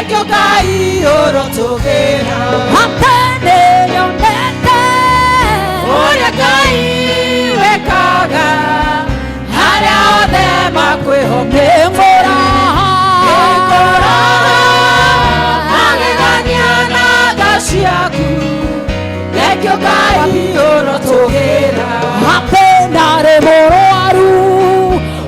Nekyo Ngai urotugera Hapene yonete Uria Ngai wekaga haria othe makwĩhokete Ngĩkora magegania na tha ciaku Nekyo Ngai urotugera Hapena re mũrũaru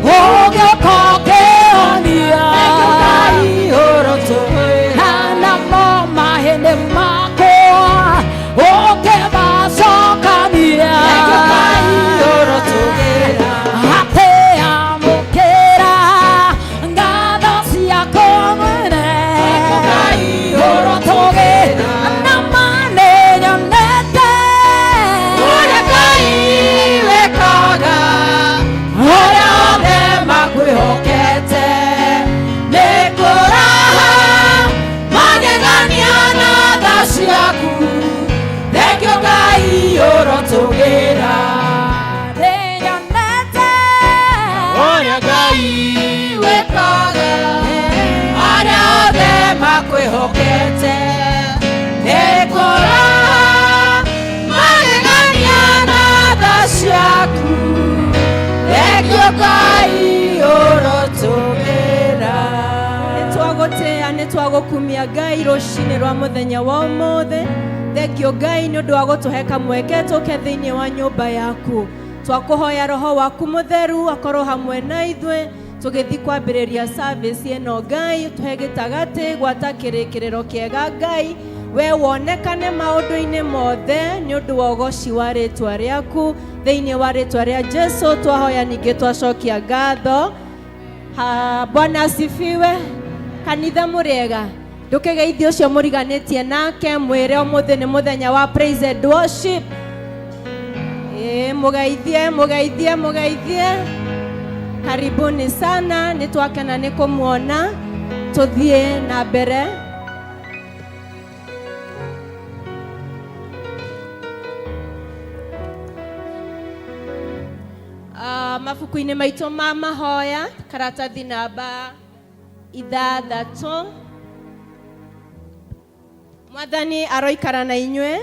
ũgĩũkokĩonia Nekyo Ngai urotugera na mo mahĩndĩ makwa ũkĩmacokania Nekyo Ngai urotugera Hateamũkĩra ngatho ciaku mwene Nekyo Ngai urotugera na manĩnyonete Uria Ngai wekaga haria othe makwĩhokete Nĩngũraha magegania na tha ciaku Nekyo Ngai urotugera nĩnyonete Uria Ngai wekaga haria othe makwĩhokete Nĩngũraha magegania na tha ciaku Nekyo Ngai urotugera Nĩtwagũtĩa nĩtwagũkumia Ngai rũcinĩ rwa mũthenya wa ũmũthĩ Thengio Ngai nĩ ũndũ wa gũtũhe kamweke tũke thĩinĩ wa nyũmba yaku twakũhoya roho waku mũtheru akorwo hamwe na ithuĩ tũgĩthiĩ kwambĩrĩria service ĩno Ngai tũhe gĩtagatĩ gwata kĩrĩkĩrĩro kĩega Ngai we wonekane maũndũ-inĩ mothe nĩ ũndũ wa ũgoci wa rĩtwa rĩaku thĩinĩ wa rĩtwa rĩa Jesũ twahoya ningĩ twacokia ngatho Bwana asifiwe kanitha mũrĩega ndũkĩgeithie ũcio mũriganĩtie nake mwĩre ũmũthĩ nĩ mũthenya wa praise and worship mũgeithie karibuni sana nĩtwakena nĩ kũmuona tũthiĩ na mbere mabuku-inĩ maitũ ma mahoya karatathi namba 6 Mwathani aroikara na inyuĩ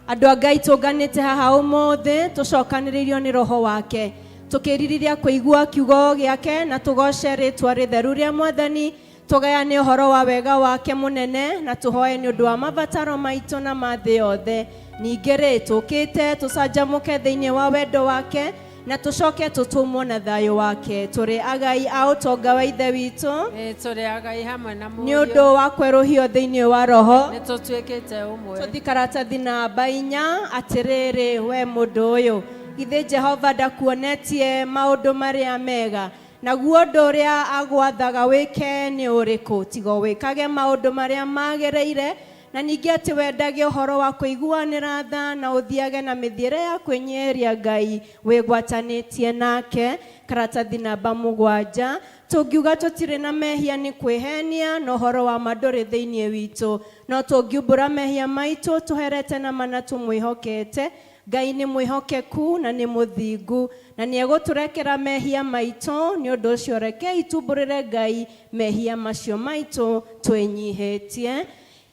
andũ a Ngai tũnganĩte haha ũmũthĩ tũcokanĩrĩirio nĩ roho wake tũkĩrirĩria kũigua kiugo gĩake na tũgoce rĩtwa rĩtheru rĩa Mwathani tũgayane ũhoro wa wega wake mũnene na tũhoe nĩ ũndũ wa mabataro maitũ na mathĩ yothe ningĩ rĩ tũkĩte tũcanjamũke thĩinĩ wa wendo wake na tũcoke tũtũmwo na thayũ wake tũrĩ agai a ũtonga wa ithe witũ tũrĩ agai hamwe na mũriũ nĩ ũndũ wa kwerũhio thĩinĩ wa roho nĩtũtuĩkĩte ũmwe tũthi karatathi namba 4 atĩrĩrĩ we mũndũ ũyũ githĩ Jehova ndakuonetie maũndũ marĩa mega naguo ũndũ ũrĩa agwathaga wĩke nĩ ũrĩkũ tiga wĩkage maũndũ marĩa magĩrĩire na ningĩ atĩ wendage ũhoro wa kũiguanĩra tha na ũthiage na mĩthiĩre ya kwĩnyeheria Ngai wĩgwatanĩtie nake karatathi namba 7 tũngiuga tũtirĩ na mehia nĩ kwĩhenia na ũhoro wa ma ndũrĩ thĩinĩ witũ no tũngiumbũra mehia maitũ tũherete na mana tũmwĩhokete Ngai nĩ mwĩhokeku na nĩ mũthingu na nĩ egũtũrekera mehia maitũ nĩ ũndũ ũcio rekei tumbũrĩre Ngai mehia macio maitũ twĩnyihĩtie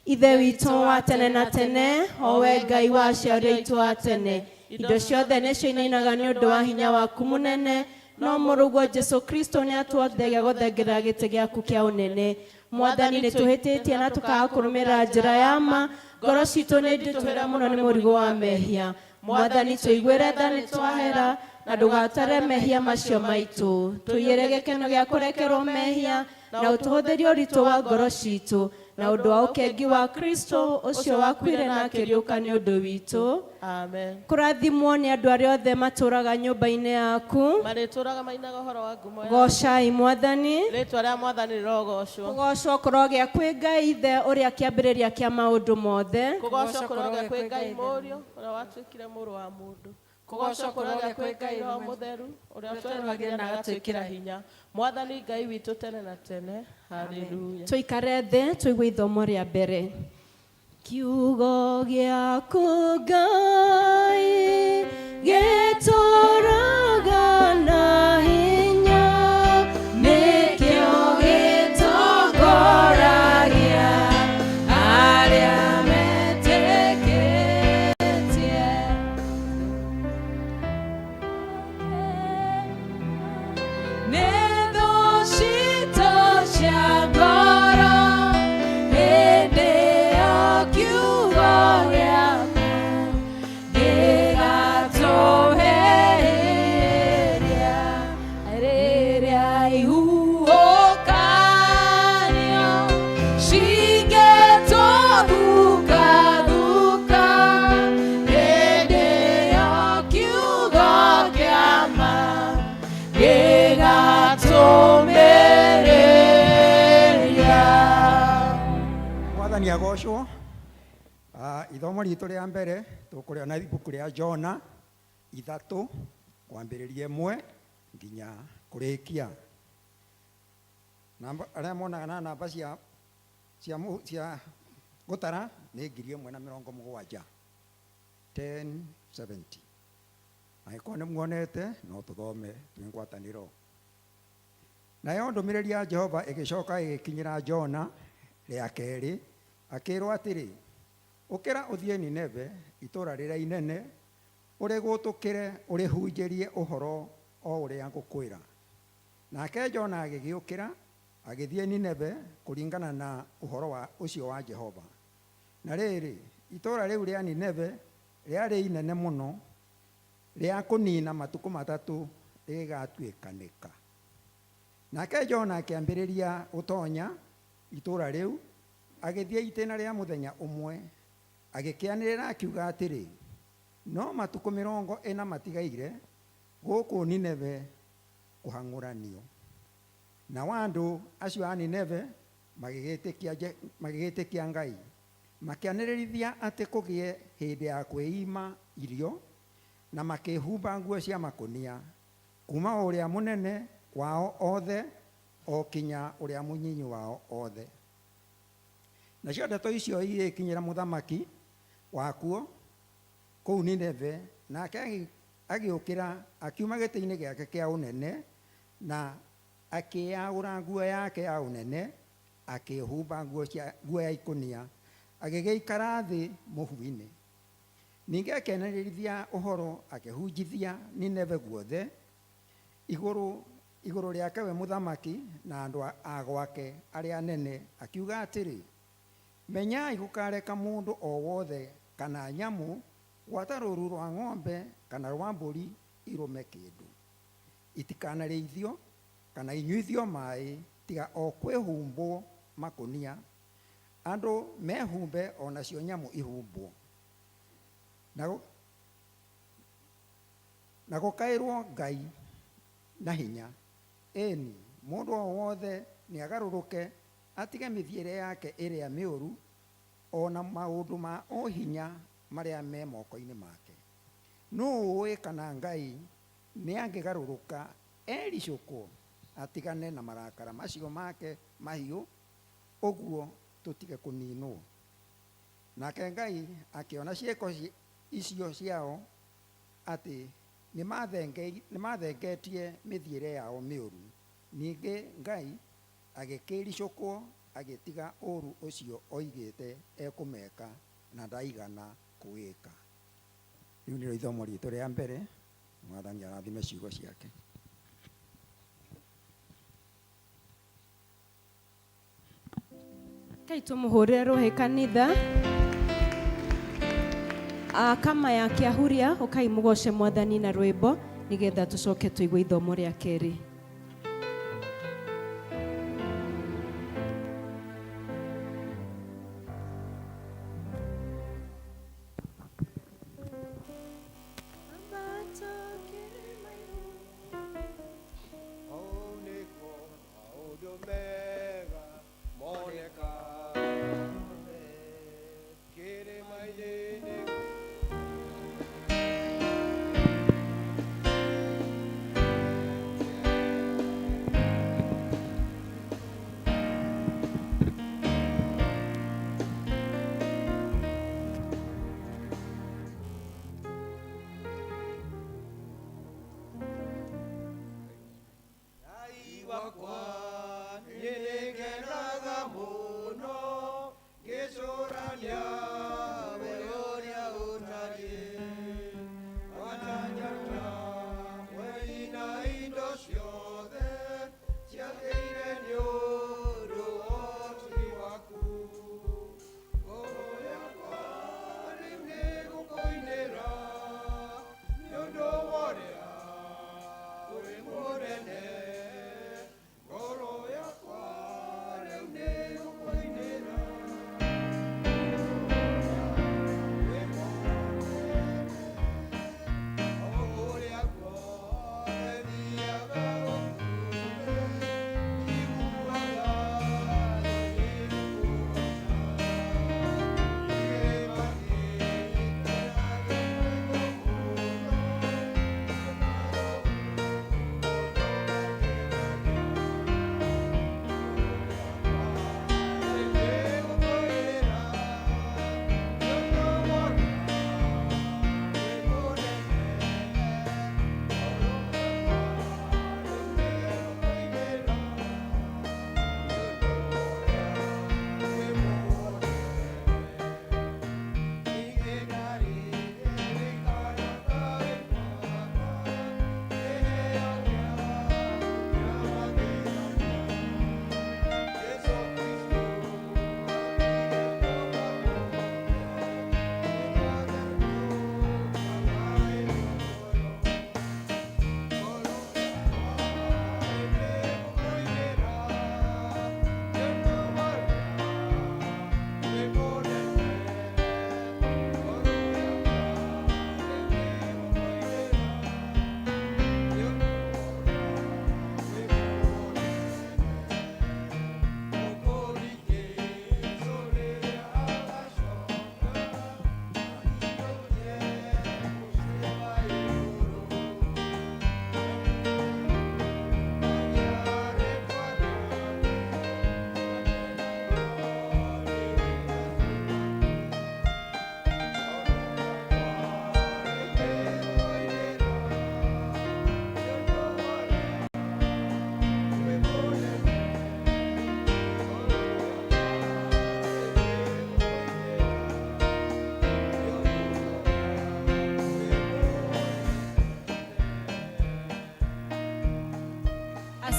Ithe witũ wa tene na tene owe Ngai wa aciari aitũ a tene indo ciothe nĩcio inainaga nĩ ũndũ wa hinya waku mũnene no mũrũguo Jesũ Kristo nĩ atuothagia gũthengerera gĩtĩ gĩaku kĩa ũnene Mwathani nĩ tũhĩtĩtie na tũkaga kũrũmĩrĩra njĩra ya ma ngoro citũ nĩ ndĩtwĩra mũno nĩ mũrigo wa mehia Mwathani tũiguĩre tha nĩ twahera na ndũgatare mehia macio maitũ tũiyĩre gĩkeno gĩa kũrekerwo mehia na ũtũhũthĩrie ũritũ wa ngoro citũ na ũndũ wa ũkengi wa Kristo ũcio wakuire na akĩriũka nĩ ũndũ witũ amen kũrathimwo nĩ andũ arĩa othe matũraga nyũmba-inĩ yaku marĩtũraga mainaga ũhoro wa ngumo ya gocai Mwathani rĩtwa rĩa Mwathani rĩrogocwo kũgocwo kũrogĩa kwĩ Ngai ithe ũrĩa kĩambĩrĩria kĩa maũndũ mothe kũgocwo kũrogĩa kwĩ Ngai mũriũ ũrĩa watuĩkire mũrũ wa mũndũ kũgocwo kũrogĩa kwĩ Ngai roho mũtheru ũrĩa twerũhagĩra na agatwĩkĩra hinya Mwathani Ngai witũ tene na tene haleluya tũikare thĩ tũigue ithomo rĩa mbere kiugo gĩaku Ngai gĩtũũraga na hinya nĩkĩo gĩtongoragia Mwathani agocwo. Ithomo ritũ rĩa mbere tũkũrĩona ibuku rĩa Jona 3 kwambĩrĩria 1 nginya kũrĩkia. Namba arĩa monaga na namba cia gũtara nĩ 1070 1070. Angĩkorwo nĩ muonete no tũthome twĩ ngwatanĩro. Nayo ndũmĩrĩri ya Jehova ĩgĩcoka ĩgĩkinyĩra Jona rĩa kerĩ, akĩrwo atĩrĩ, ũkĩra ũthiĩ Nineve, itũũra rĩrĩa inene, ũrĩgũtũkĩre ũrĩhunjĩrie ũhoro o ũrĩa ngũkwĩra. Nake Jona agĩgĩũkĩra agĩthiĩ Nineve kũringana na ũhoro wa ũcio wa Jehova. Na rĩrĩ, itũũra rĩu rĩa Nineve rĩarĩ inene mũno, rĩa kũnina matukũ 3 rĩgatuĩkanĩka. Nake Jona akĩambĩrĩria gũtonya itũũra rĩu, agĩthiĩ itĩna rĩa mũthenya ũmwe, agĩkĩanĩrĩra akiuga atĩrĩ, no matukũ 40 matigaire gũkũ Nineve kũhang'ũranio. Nao andũ acio a Nineve magĩgĩtĩkia Ngai, makĩanĩrĩrithia atĩ kũgĩe hĩndĩ ya kwĩima irio, na makĩhumba nguo cia makũnia, kuma ũrĩa mũnene wao othe o kinya ũrĩa mũnyinyi wao othe. Nacio ndeto icio igĩkinyĩra mũthamaki wakuo kũu Nineve, nake agĩũkĩra akiuma gĩtĩ-inĩ gĩake kĩa ũnene, na akĩyaũra nguo yake ya ũnene, akĩhumba nguo ya ikũnia, agĩgĩikara thĩ mũhu-inĩ. Ningĩ akĩanĩrĩrithia ũhoro akĩhunjithia Nineve guothe, igũrũ rĩake we mũthamaki na andũ a gwake arĩa anene, akiuga atĩrĩ, menyai gũkareka mũndũ o wothe kana nyamũ gwata rũru rwa ng'ombe kana rwa mbũri irũme kĩndũ. Itikanarĩithio kana inyuithio maĩ, tiga o kwĩhumbwo makũnia, andũ mehumbe o nacio nyamũ ihumbwo. Na gũkaĩrwo Ngai na hinya. Ĩni, mũndũ o wothe nĩ agarũrũke, atige mĩthiĩre yake ĩrĩa mĩũru, o na maũndũ ma o hinya marĩa me moko-inĩ make. Nũũ ũĩ kana Ngai nĩ angĩgarũrũka ericũkwo atigane na marakara macio make mahiũ, ũguo tũtige kũninwo. Nake Ngai akĩona ciĩko icio ciao atĩ nĩ mathengetie mĩthiĩre yao mĩũru. Ningĩ Ngai agĩkĩricũkwo, agĩtiga ũũru ũcio oigĩte ekũmeka, na ndaigana kũwĩka. Rĩu nĩrĩo ithomo ritũ rĩa mbere. Mwathani arathime ciugo ciake. Kai tũmũhũrĩre rũhĩ kanitha. Kama ya kĩahuria ũkai mũgoce Mwathani na rwĩmbo, nĩgetha tũcoke tũigue ithomo rĩa kerĩ.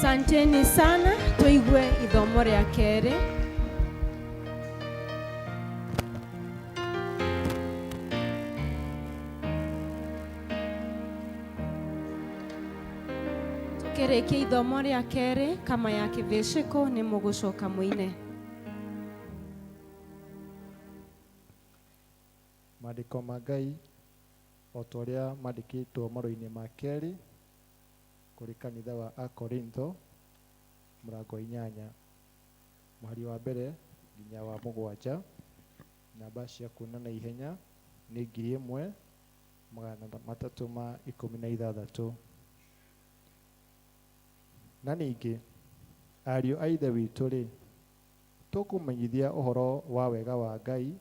Asanteni sana, tuigue ithomo rĩa kerĩ. Tukĩrĩkia ithomo rĩa kerĩ, kama ya kĩvĩcĩko nĩ mũgũcoka mũine. Maandĩko ma Ngai o ta ũrĩa mandĩkĩtwo marũa-inĩ ma kerĩ kũrĩ kanitha wa Akorintho mũrango 8 mũhari wa mbere nginya wa 7. Namba cia kuona na ihenya nĩ 1316. Na ningĩ ariũ a Ithe witũ-rĩ, tũkũmenyithia ũhoro wa wega wa Ngai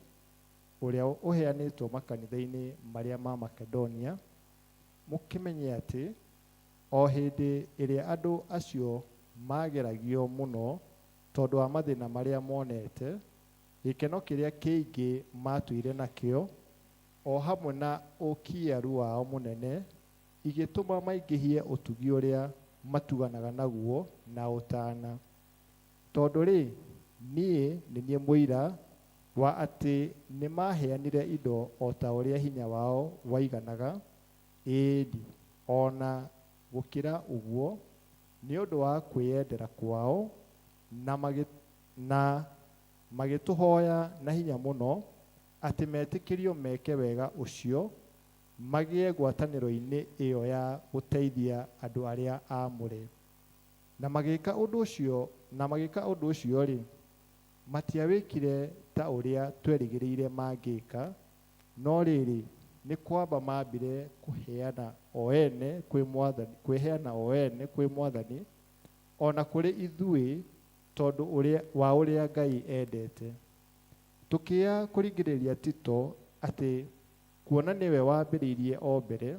ũrĩa ũheanĩtwo makanitha-inĩ marĩa ma Makedonia, mũkĩmenye atĩ o hĩndĩ ĩrĩa andũ acio mageragio mũno tondũ wa mathĩna marĩa monete, gĩkeno kĩrĩa kĩingĩ matũire nakĩo o hamwe na ũkiaru wao mũnene igĩtũma maingĩhie ũtugi ũrĩa matuganaga naguo na ũtana. Tondũ-rĩ, niĩ nĩ niĩ mũira wa atĩ nĩ maheanire indo o ta ũrĩa hinya wao waiganaga, ĩĩni ona gũkĩra ũguo, nĩ ũndũ wa kwĩyendera kwao na magĩtũhoya na hinya mũno atĩ metĩkĩrio meke wega ũcio, magĩe ngwatanĩro-inĩ ĩyo ya gũteithia andũ arĩa aamũre. Na magĩka ũndũ ũcio-rĩ, matiawĩkire ta ũrĩa twerĩgĩrĩire mangĩka, no rĩrĩ nĩ kwamba maambire kwĩheana o ene kwĩ Mwathani ona kũrĩ ithuĩ tondũ wa ũrĩa Ngai endete. Tũkĩya kũringĩrĩria Tito atĩ kuona nĩwe wambĩrĩirie o mbere,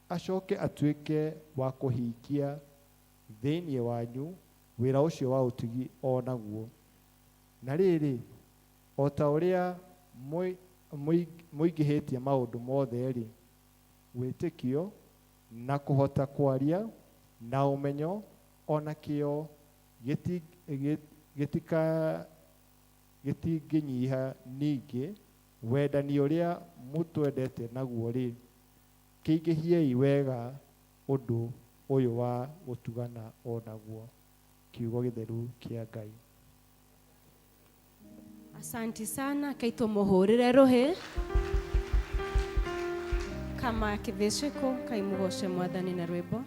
acoke atuĩke wa kũhingia thĩinĩ wanyu wĩra ũcio wa ũtugi o naguo. Na rĩrĩ, o ta ũrĩa mũingĩhĩtie maũndũ mothe-rĩ, wĩtĩkio na kũhota kwaria na ũmenyo ona kĩo gĩtingĩnyiha, ningĩ wendani ũrĩa mũtwendete naguo-rĩ, kĩingĩhiei wega ũndũ ũyũ wa gũtugana o naguo. Kiugo gĩtheru kĩa Ngai. Asanti sana, kaito mũhũrĩre rũhĩ. Kama kĩvĩcĩko kai mũgoce Mwathani na rwĩmbo.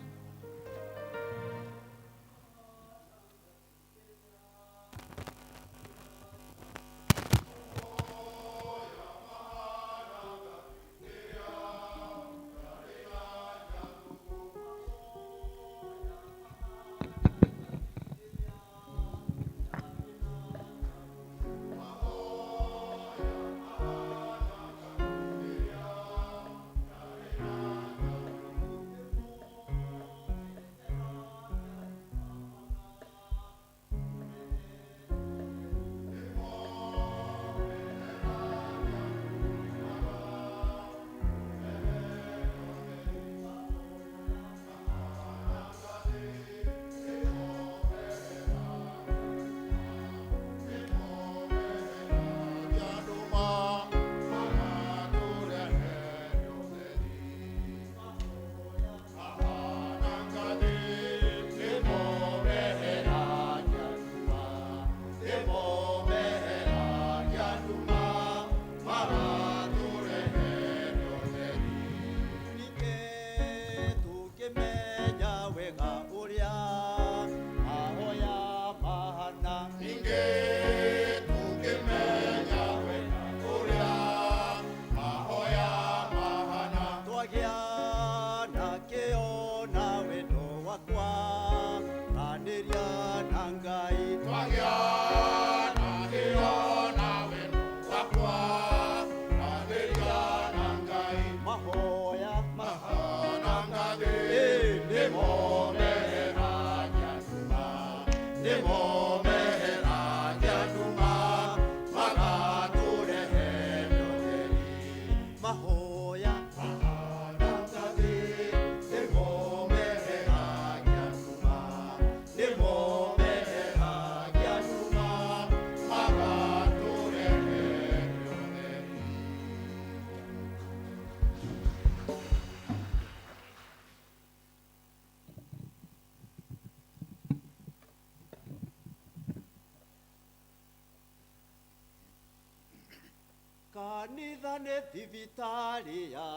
Kanitha nĩ thibitarĩ ya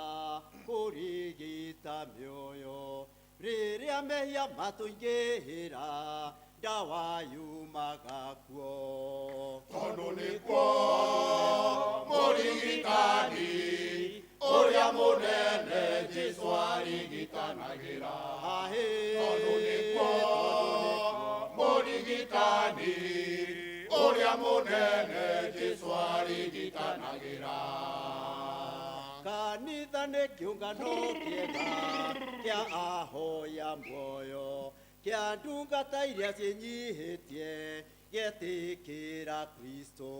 kũrigita mĩoyo, rĩrĩa mehia matũingĩhĩra ndawa yumaga kuo. Tondũ nĩkuo mũrigitani ũrĩa mũnene Jesũ arigitanagĩra. Tondũ nĩkuo mũrigitani ũrĩa mũnene Jesũ arigitanagĩra. Kanitha nĩ kĩũngano kĩega kĩa ahoya muoyo, kĩa ndungata iria ciĩnyihĩtie gĩetĩkĩra Kristo.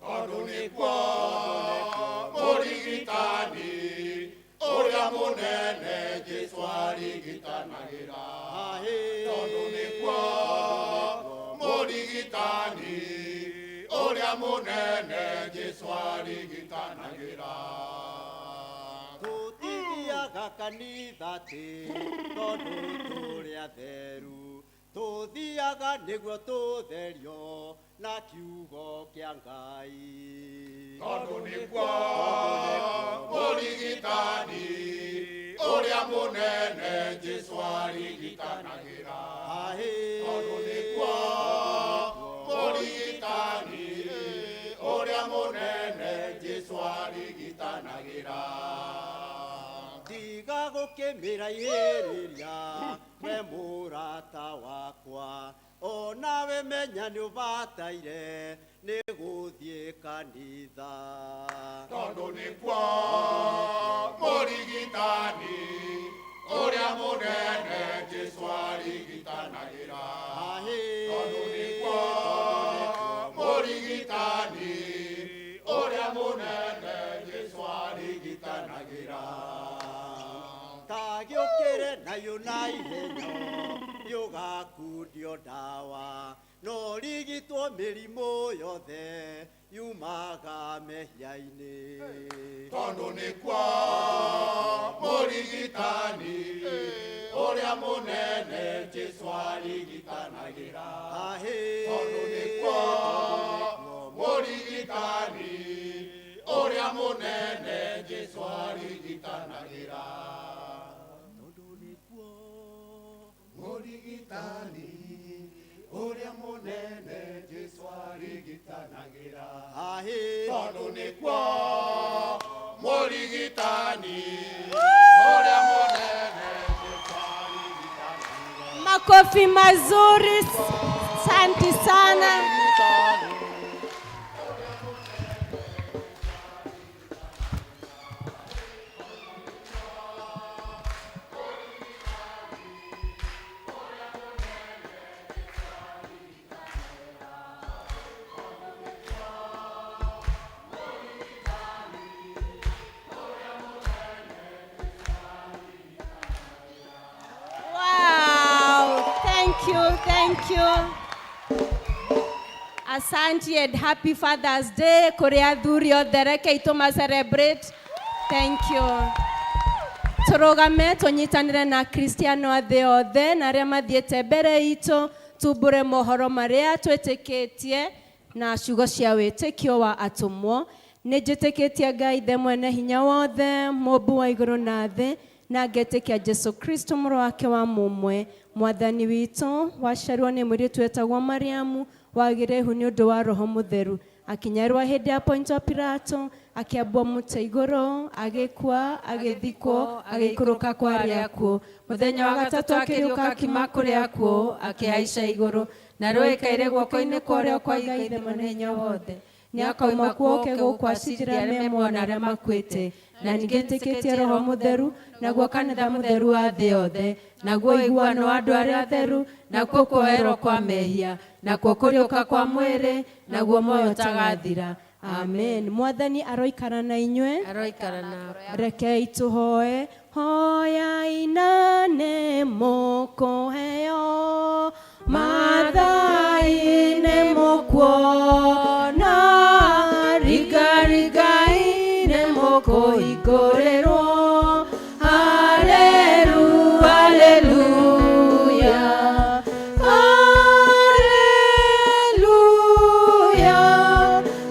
Tondũ nĩkuo mũrigitani ũrĩa mũnene Jesũ arigitanagĩra. Tondũ nĩkuo mũrigitani ũrĩa mũnene Jesũ arigitanagĩra. Tũtithiaga kanitha atĩ tondũ tũrĩ atheru, tũthiaga nĩguo tũtherio na kiugo kĩa Ngai. Tondũ nĩkuo mũrigitani ũrĩa mũnene Jesũ arigitanagĩra. Tondũ nĩkuo mũrigitani ũrĩa mũnene Jesũ arigitanagĩra. Tiga gũkĩmĩra ihĩrĩria we mũrata wakwa, onawe menya nĩ ũbataire nĩ gũthiĩ kanitha. Tondũ nĩkuo mũrigitani ũrĩa mũnene Jesũ arigitanagĩra. Tondũ nĩkuo mũrigitani ũrĩa mũnene Jesũ arigitanagĩra. Ta gĩũkĩre nayo na ihenya yũgakundio ndawa, no rigitwo mĩrimũ yothe yumaga mehia-inĩ. Tondũ nĩkuo mũrigitani ũrĩa mũnene Jesũ arigitanagĩra. Tondũ nĩkuo mũrigitani ũrĩa mũnene Jesũ arigitanagĩra. Tondũ nĩkuo mũrigitani ũrĩa mũnene Jesũ arigitanagĩra. Tondũ nĩkuo mũrigitani ũrĩa mũnene Jesũ arigitanagĩra. Makofi mazuri, asante sana. Thank you. Asante and happy Father's Day. Korea athuri othe reke itũma celebrate. Thank you. Tũrũgame tũnyitanĩre na Kristiano athĩ othe na arĩa mathiĩte mbere itũ tumbũre mohoro marĩa twĩtĩkĩtie na ciugo cia wĩtĩkio wa atũmwo. Nĩ njĩtĩkĩtie Ngai Ithe mwene hinya wothe, mũmbu wa igũrũ na thĩ, na ngetĩkia Jesu Kristo mũrũ wake wa mũmwe, mwathani witũ, waciarwo nĩ mũirĩtu wetagwo Mariamu, wagĩrĩhu nĩ ũndũ wa Roho Mũtheru, akinyarwo hĩndĩ ya Pontio Pilato, akĩambwo mũtĩ igũrũ, agĩkua, agĩthikwo, agĩikũrũka kwa arĩa akuũ. Mũthenya wa gatatũ akĩriũka akiuma kũrĩ akuũ, akĩhaica igũrũ, na rũĩkaire guoko-inĩ kwa ũrĩo kwa Ngai Ithe mwene hinya wothe. Nĩ akauma kuo oke gũkũ acinjĩre arĩa memwo na arĩa makuĩte. Na ningĩ njĩtĩkĩtie Roho Mũtheru, naguo kanitha mũtheru wa thĩ yothe, naguo ũiguano wa andũ arĩa atheru, nakuo kuoerwo kwa mehia, nakuo kũriũka kwa mwĩrĩ, naguo muoyo ũtagathira. Amen. Mwathani aroikara na inyuĩ. Aroikara na Rekei tũhoe. Hoya inane mũkũheo, mathai-inĩ mũkuona, rigarigai-inĩ mũkũhingũrĩrwo. Hallelujah, hallelujah, hallelujah,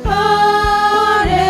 hallelujah.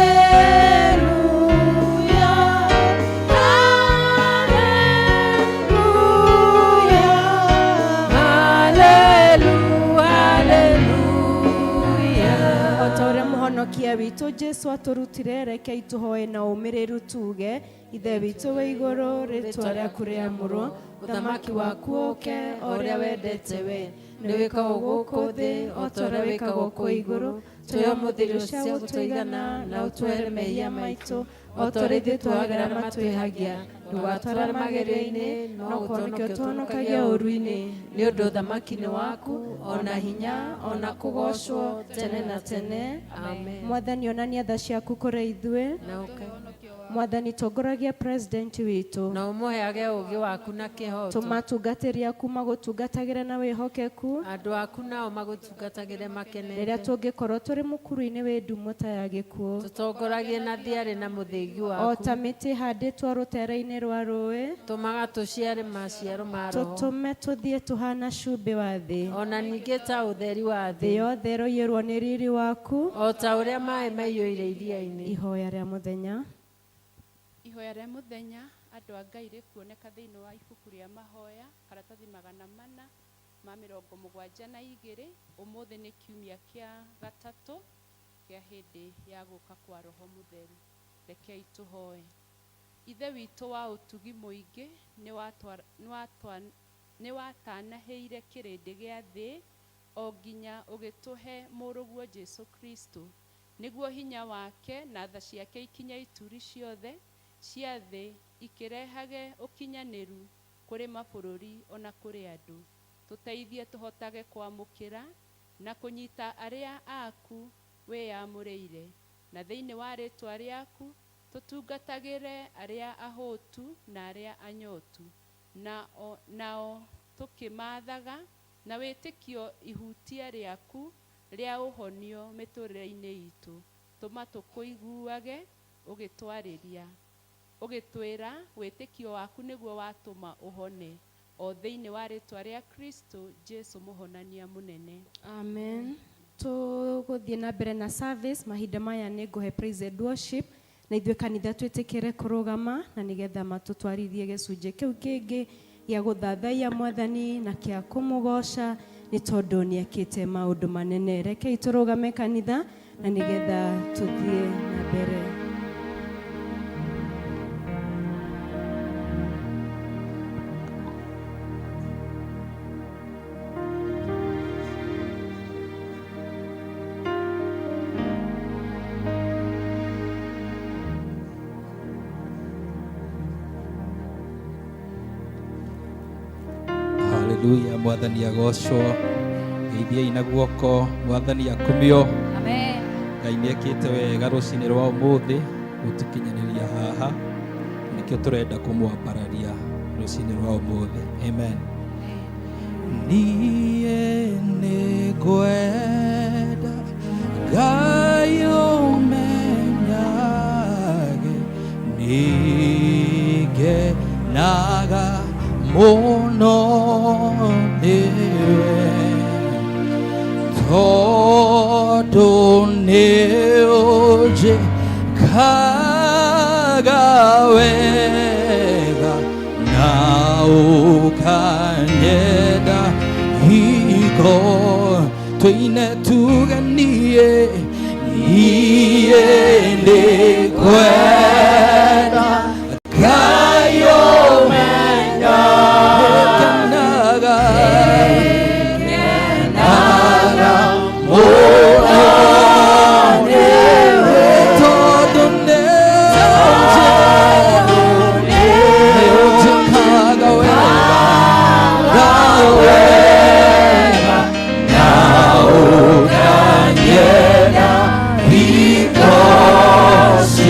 ota uria muhonokia witu Jesu aturutire reke ituhoe na umiriru tuge ithe witu wa iguru ritwa riaku riamurwo uthamaki waku uke uria wendete we ni wikagwo guku thi ota uria wikagwo ku iguru tuyo muthiri ucio gutuigana na utwere mehia maitu ota uria ithuĩ twagera matwihagia ndũgatwara magerio-inĩ no ũtũhonokie ũtũhonokagia ũru-inĩ nĩ ũndũ ũthamaki nĩ waku ona hinya ona kũgocwo tene na tene amen. Mwathani onania tha ciaku kũrĩ ithuĩ Mwathani tongoragia president witũ na ũmũheage ũũgĩ waku na kĩhooto tũmatungatĩri aku magũtungatagĩre na wĩhokeku andũ aku nao magũtungatagĩre makenete rĩrĩa tũngĩkorwo tũrĩ mũkuru-inĩ wĩ ndumo ta ya gĩkuũ tũtongoragie na thiarĩ na mũthĩgi waku o ta mĩtĩ ĩhandĩtwo rũtere-inĩ rwa rũĩ tũmaga tũciare maciaro ma roho tũtũme tũthiĩ tũhana cumbĩ wa thĩ ona ningĩ ta ũtheri wa thĩ yothe ĩroiyũrwo nĩ riri waku o ta ũrĩa maĩ maiyũire iria-inĩ. Ihoya rĩa mũthenya. Ihoya rĩa mũthenya andũ a Ngai rĩkuoneka thĩinĩ wa ibuku rĩa mahoya karatathi 472. Ũmũthĩ nĩ kiumia kĩa gatatũ kĩa hĩndĩ ya gũka kwa Roho Mũtheru. Rekei tũhoe. Ithe witũ wa ũtugi mũingĩ nĩ watanahĩire kĩrĩndĩ gĩa thĩ o nginya ũgĩtũhe mũrũguo Jesu Kristo nĩguo hinya wake na tha ciake ikinya ituri ciothe cia thĩ ikĩrehage ũkinyanĩru kũrĩ mabũrũri ona kũrĩ andũ. Tũteithie tũhotage kwamũkĩra na kũnyita arĩa aku wĩyamũrĩire na thĩinĩ wa rĩtwa rĩaku tũtungatagĩre arĩa ahũtu na arĩa anyotu nao tũkĩmathaga na wĩtĩkio ihutia rĩaku rĩa ũhonio mĩtũrĩre-inĩ itũ. Tũma tũkũiguage ũgĩtwarĩria ũgĩtwĩra wĩtĩkio waku nĩguo watũma ũhone o thĩinĩ wa rĩtwa rĩa Kristo Jesu mũhonania mũnene amen. Tũgũthiĩ na mbere na service mahinda maya nĩ ngũhe praise and worship na ithuĩ kanitha twĩtĩkĩre kũrũgama na nĩgetha matũtwarithie gĩcunjĩ kĩu kĩngĩ gĩa gũthathaiya Mwathani na kĩa kũmũgoca nĩ tondũ nĩekĩte maũndũ manene. Rekei tũrũgame kanitha na nĩgetha tũthiĩ na mbere. Haleluya. Mwathani agocwo. Geithiai na guoko Mwathani akumio. Amen. Ngai nĩekĩte wega rũcinĩ rwa ũmũthĩ gũtũkinyanĩria haha nĩkĩo tũrenda kũmwambararia rũcinĩ rwa ũmũthĩ. Amen. Niĩ nĩngwenda Ngai ũmenyage nĩngenaga mũno nĩwe tondũ nĩũnjĩkaga wega na ũkanyenda hingo tũine tuge niĩ nĩngwenda Ngai ũmenyaga Because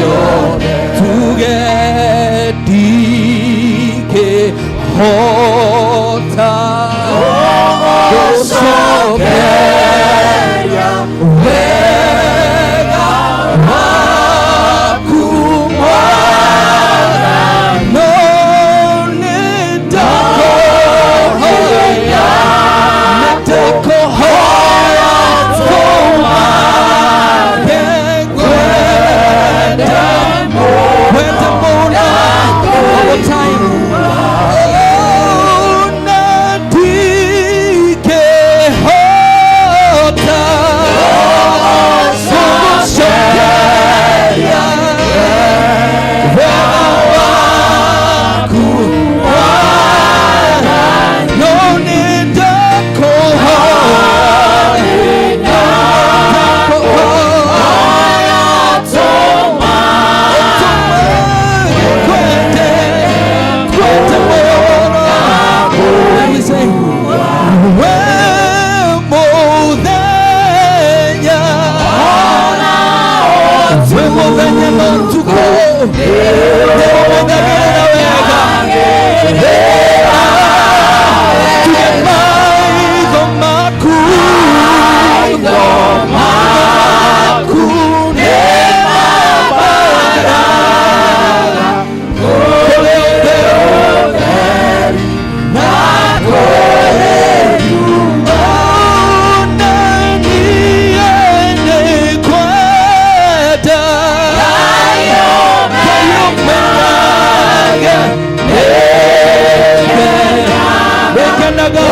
muthenya na ũtukũ nĩũmenyagĩrĩra wega tuge maitho maku nĩ mabaraga kũrĩ ũtheri na kũrĩ nyumba ndanie nĩkwenda kayũmenage nĩkenaga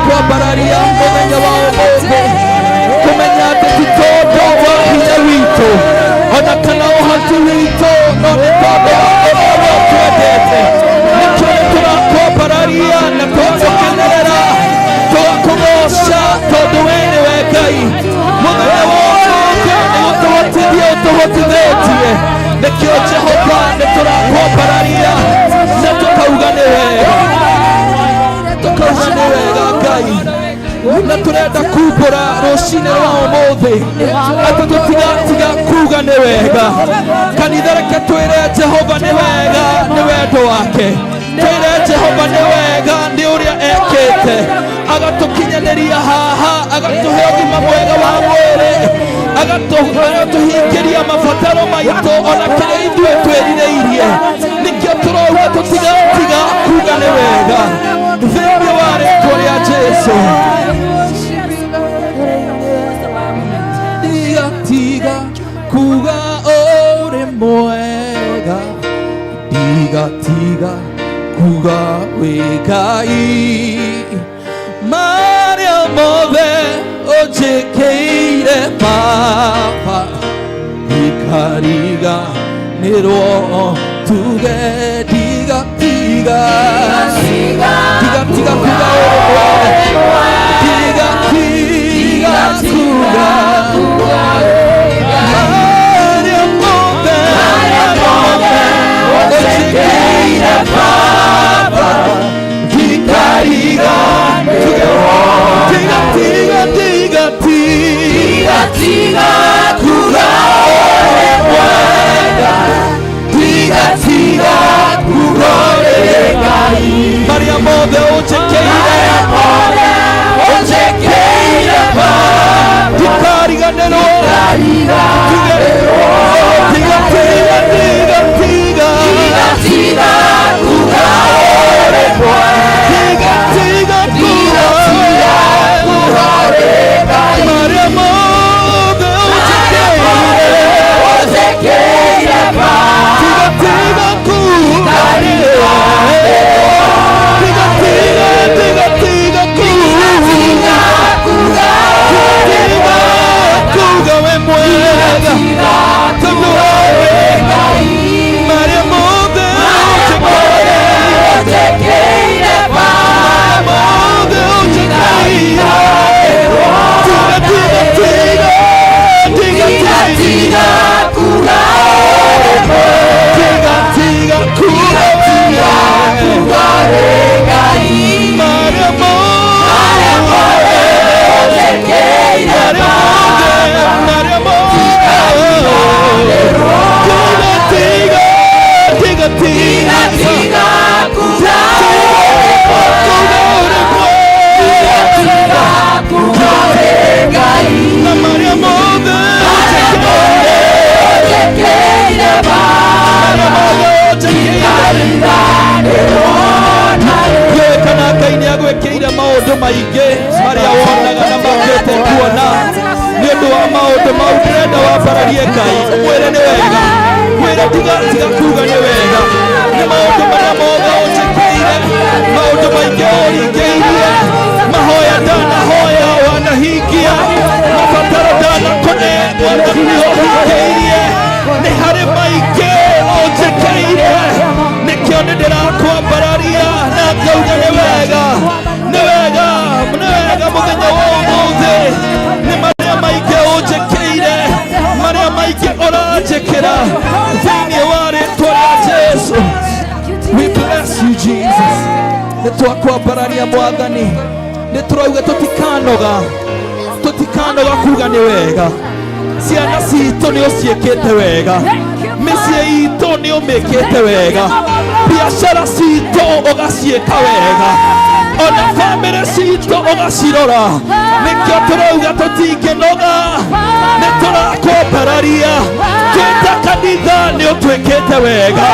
kwambararia mũthenya wa ũmũthĩ kũmenya atĩ ti tondũ wa hinya witũ ona kana ũhoti witũ no nĩ tondũ wa ũrĩa we twendete nĩkĩo tũrakwambararia na tũgũkenerera tũgakũgoca tondũ we nĩwe Ngai mũthenya wa ũmũthĩ nĩgũtũhotithia ũtũhotithĩtie nĩkĩo Jehova nĩtũrakwambararia na tũkauga nĩ wega tukauga nĩ wega Ngai na tũrenda kumbũra rũcinĩ rwa ũmũthĩ atĩ tũtigatiga kuga nĩ wega kanitha reke twĩre Jehova nĩ wega nĩ wendo wake twĩre Jehova nĩ wega nĩ ũrĩa ekĩte agatũkinyanĩria haha agatũhe ũgima mwega wa mwĩrĩ agatũhingĩria mabataro maitũ ona kĩrĩa ithuĩ twĩrirĩirie nĩkĩo tũrauga tũtigatiga kuga nĩ wega thĩinĩ wa rĩĩtwa rĩa Jesũ ndigatiga kuga ũrĩ mwega ndigatiga kuga wĩ Ngai marĩa mothe ũnjĩkĩire Baba ndikariganĩrwo tuge ndigatiga kuga ũrĩ mwega ndigatiga kuga marĩa mothe ũnjĩkĩire Baba ndikariganĩrwo Tiga kuga ũrĩ mwega tiga kuga ũrĩ Ngai marĩa mothe ũnjĩkĩire Baba ndikariganĩrwo tiga kuga ũrĩ mwega tiga kuga ũrĩ Ngai marĩa mothe ũnjĩkĩire tiga kuga we mwega tondũ we marĩa mothe ũnjĩkĩire tiga maingĩ marĩa wonaga na makĩte kuona nĩ ũndũ wa maũndũ mau ndĩrenda wambararie Ngai mwĩre nĩ wega mwĩre tiga kuuga nĩ wega nĩ maũndũ marĩa mothe ũnjĩkĩire maũndũ maingĩ ũringĩirie mahoya ndanahoya wanahingia mabataro ndanakone Mwathani nĩ ũhingĩirie nĩ harĩ maingĩ ũnjĩkĩire nĩkĩo nĩ ndĩrakwambararia na ngauga nĩ wega mũthenya wa ũmũthĩ nĩ marĩa maingĩ ũnjĩkĩire marĩa maingĩ ũranjĩkĩra thĩinĩ wa rĩĩtwa rĩa Jesũ. We bless you Jesus. Nĩ twakwambararia Mwathani nĩ tũrauga tũtikanoga kuuga nĩ wega ciana citũ nĩ ũciĩkĩte wega mĩciĩ itũ nĩ ũmĩkĩte wega biacara citũ ũgaciĩka wega ona bamĩrĩ citũ ũgacirora nĩkĩo tũrauga tũtingĩnoga nĩ tũrakwambararia twĩta kanitha nĩ ũtwĩkĩte wega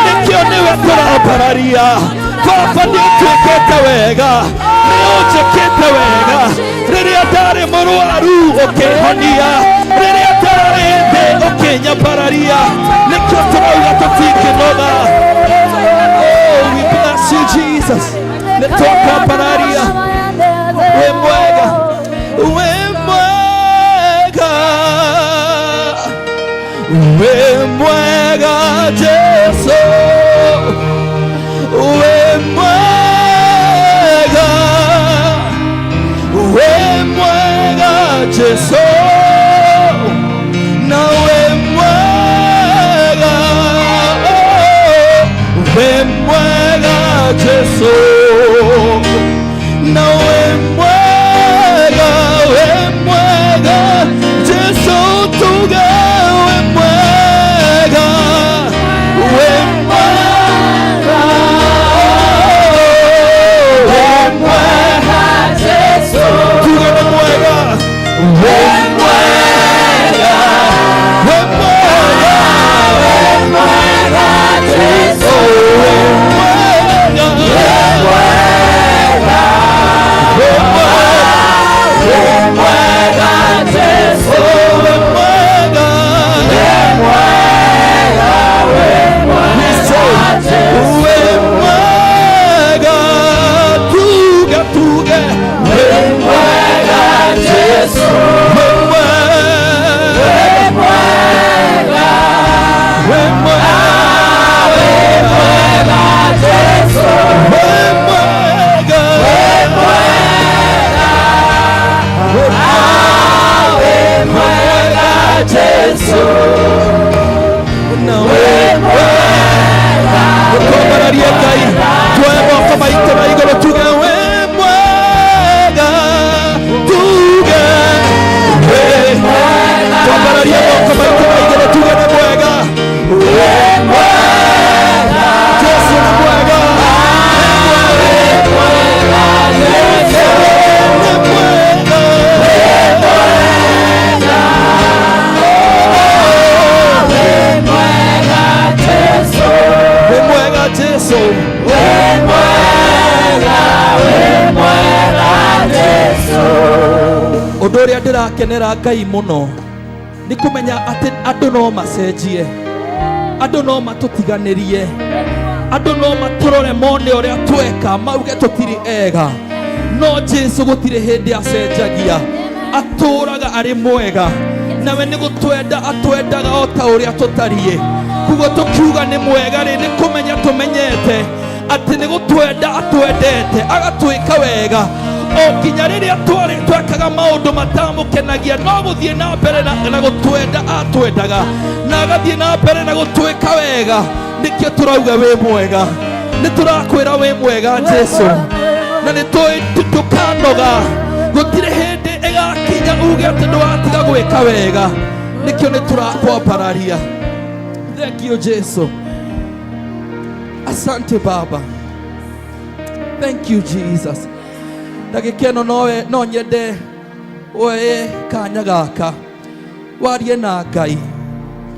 nĩkĩo nĩwe tũrambararia Baba nĩ ũtwĩkĩte wega nĩ ũnjĩkĩte wega rĩrĩa ndarĩ mũrwaru ũkĩhonia rĩrĩa ndarĩ thĩ ũkĩnyambararia nĩkĩo tũrauga tũtingĩnoga. Oh, we bless you Jesus. Nĩ twakwambararia wĩ mwega Jesũ wĩ mwega Jesũ na wĩ mwega Jesũ na wĩ mwega Jesũ tuge wĩ mwega Jesũ tuge nĩ mwega Ũndũ ũrĩa ndĩrakenera Ngai mũno nĩ kũmenya atĩ andũ no macenjie andũ no matũtiganĩrie andũ no matũrore mone ũrĩa tweka mauge tũtirĩ ega no Jesũ gũtirĩ hĩndĩ acenjagia atũraga arĩ mwega nawe nĩ gũtwenda atwendaga o ta ũrĩa tũtariĩ kuguo tũkiuga nĩ mwega rĩ nĩ kũmenya tũmenyete atĩ nĩ gũtwenda atwendete agatwĩka wega o nginya rĩrĩa twekaga maũndũ matamũkenagia no gũthiĩ na mbere na gũtwenda atwendaga na agathiĩ na mbere na gũtwĩka wega nĩkĩo tũrauga wĩ mwega nĩ tũrakwĩra wĩ mwega Jesũ na nĩ tũkanoga gũtirĩ hĩndĩ ĩgakinya uge atĩ ndwatiga gwĩka wega nĩkĩo nĩ tũrakwambararia. Thank you Jesũ. Asante Baba. Thank you Jesus. Ndagĩkeno no nyende woe kanya gaka warie na Ngai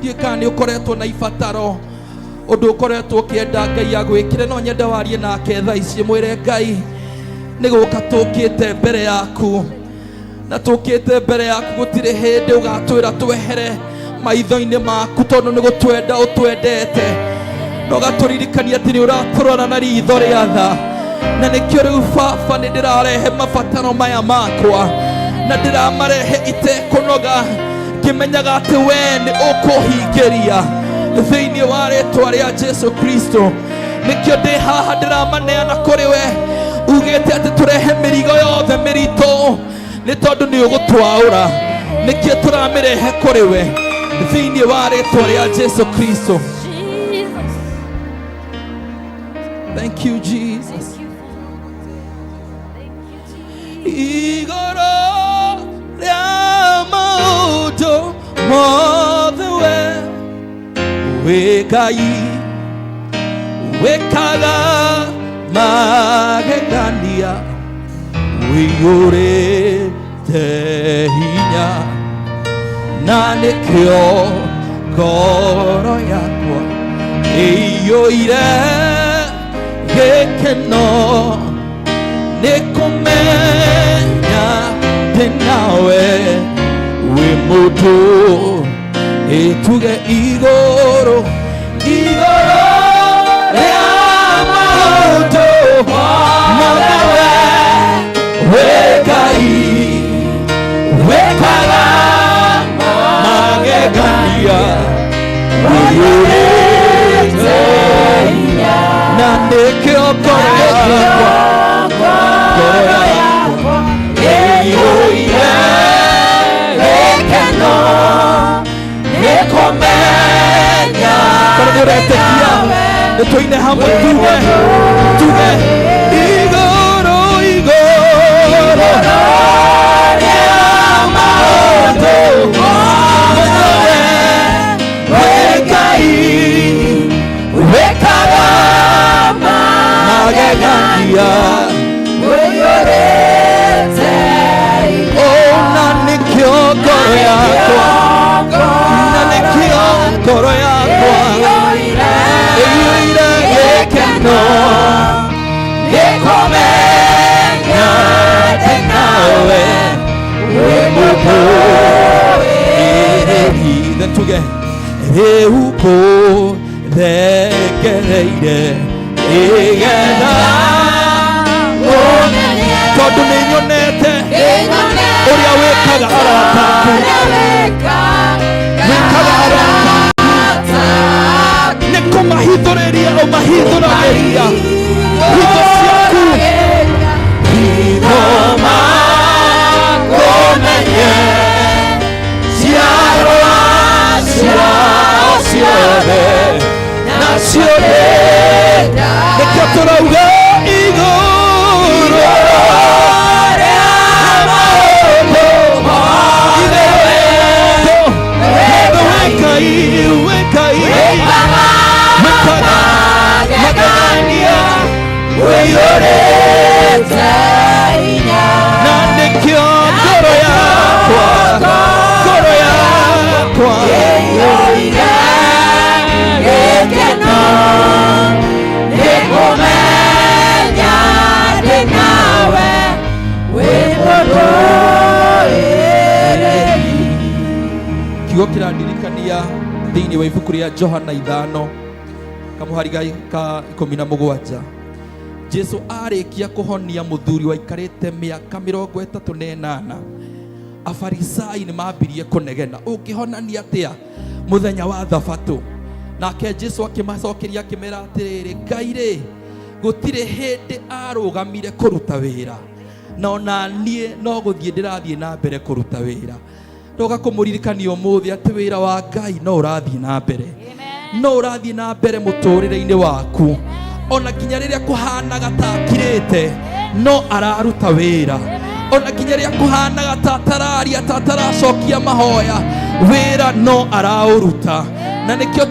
ndiĩ kana nĩ ũkoretwo na ibataro ũndũ ũkoretwo ũkĩenda Ngai agwĩkĩre no nyende warie nake thaa ici mwĩre Ngai nĩ gũka tũkĩte mbere yaku, na tũkĩte mbere yaku gũtirĩ hĩndĩ ũgatwĩra twehere maitho-inĩ maku, tondũ nĩ gũtwenda ũtwendete, na ũgatũririkania atĩ nĩ ũratũrora na ritho rĩa tha. Na nĩkĩo rĩu Baba nĩ ndĩrarehe mabataro maya makwa, na ndĩramarehe itekũnoga, ngĩmenyaga atĩ wee nĩ ũkũhingĩria thĩinĩ wa rĩĩtwa rĩa Jesu Kristo. Nĩkĩo ndĩ haha ndĩramaneana kũrĩ we, ugĩte atĩ tũrehe mĩrigo yothe mĩritũ, nĩ tondũ nĩ ũgũtwaũra. Nĩkĩo tũramĩrehe kũrĩ we thĩinĩ wa rĩĩtwa rĩa Jesu Kristo. Thank you, Jesus. Igoro rĩa maũndũ mothe we Ngai wĩkaga magegania, wĩiyũrĩte hinya, na nĩkĩo ngoro yakwa ĩiyũire gĩkeno nĩ kũmenya ndĩ nawe wĩ mũndũ. Ituge igũrũ rĩa maũndũ mothe we Ngai wĩkaga magegania, wĩiyũrĩte hinya, na nĩkĩo ngoro yakwa ĩiyũire gĩkeno nĩ kũmenya nĩ tũine hamwe tuge igũrũ rĩa maũndũ mothe we Ngai wĩkaga magegania, wĩiyũrĩte na nĩkĩo ngoro yakwa, na nĩkĩo ngoro yakwa ĩiyũire gĩkeno nĩ kũmenya ndĩ nawe wĩ mũndũ. Then tuge rĩu ngũthegereire nĩgetha tondũ nĩ nyonete ũrĩa wĩkaga arata aku, wĩkaga arata nĩ kũmahithũrĩria ũmahithũragĩria hitho ciaku, hitho makũmenye ciarwa ciao ciothe na ciothe. Nĩkĩo tũrauga igũrũ rĩa maũndũ mothe we Ngai wĩkaga magegania, wĩiyũrĩte hinya, na nĩkĩo ngoro yakwa ĩiyũire gĩkeno nĩ kũmenya ndĩ nawe wĩ mũndũ. Kiugo kĩrandirikania thĩinĩ wa ibuku rĩa Johana 5 kamũhari ka 17, Jesu arĩkia kũhonia mũthuri waikarĩte mĩaka 38, Afarisai nĩ mambirie kũnegena, ũngĩhonania atĩa mũthenya wa Thabatũ? Nake Jesu akĩmacokeria akĩmera atĩrĩrĩ, Ngai-rĩ gũtirĩ hĩndĩ arũgamire kũruta wĩra, na ona niĩ no gũthiĩ ndĩrathiĩ na mbere kũruta wĩra. Ndoga kũmũririkania ũmũthĩ atĩ wĩra wa Ngai no ũrathiĩ na mbere, no ũrathiĩ na mbere mũtũrĩre-inĩ waku, ona nginya rĩrĩa kũhanaga ta akirĩte no araruta wĩra, ona nginya rĩrĩa kũhanaga ta atararia ta ataracokia mahoya, wĩra no araũruta. Na nĩkĩo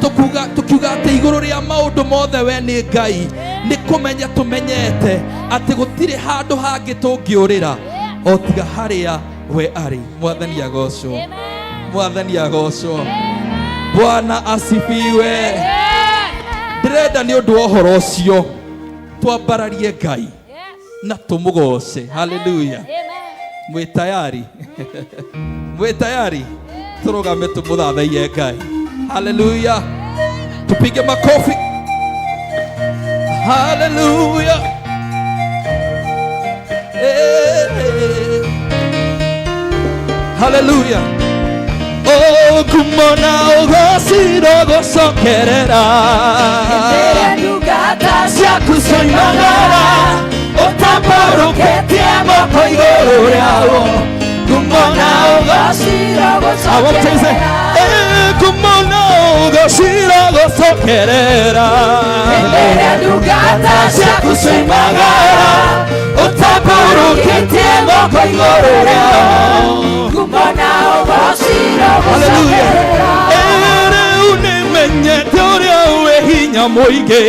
tũkiuga atĩ igũrũ rĩa maũndũ mothe we nĩ Ngai, nĩ kũmenya tũmenyete atĩ gũtirĩ handũ hangĩ tũngĩũrĩra o tiga harĩa we arĩ. Mwathani agocwo, Mwathani agocwo, Bwana asifiwe. Ndĩrenda nĩ ũndũ wa ũhoro ũcio twambararie Ngai, na tumugoce. Haleluya. Mwe tayari? Mwe tayari? Turugame tumuthathaiye Ngai. Haleluya. Tupige makofi. Haleluya. Haleluya. Oh, kumona ugociro gucokerera ndungata ciaku cioimagara utamborũkĩtie moko igũrũ rĩao. Kumona ugociro gucokerera kumona ugociro gucokerera ndungata ciaku cioimagara utamborũkĩtie moko igũrũ rĩao. kumona ugociro gucokerera rĩu nĩmenyete ũrĩa wĩ hinya mũingĩ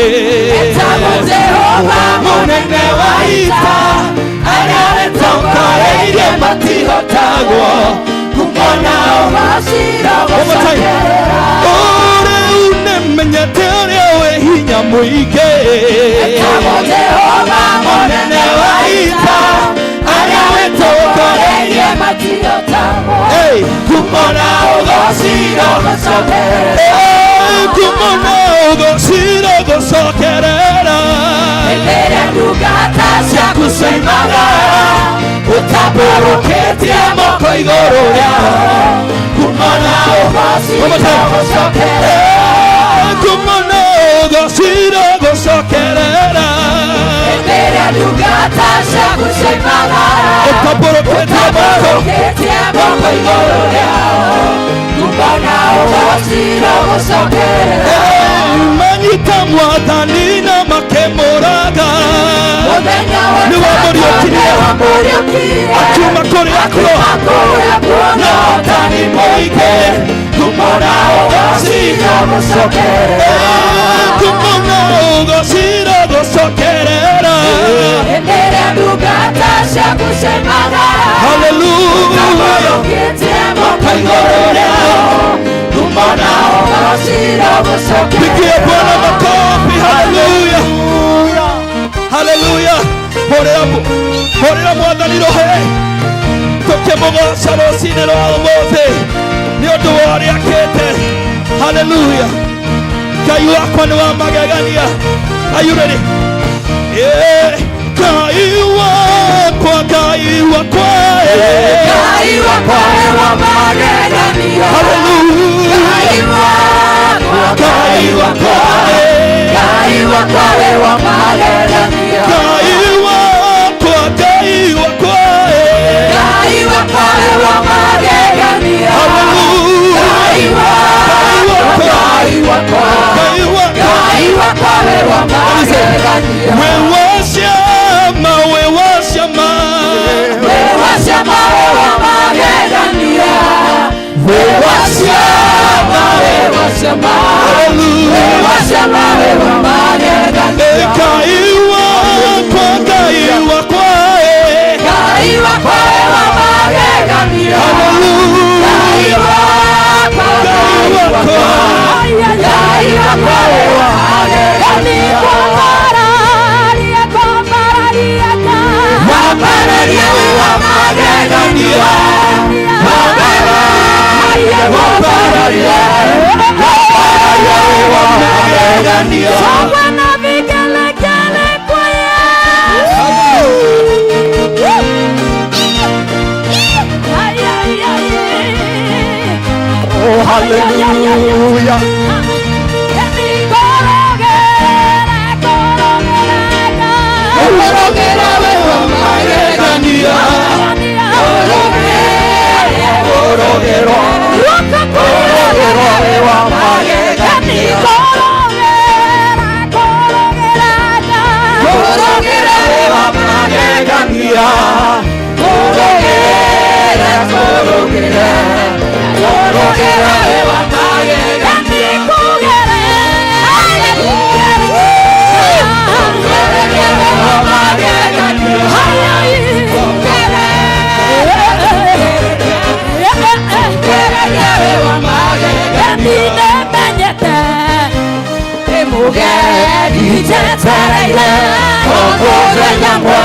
mũnene wa ita arĩa wĩtongoreirie matihotagwo. Kumona ugociro gucokerera rĩu nĩmenyete ũrĩa wĩ hinya mũingĩ mũnene wa ita arĩa wĩtongoreirie matihotagwo. Kumona ugociro gucokerera kumona ugociro gucokerera ndungata ciaku cioimagara utamborũkĩtie moko igũrũ rĩao. Kumona ugociro gucokerera kumona ugociro gucokerera ndungata ciaku cioimagara utamborũkĩtie moko igũrũ rĩao. Kumona ugociro gucokerera manyita mwathani na makĩmũraga nĩwe mũriũkirie akiuma kũrĩ akuo na ũtani mũingĩ. Kumona ugociro gucokerera kumona ugociro gucokerera ndungata ciaku cioimagara utamborũkĩtie moko igũrũ rĩao. Kumona ugociro gucokerera. Pigie Bwana makofi. Haleluya. Haleluya. Horera mwathani rohe tukĩmũgoca rũcinĩ rwa ũmũthĩ nĩ ũndũ wa ũrĩa akĩte. Haleluya. Ngai wakwa nĩ wa magegania. Are you ready? Ngai wakwa, Ngai wakwa, Ngai wakwa wa magegania. Haleluya. Ngai wakwa, Ngai wakwa, Ngai wakwa wa magegania. Ngai wakwa, Ngai wakwa, Ngai wakwa wa magegania. Haleluya. Ngai wakwa, Ngai wakwa, Ngai wakwa wa magegania. We worship, we worship, we worship wa magegania. We worship, we worship, we worship wa magegania. Ngai wakwa, Ngai wakwa, Ngai wakwa wa magegania. Haleluya. Ngai wakwa, Ngai wakwa, Ngai wakwa wa magegania. Mapararia wa magegania. Mapararia wa magegania. Sangwa na vigelegele kwa Yesu. Oh, hallelujah. Muge, DJ Terele, Ogo Zenyamwe.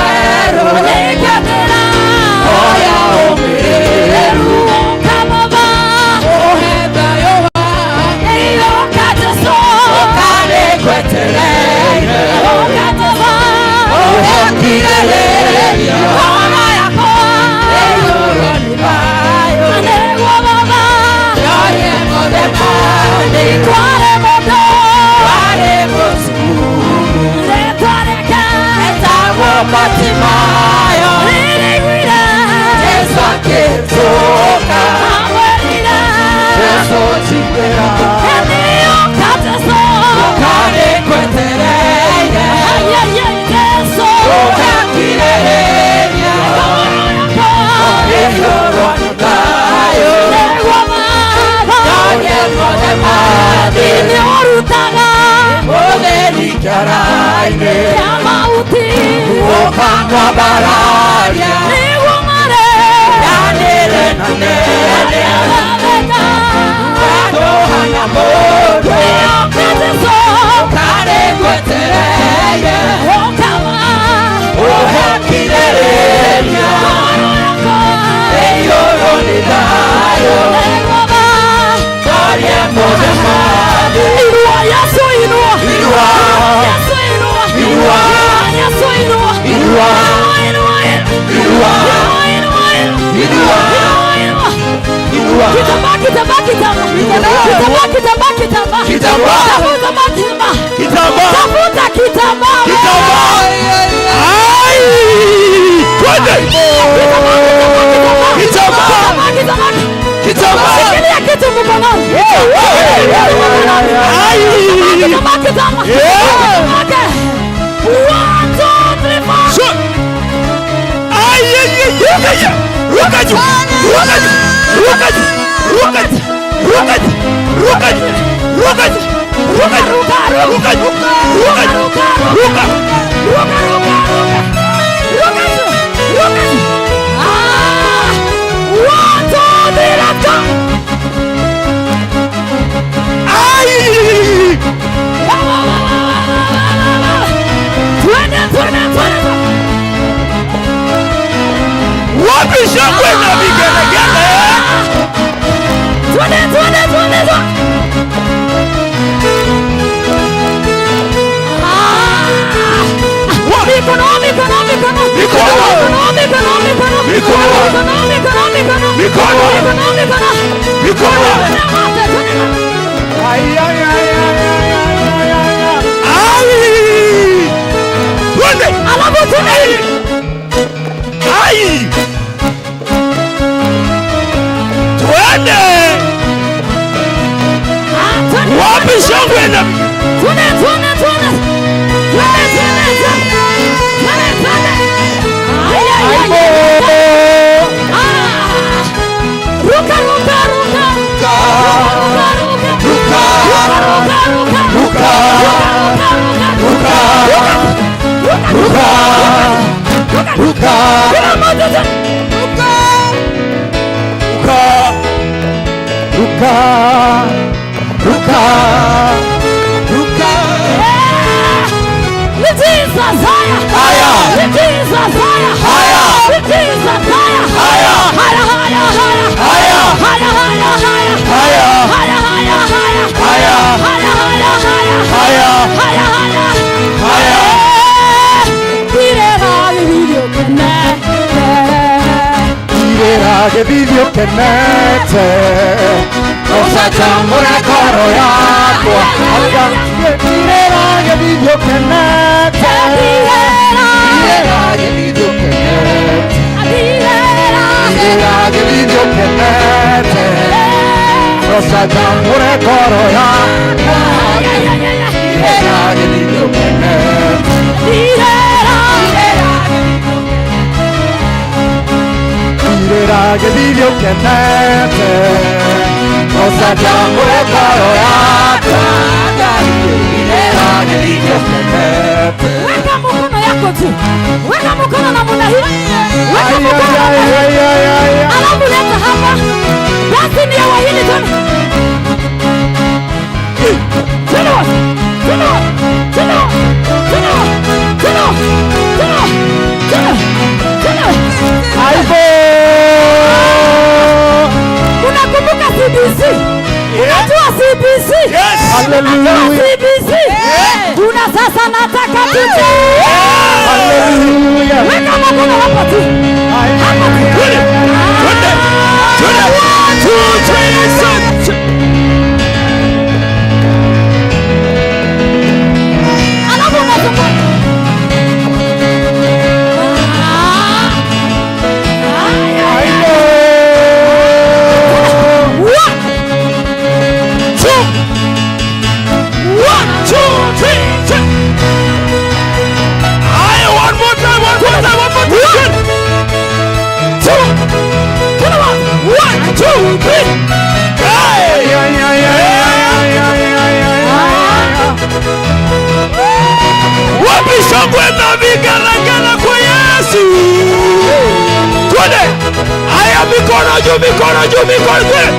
One more time. Kristo. Wapi shangwe na vigelegele kwa Yesu? Twende. Haya, mikono juu, mikono juu, mikono juu.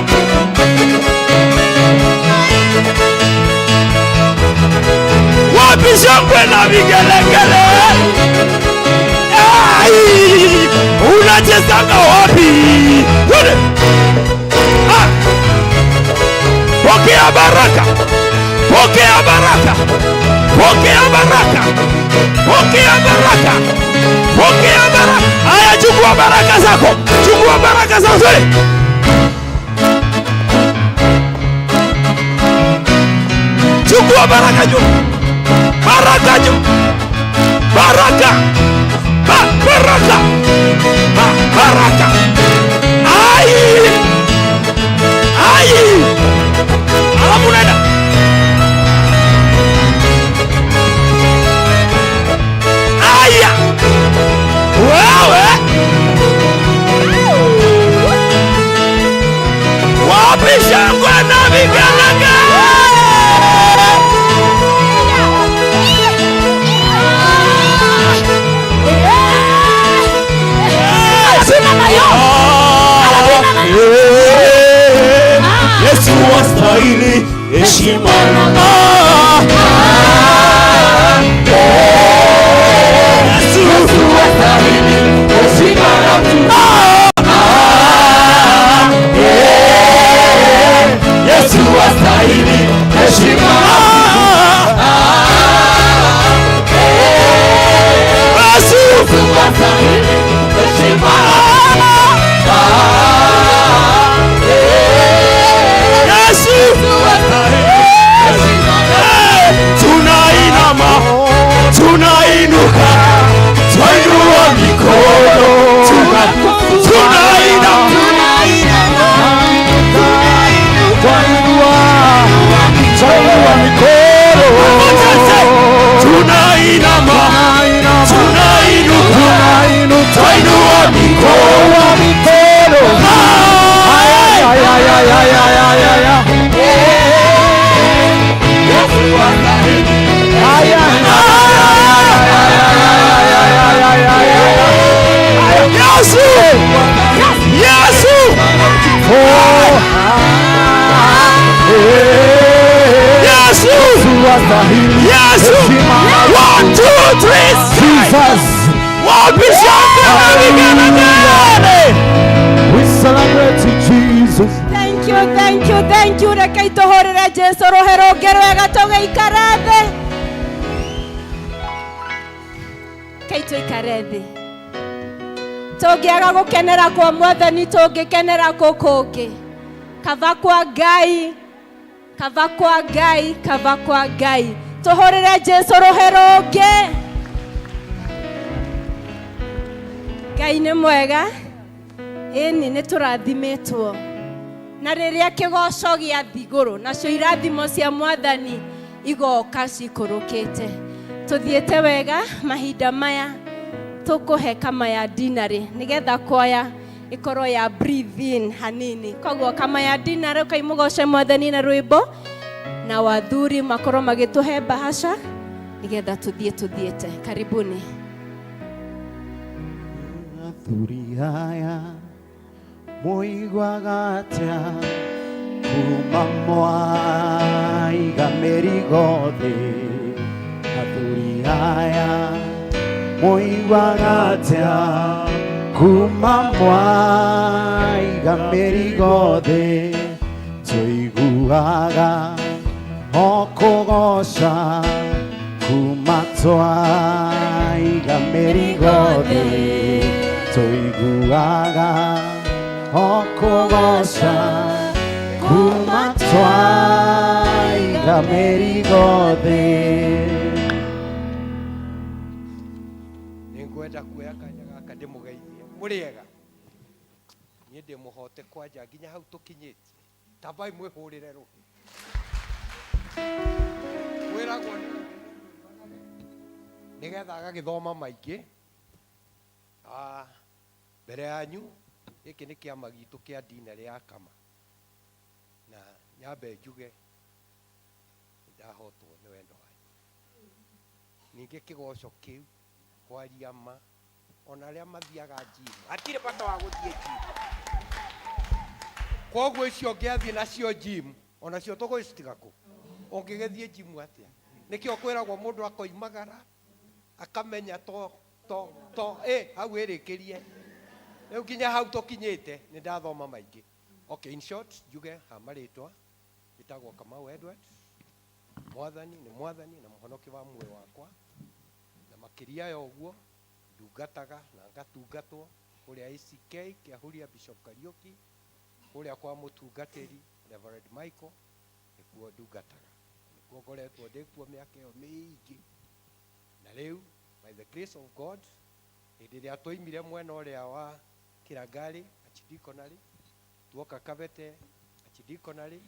Wapi shangwe na vigelegele? Unachezanga wapi? Twende. Pokea baraka. Pokea baraka. Pokea baraka. Pokea baraka. Pokea baraka. Haya, chukua baraka zako. Chukua baraka zako. Chukua baraka juu. Baraka juu. Baraka. Baraka. Baraka. Ai. Ai. Alafu nenda. Aya. Wewe. Wapi shangwe na vigelegele? Yesu wastahili heshima. Yesu wastahili heshima. Yesu wastahili heshima. Yesu wastahili heshima. Tunainama, tunainuka, twainua mikono, tunainama, twainua mikono, tunainama, tunainuka, twainua mikono. Yesu. 1, 2, 3. Jesus. We celebrate Jesus. Thank you, thank you, thank you. Reka itohorera Jesu rohero gerwega toge ikarathe. Kaito ikarathe. Togiaga gukenera kwa Mwathani, togikenera kukungi. Kava kwa Ngai. Kava kwa Ngai, kava kwa Ngai. Tohorera Jesu rohero ge. Ngai nĩ mwega. Ĩni nĩ tũrathimetwo. Na rĩrĩa kĩgoco gĩa thigũrũ nacio irathimo cia Mwathani igoka cikũrũkĩte. Tũthiĩte wega mahinda maya tũkũhe kama ya dinarĩ nĩgetha kwaya ikorwo ya breathe in hanini. Koguo kama ya dinarĩ kaimũgoce Mwathani na rwĩmbo na wathuri makorwo magĩtũhe bahasha nĩgetha tuthiĩte. Karibuni. Athuri aya mũiguaga atĩa kuma mwaiga mĩrigo thĩ? Athuri aya mũiguaga atĩa kuma mwaiga mĩrigo thĩ? Tũiguaga o kũgoca kuma twaiga mĩrigo thĩ. Tũiguaga o kũgoca kuma twaiga mĩrigo thĩ. Nĩngwenda kuoya kanya gaka ndĩmũgeithie. Mũrĩega? Niĩ ndĩmũhote kwanja nginya hau tũkinyĩtie. Tambai mwĩhũrĩre rũhĩ. Mwĩragwo nĩgetha agagĩthoma maingĩ. Mbere yanyu gĩkĩ nĩ kĩama gitũ kĩa dinarĩ ya kama. na nyambe njuge ndahotwo nĩ wendo wanyu. Ningĩ kĩgoco kĩu kwaria ma ona arĩa mathiaga gym hatirĩ bata wa gũthiĩ gym. Koguo icio ngĩathiĩ nacio gym onacio tũgũcitiga kũ ũngĩgĩthiĩ gym atĩa? Nĩkĩo kwĩragwo mũndũ akoimagara akamenya hau ĩrĩkĩrie. Rĩu nginya hau tũkinyĩte nĩ ndathoma maingĩ. Okay, in short njuge ha marĩtwa gĩtagwo Kamau Edward. Mwathani nĩ mwathani na mũhonokia wa muoyo wakwa, na makĩria ya ũguo ndungataga na ngatungatwo kũrĩa ACK kĩahuria Bishop Kariuki, kũrĩa kwa mũtungatĩri Reverend Michael nĩkuo ndungataga. Nĩkuo ngoretwo ndĩkuo mĩaka ĩyo mĩingĩ. Na rĩu by the grace of God hĩndĩ ĩrĩa twoimire mwena ũrĩa wa Kĩrangarĩ Archdiaconary, tuoka Kabete Archdiaconary,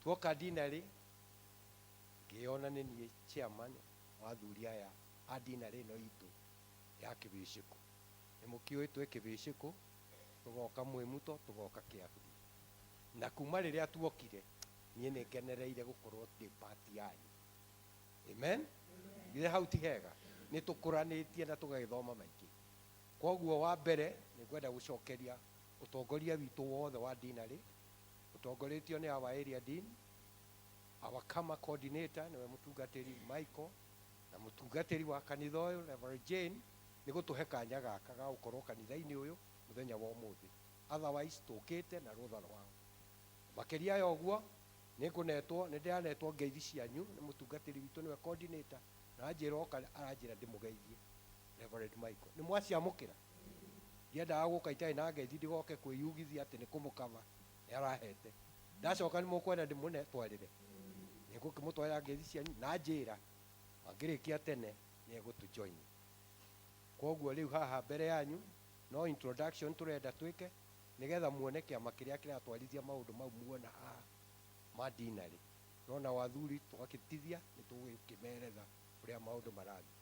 tuoka Dinary, ngĩona nĩ niĩ chairman wa athuri aya a dinary ĩno itũ ya Kĩbĩcĩku. Nĩ mũkĩũĩ twĩ Kĩbĩcĩku tũgoka Mwĩmuto tũgoka Kĩahuria. Na kuma rĩrĩa tuokire niĩ nĩ ngenereire gũkorwo ndĩ part yanyu. Amen. Githĩ hau ti hega? Nĩ tũkũranĩtie na tũgagĩthoma maingĩ. Koguo wa mbere nĩ ngwenda gũcokeria ũtongoria witũ wothe wa dinary ũtongoretio nĩ our area dean, our kama coordinator nĩwe mũtungatĩri Michael, na mũtungatĩri wa kanitha ũyũ Reverend Jane nĩ gũtũhe kanya gaka ga gũkorwo kanitha-inĩ ũyũ mũthenya wa ũmũthĩ. Otherwise tũkĩte na rũtha rwao. Makĩria ya ũguo nĩ ndĩranetwo ngeithi cianyu nĩ mũtungatĩri witũ nĩwe coordinator, na anjĩra oka aranjĩra ndĩmũgeithie Reverend Michael. Nĩ mwaciamũkĩra? Ndiendaga gũka itarĩ na ngeithi ndigoke kwĩyugithia atĩ nĩ kũmũkava nĩ arahete. Ndacoka nĩ mũkwenda ndĩmũtwarĩre, nĩ ngũkĩmũtwarĩra ngeithi cianyu na njĩra angĩrĩkia tene nĩ egũtũjoin. Koguo rĩu haha mbere yanyu no introduction tũrenda twĩke nĩgetha muone kĩama kĩrĩa kĩratwarithia maũndũ mau muona haha ma dinary. Nona wathuri tũgakĩtithia nĩ tũgũkĩmeretha ũrĩa maũndũ marathiĩ.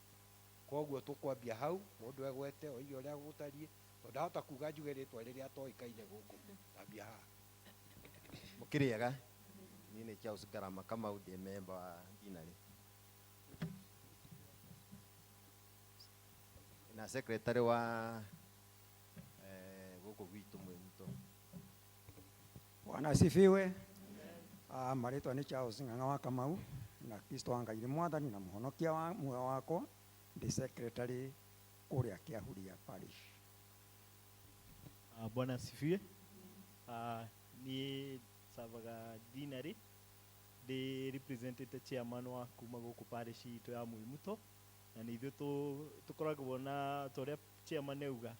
Koguo tũkwambia hau mũndũ egwete oige ũrĩa gũtariĩ, tondũ ndahota kuga njuge rĩtwa rĩrĩa toĩkaine gũkũ. Tambia haha. Mũkĩrĩega, niĩ nĩ Charles Karama Kamau, ndĩ member wa dinary na secretary wa gũkũ gwitũ Mwĩmuto. Bwana asifiwe. Marĩtwa nĩ Charles Ng'ang'a wa Kamau, na Kristo wa Ngai nĩ mwathani na mũhonokia wa muoyo wakwa. Ndĩ secretary kũrĩa Kĩahuria parish. Bwana asifiwe. Niĩ savaga dinary, ndĩ representative chairman wa kuma gũkũ parish itũ ya Mwĩmuto, na nĩ ithuĩ tũkoragwo na torĩa chairman auga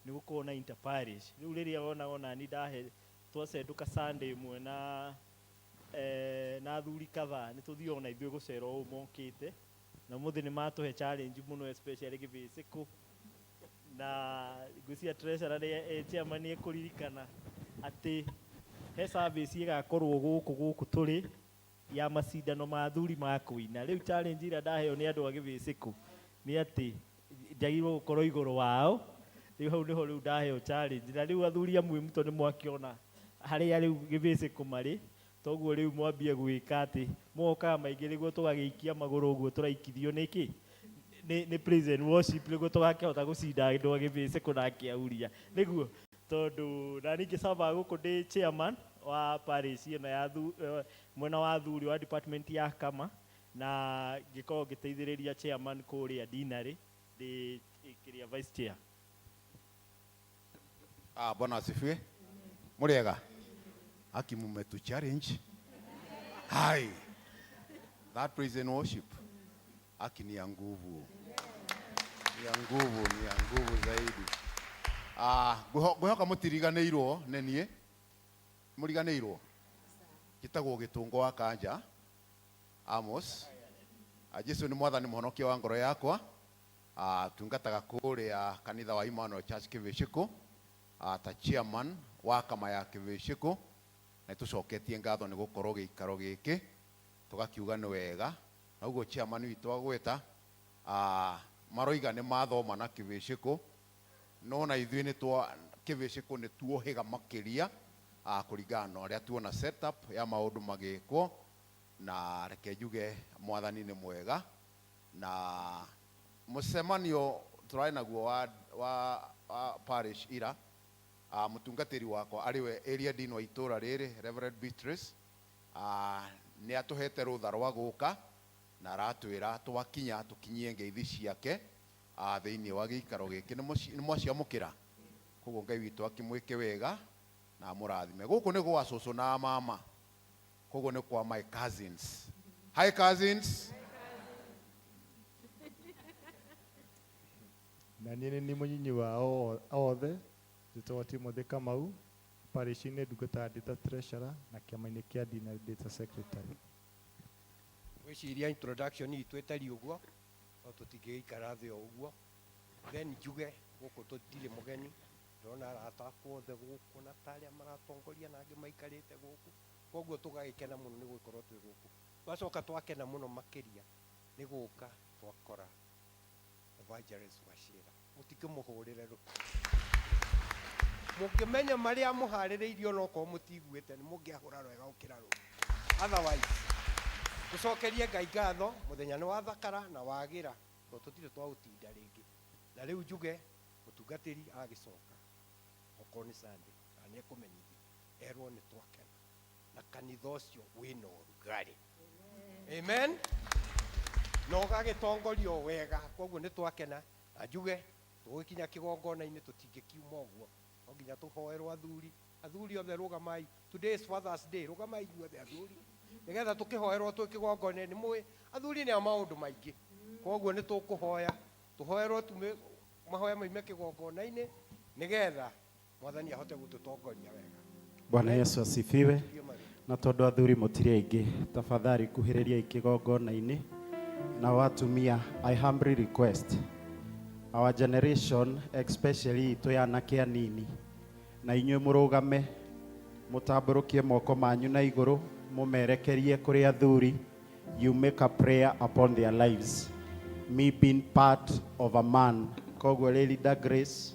nĩ gũkorwo na interparish. Rĩu rĩrĩa ona ni ndahe twacendũka Sunday ĩmwe na athuri kadhaa nĩ tũthiaga ona ithuĩ gũcera ũũ mokĩte, na mũthĩ nĩ matũhe challenge mũno especially Kĩbĩcĩku, na ngwĩciria treasurer chairman nĩ ekũririkana atĩ he service ĩgakorwo gũkũ tũrĩ ya macindano ma athuri ma kũina. Rĩu challenge ĩrĩa ndaheo nĩ andũ a Kĩbĩcĩku nĩ atĩ njagĩrĩirwo gũkorwo igũrũ wao. Rĩu hau nĩho rĩu ndaheo challenge, na rĩu athuri a Mwĩmuto nĩ mwakĩona harĩa rĩu Kĩbĩcĩku marĩ, toguo rĩu mwambie gwĩka atĩ mokaga maingĩ nĩguo tũgagĩikia magũrũ ũguo tũraikithio nĩkĩ nĩ praise and worship, nĩguo tũgakĩhota gũcinda andũ a Kĩbĩcĩku na Kĩahuria nĩguo, tondũ na ningĩ sava gũkũ ndĩ chairman wa parish ĩno ya mwena wa athuri wa department ya kama, na ngĩkorwo ngĩteithĩrĩria chairman kũrĩa dinary ndĩ kĩrĩa vice chair. Bwana asifiwe. Mũrĩega. Haki mumetu challenge. Hai. That praise and worship. Haki ni ya nguvu. Ni ya nguvu zaidi. Ngũhoka mũtiriganĩirwo nĩ niĩ. Mũriganĩirwo. Gĩtagwo Gĩtũngũ wa Kanja. Amos. Jesu nĩ mwathani mũhonokia wa ngoro yakwa. Tungataga kũrĩa kanitha wa Emmanuel Church Kĩbĩcĩku. Ta chairman wa kama ya Kĩbĩcĩku, na tũcoketie ngatho nĩ gũkorwo gĩikaro gĩkĩ tũgakiuga nĩ wega. Na ũguo chairman witũ agwĩta maroiga nĩ mathoma na Kĩbĩcĩku, no na ithuĩ nĩ Kĩbĩcĩku nĩ tuohĩga makĩria kuringana na uria tuona setup ya maundu magikwo na reke njuge mwathani ni mwega na mucemanio turai naguo wa parish ira mutungatiri wakwa ariwe area dean wa itura riri Reverend Beatrice ni atuhete rutha rwa guka na aratwira twakinya tukinyie ngeithi ciake thiini wa giikaro giki ni mwaciamukira koguo Ngai witu akimwike wega na murathime guku ni gwa cucu na mama koguo ni kwa my cousins. Hi cousins. Na niĩ nĩ mũnyinyi wao othe njĩtagwo Timothy Kamau parish-inĩ ndungata ndĩ treasurer na kĩama-inĩ kĩa ndina ndĩ secretary. Wĩciria introduction itũ ĩtari ũguo no tũtingĩikara thĩ o ũguo then njuge gũkũ tũtirĩ mũgeni ndona arata othe gũkũ na tarĩa maratongoria na angĩ maikarĩte gũkũ koguo tũgagĩkena mũno nĩ gũkorwo twĩ gũkũ twacoka twakena mũno makĩria nĩ gũka twakora Evangelist Wachira mũtikĩmũhũrĩre rũ mũngĩmenya marĩa mũharĩrĩirio no ko mũtiguĩte nĩ mũngĩahũra wega gũkĩra rũ otherwise tucokerie Ngai ngatho muthenya ni wa thakara na wagira to tutire twa utinda ringi na riu njuge mutungatiri agicoka okorwo ni Sunday na ni ekumenyithia erwo ni twakena na kanitha ucio wina urugari amen no gagitongorio wega koguo ni twakena na njuge tugikinya kigongona-ini tutingikiuma uguo no nginya tuhoerwo athuri othe rugamai today is Father's Day rugamai inyuothe athuri nigetha tukihoerwo twi kigongona-ini mwi athuri ni a maundu maingi koguo ni tukuhoya tuhoerwo tume mahoya maime kigongona-ini nigetha mwathani ahote gututongoria wega. Bwana Yesu asifiwe. Na tondu athuri mutiri aingi tafadhali kuhiriria ikigongona-ini na watumia I humbly request our generation especially to yanake anini na inyuĩ mũrũgame mũtambũrũkie moko manyu na igũrũ mumerekerie kuri athuri you make a prayer upon their lives me being part of a man koguo Lady Grace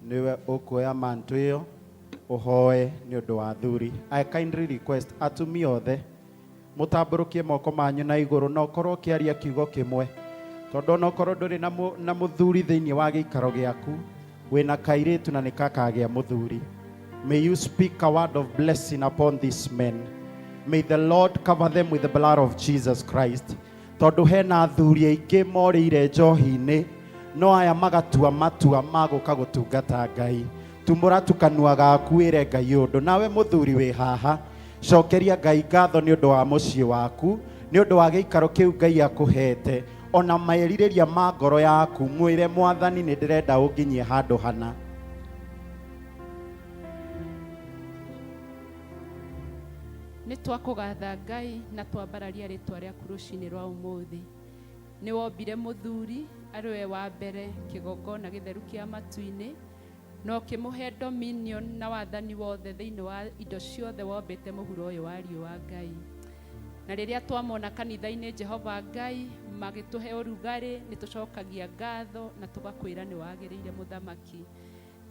niwe ũkuoya manto ĩyo ũhoe nĩ ũndũ wa athuri. I kindly request atumia othe mũtambũrũkie moko manyu na igũrũ na ũkorwo ũkĩaria kiugo kĩmwe tondũ no korwo ndũrĩ na mũthuri thĩinĩ wa gĩikaro gĩaku wĩna kairĩtu na nĩkakagĩa mũthuri. May you speak a word of blessing upon these men. May the Lord cover them with the blood of Jesus Christ. Tondu hena athuri aingĩ morĩire njohi-inĩ no aya magatua matua magũka gũtungata Ngai. Tumũra tukanua gaku wĩre Ngai ũndũ. Nawe mũthuri wĩ haha cokeria Ngai ngatho nĩ ũndũ wa mũciĩ waku nĩ ũndũ wa gĩikaro kĩu Ngai akũhete ona merirĩria ma ngoro yaku mwĩre Mwathani nĩ ndĩrenda ũnginyie handũ hana. Nĩ twakũgatha Ngai na twambararia rĩtwa rĩaku rũcinĩ rwa ũmũthĩ. Nĩ wombire mũthuri arĩwe wa mbere kĩgongona gĩtheru kĩa matu-inĩ na ũkĩmũhe dominion na wathani wothe thĩinĩ wa indo ciothe wombĩte mũhuro ũyũ wa riũa Ngai. Na rĩrĩa twamona kanitha-inĩ Jehova Ngai magĩtũhe ũrugarĩ nĩ tũcokagia ngatho na tũgakwĩra nĩ wagĩrĩire mũthamaki.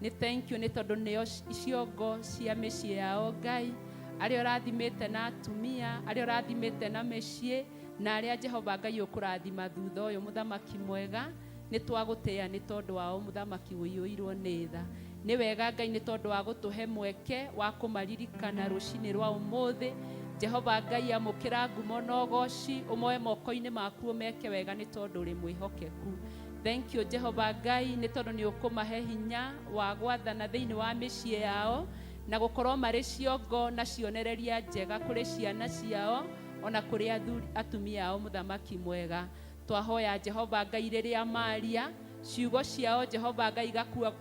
Nĩ thank you nĩ tondũ nĩo ciongo cia mĩciĩ yao Ngai arĩa ũrathimĩte na atumia arĩa ũrathimĩte na mĩciĩ na arĩa Jehova Ngai ũkũrathima thutha ũyũ mũthamaki mwega nĩ twagũtĩa nĩ tondũ wao mũthamaki ũiyũirwo nĩ tha. Nĩ wega Ngai nĩ tondũ wa gũtũhe mweke wa kũmaririkana rũcinĩ rwa ũmũthĩ. Jehova Ngai amũkĩra ngumo na ũgooci ũmoe moko-inĩ maku ũmeke wega nĩ tondũ ũrĩ mwĩhokeku. Thank you Jehova Ngai nĩ tondũ nĩ ũkũmahe hinya wa gwathana thĩinĩ wa mĩciĩ yao na gũkorwo marĩ ciongo na cionereria njega kũrĩ ciana ciao ona kũrĩ atumia ao mũthamaki mwega. Twahoya Jehova Ngai rĩrĩa maria ciugo ciao Jehova Ngai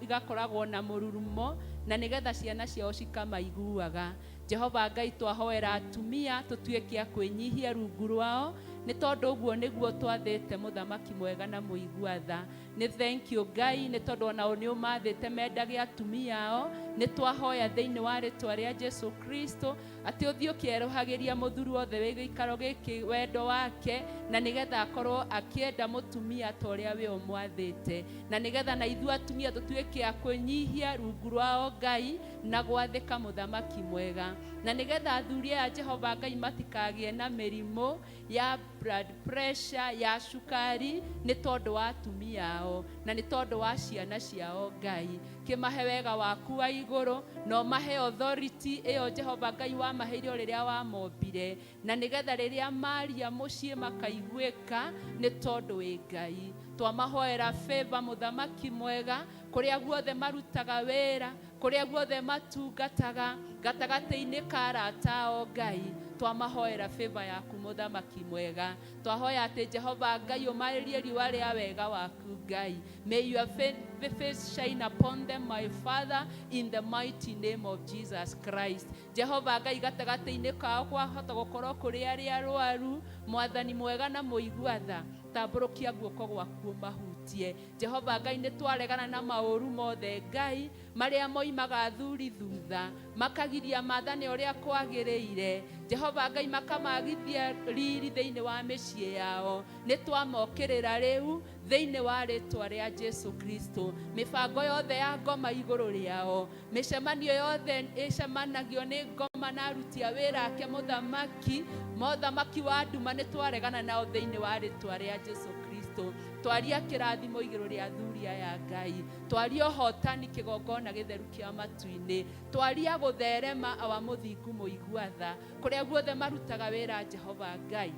igakoragwo na mũrurumo na nĩgetha ciana ciao cikamaiguaga. Jehova Ngai twahoera atumia tũtuĩke a kwĩnyihia rungu rwao nĩ tondũ ũguo nĩguo twathĩte mũthamaki mwega na mũigua tha. nĩ thank you Ngai nĩ tondũ onao nĩ ũmathĩte mendage atumia ao. Nĩ twahoya thĩinĩ wa rĩtwa rĩa Jesu Kristo atĩ ũthiĩ ũkĩerũhagĩria mũthuri wothe wĩ gĩikaro gĩkĩ wendo wake, na nĩgetha akorwo akĩenda mũtumia ta ũrĩa we ũmwathĩte, na nĩgetha na ithuĩ atumia tũtuĩke a kũnyihia rungu rwao Ngai na gwathĩka mũthamaki mwega, na nĩgetha athuri aya Jehova Ngai matikagĩe na mĩrimũ ya blood pressure, ya cukari, nĩ tondũ wa atumia ao na nĩ tondũ wa ciana ciao Ngai. Kĩmahe wega waku wa igũrũ, no mahe authority ĩyo Jehova Ngai wamaheire rĩrĩa wamombire, na nĩgetha rĩrĩa maria mũciĩ makaiguĩka nĩ tondũ wĩ Ngai. Twamahoera favor mũthamaki mwega kũrĩa guothe marutaga wĩra, kũrĩa guothe matungataga gatagatĩ-inĩ ka arata ao Ngai. Twamahoera favor yaku mũthamaki mwega. Twahoya atĩ Jehova Ngai ũmarĩrie riũa rĩa wega waku Ngai. May your face shine upon them, my Father, in the mighty name of Jesus Christ. Jehova Ngai gatagatĩ-inĩ kao kwahota gũkorwo kũrĩ arĩa arwaru, Mwathani mwega na mũigua tha, tambũrũkia guoko gwaku mahutie. Jehova Ngai nĩ twaregana na maũru mothe Ngai marĩa moimaga thuri thutha, makagiria maathani ũrĩa kwagĩrĩire. Jehova Ngai makamagithia riri thĩinĩ wa mĩciĩ yao. Nĩ twamokĩrĩra rĩu thĩinĩ wa rĩtwa rĩa Jesu Kristo. Mĩbango yothe ya ngoma igũrũ rĩao, mĩcemanio yothe ĩcemanagio nĩ ngoma na aruti a wĩra ake mũthamaki wa nduma nĩ twaregana nao thĩinĩ wa rĩtwa rĩa Jesu Kristo. Twaria kĩrathimo igũrũ rĩa athuri aya Ngai, twaria ũhotani kĩgongona gĩtheru kĩa matu-inĩ, twaria gũtherema awa mũthingu mũigua tha kũrĩa guothe marutaga wĩra Jehova Ngai.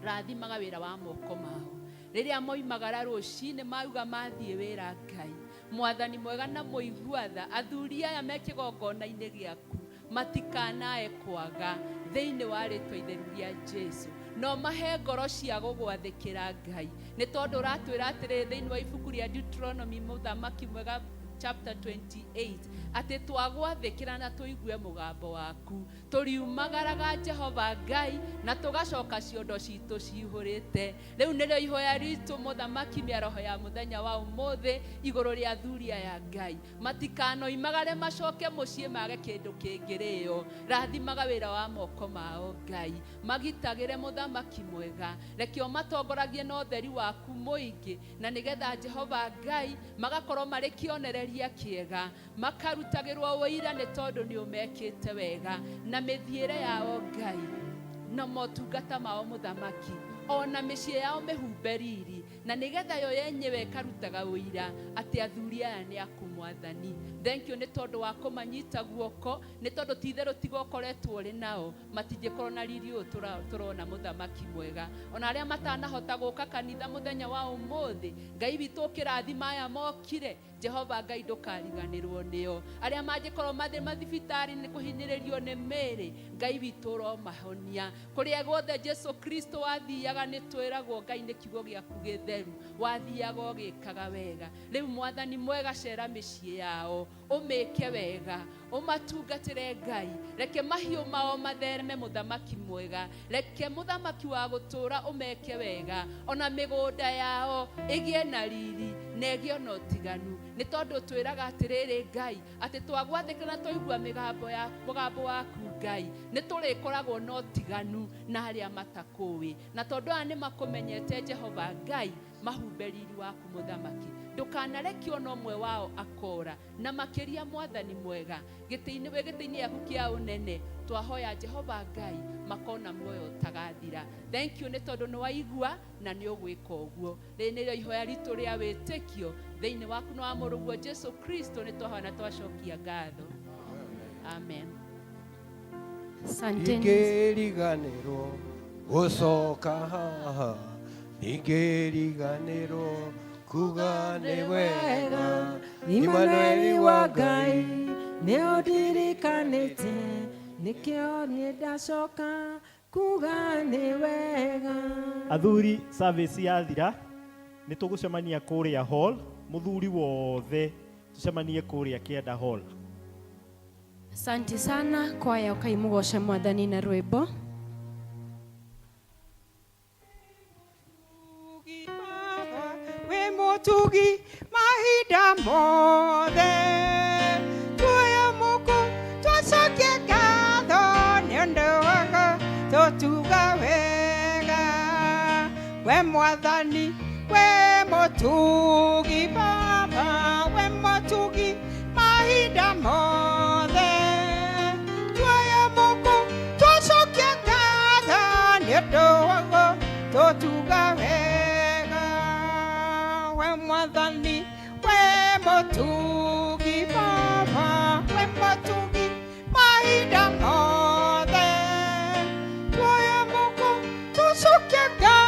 Rathimaga wĩra wa moko mao rĩrĩa moimagara rũcinĩ mauga mathiĩ wĩra Ngai. Mwathani mwega na mũigua tha, athuri aya me kĩgongona-inĩ gĩaku matikanae kwaga thĩinĩ wa rĩtwa itheru rĩa Jesu. No mahe ngoro cia gũgwathĩkĩra Ngai, nĩ tondũ ũratwĩra atĩrĩrĩ thĩinĩ wa ibuku rĩa Deuteronomy mũthamaki mwega chapter 28 atĩ twagwathĩkĩra na tũigue mũgambo waku, tũriumagaraga Jehova Ngai na tũgacoka ciondo citũ cihũrĩte. Rĩu nĩrĩo ihoya ritũ mũthamaki mĩaraho ya mũthenya wa ũmũthĩ igũrũ rĩa athuri aya Ngai, matikanoimagare macoke mũciĩ mage kĩndũ kĩngĩrĩo. Rathimaga wĩra wa moko mao Ngai, magitagĩre mũthamaki mwega, rekio matongoragie na ũtheri waku mũingĩ, na nĩgetha Jehova Ngai magakorwo marĩ kĩonereria kĩega, makarutagĩrwo ũira nĩ tondũ nĩ ũmekĩte wega, na mĩthiĩre yao Ngai na motungata mao mũthamaki, ona mĩciĩ yao mĩhumbe riri, na nĩgetha yo yenyewe ĩkarutaga ũira atĩ athuri aya nĩ aku Mwathani. Thank you nĩ tondũ wa kũmanyita guoko, nĩ tondũ ti-itherũ tiga ũkoretwo ũrĩ nao matingĩkorwo na riri ũyũ tũrona mũthamaki mwega. Ona arĩa matanahota gũka kanitha mũthenya wa ũmũthĩ, Ngai witũ ũkĩrathima aya mokire, Jehova Ngai ndũkariganĩrwo nĩo. Arĩa mangĩkorwo mathiĩ mathibitarĩ nĩ kũhinyĩrĩrio nĩ mĩĩrĩ, Ngai witũ ũromahonia. Kũrĩa guothe Jesu Kristo wathiaga nĩ twĩragwo Ngai nĩ kiugo gĩaku gĩtheru, wathiaga ũgĩkaga wega. Rĩu Mwathani mwega cera mĩciĩ yao, ũmĩke wega, ũmatungatĩre Ngai, reke mahiũ mao mathereme mũthamaki mwega, reke mũthamaki wa gũtũũra ũmeke wega, ona mĩgũnda yao ĩgĩe na riri na ĩgĩe na ũtiganu. Nĩ tondũ twĩraga atĩrĩrĩ Ngai atĩ twagwathĩka na twaigua mũgambo waku Ngai, nĩ tũrĩkoragwo na ũtiganu na arĩa matakũĩ, na tondũ aya nĩ makũmenyete Jehova Ngai, mahumbe riri waku mũthamaki. Ndũkanareke ona ũmwe wao akora, na makĩria Mwathani mwega, gĩtĩ-inĩ gĩaku kĩa ũnene twahoya Jehova Ngai makona muoyo ũtagathira. Thank you nĩ tondũ nĩ waigua na nĩ ũgwĩka ũguo. Rĩrĩ nĩrĩo ihoya ritũ rĩa wĩtĩkio thĩinĩ waku na wa mũrũguo Jesu Kristo nĩ twahoya na twacokia ngatho. Amen. Ingĩriganĩrwo gũcoka haha, ingĩriganĩrwo kuga nĩ wega, Immanueli wa Ngai nĩ ũndirikanĩte, nĩkĩo niĩ ndacoka kuga nĩ wega. Athuri service yathira nĩ tũgũcemania kũrĩa hall, mũthuri wothe tucemanie kũrĩa Kĩanda hall. Asante sana kwaya, ukaimũgoca Mwathani na rwĩmbo. We mũtugi mahinda mothe. Tuoya mũkũ twacokie ngatho nĩ ũndũ waku tũtuga wega. We Mwathani we mũtugi Baba, we mũtugi mahinda mothe. Tuoya mũkũ twacokie ngatho nĩ ũndũ waku tũtuga wega. We Mwathani we mũtugi Baba, we mũtugi mahinda mothe. Tuoya mũkũ twacokie ngatho.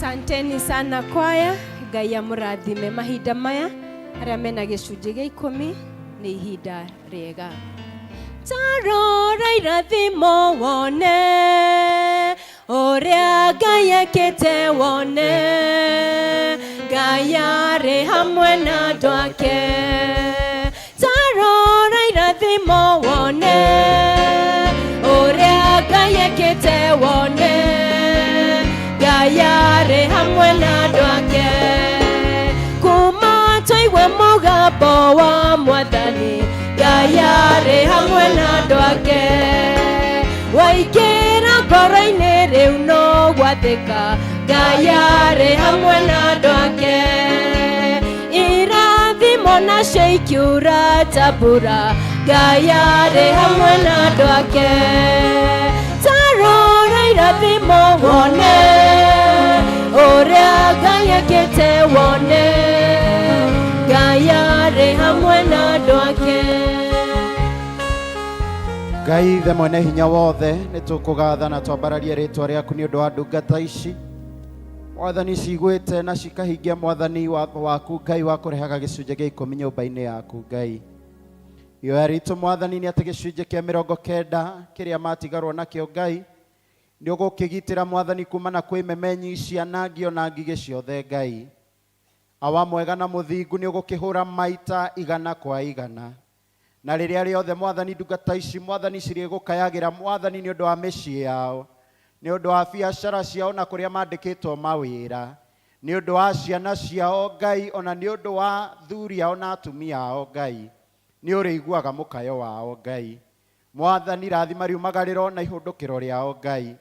Asanteni sana kwaya, Ngai amũrathime mahinda maya arĩa mena gĩcunjĩ gĩa 10 nĩ ihinda rĩega. Tarora irathimo wone ũrĩa Ngai ekĩte wone, Ngai arĩ hamwe na andũ ake. Tarora irathimo wone ũrĩa Ngai ekĩte wone, wa mwathani Ngai arĩ hamwe na andũ ake waingĩra ngoro-inĩ rĩu no gwathĩka Ngai arĩ hamwe na andũ ake irathimo nacio ikiura ta mbura Ngai arĩ hamwe na andũ ake tarora irathimo wone ũrĩa Ngai ekĩte wone Ngai arĩ hamwe na andũ ake Ngai ithe mwene hinya wothe nĩ tũkũgatha na twambararie rĩtwa rĩaku nĩ ũndũ wa ndungata ici Mwathani cigwĩte na cikahingia mwathani waku Ngai wa kũrehaga gĩcunjĩ gĩa 10 nyũmba-inĩ yaku Ngai ihoya ritũ mwathani nĩ atĩ gĩcunjĩ kĩa 90 kĩrĩa matigarwo nakĩo Ngai nĩ ũgũkĩgitĩra mwathani kumana kwĩ memenyi cianangio na ngigĩ ciothe Ngai awa mwega na mũthingu nĩ ũgũkĩhũra maita 100 kwa 100 na rĩrĩa rĩothe mwathani ndungata ici mwathani cirĩgũkayagĩra mwathani nĩ ũndũ wa mĩciĩ yao nĩ ũndũ wa biacara ciao na kũrĩa mandĩkĩtwo mawĩra nĩ ũndũ wa ciana ciao Ngai ona nĩ ũndũ wa thuri ao na atumia ao Ngai nĩ ũrĩiguaga mũkayo wao Ngai mwathani rathima riumagarĩro na ihũndũkĩro rĩao Ngai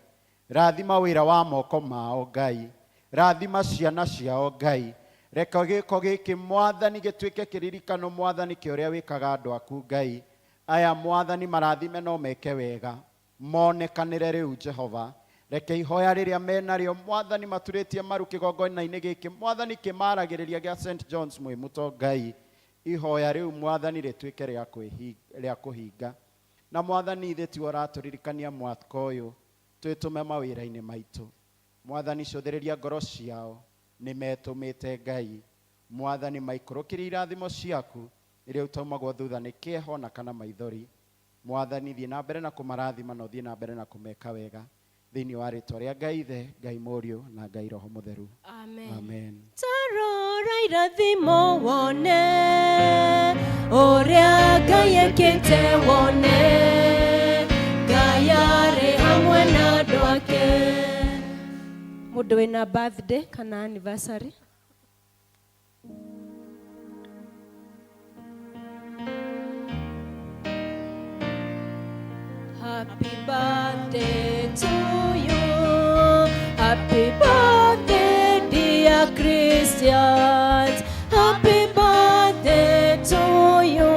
rathima wĩra wa moko mao Ngai rathima ciana ciao Ngai reka gĩko gĩkĩ mwathani gĩtuĩke kĩririkano mwathani kĩ ũrĩa wĩkaga andũ aku Ngai aya mwathani marathime no meke wega monekanĩre rĩu Jehova reke ihoya rĩrĩa menarĩo mwathani maturĩtie maru kĩgongona-inĩ gĩkĩ mwathani kĩmaragĩrĩria gĩa St John's Mwĩmuto Ngai ihoya rĩu mwathani rĩtuĩke rĩa kũhinga na mwathani ithe tiwe ũratũririkania mwaka ũyũ twĩtũme mawĩra-inĩ maitũ mwathani cũthĩrĩria ngoro ciao nĩ metũmĩte Ngai mwathani maikũrũkĩrie irathimo ciaku rĩrĩa utaumagwo thutha nĩ kĩeho na kana maithori mwathani thiĩ na mbere na kũmarathima na ũthiĩ na mbere na kũmeka wega thĩinĩ wa rĩtwa rĩa Ngai ithe Ngai Mũriũ na Ngai Roho Mũtheru amen tarora irathimo wone ũrĩa Ngai ekĩte wone Ngai arĩ hamwe na andũ ake mũndũ wĩna birthday kana anniversary Happy birthday to you Happy birthday dear Christians Happy birthday to you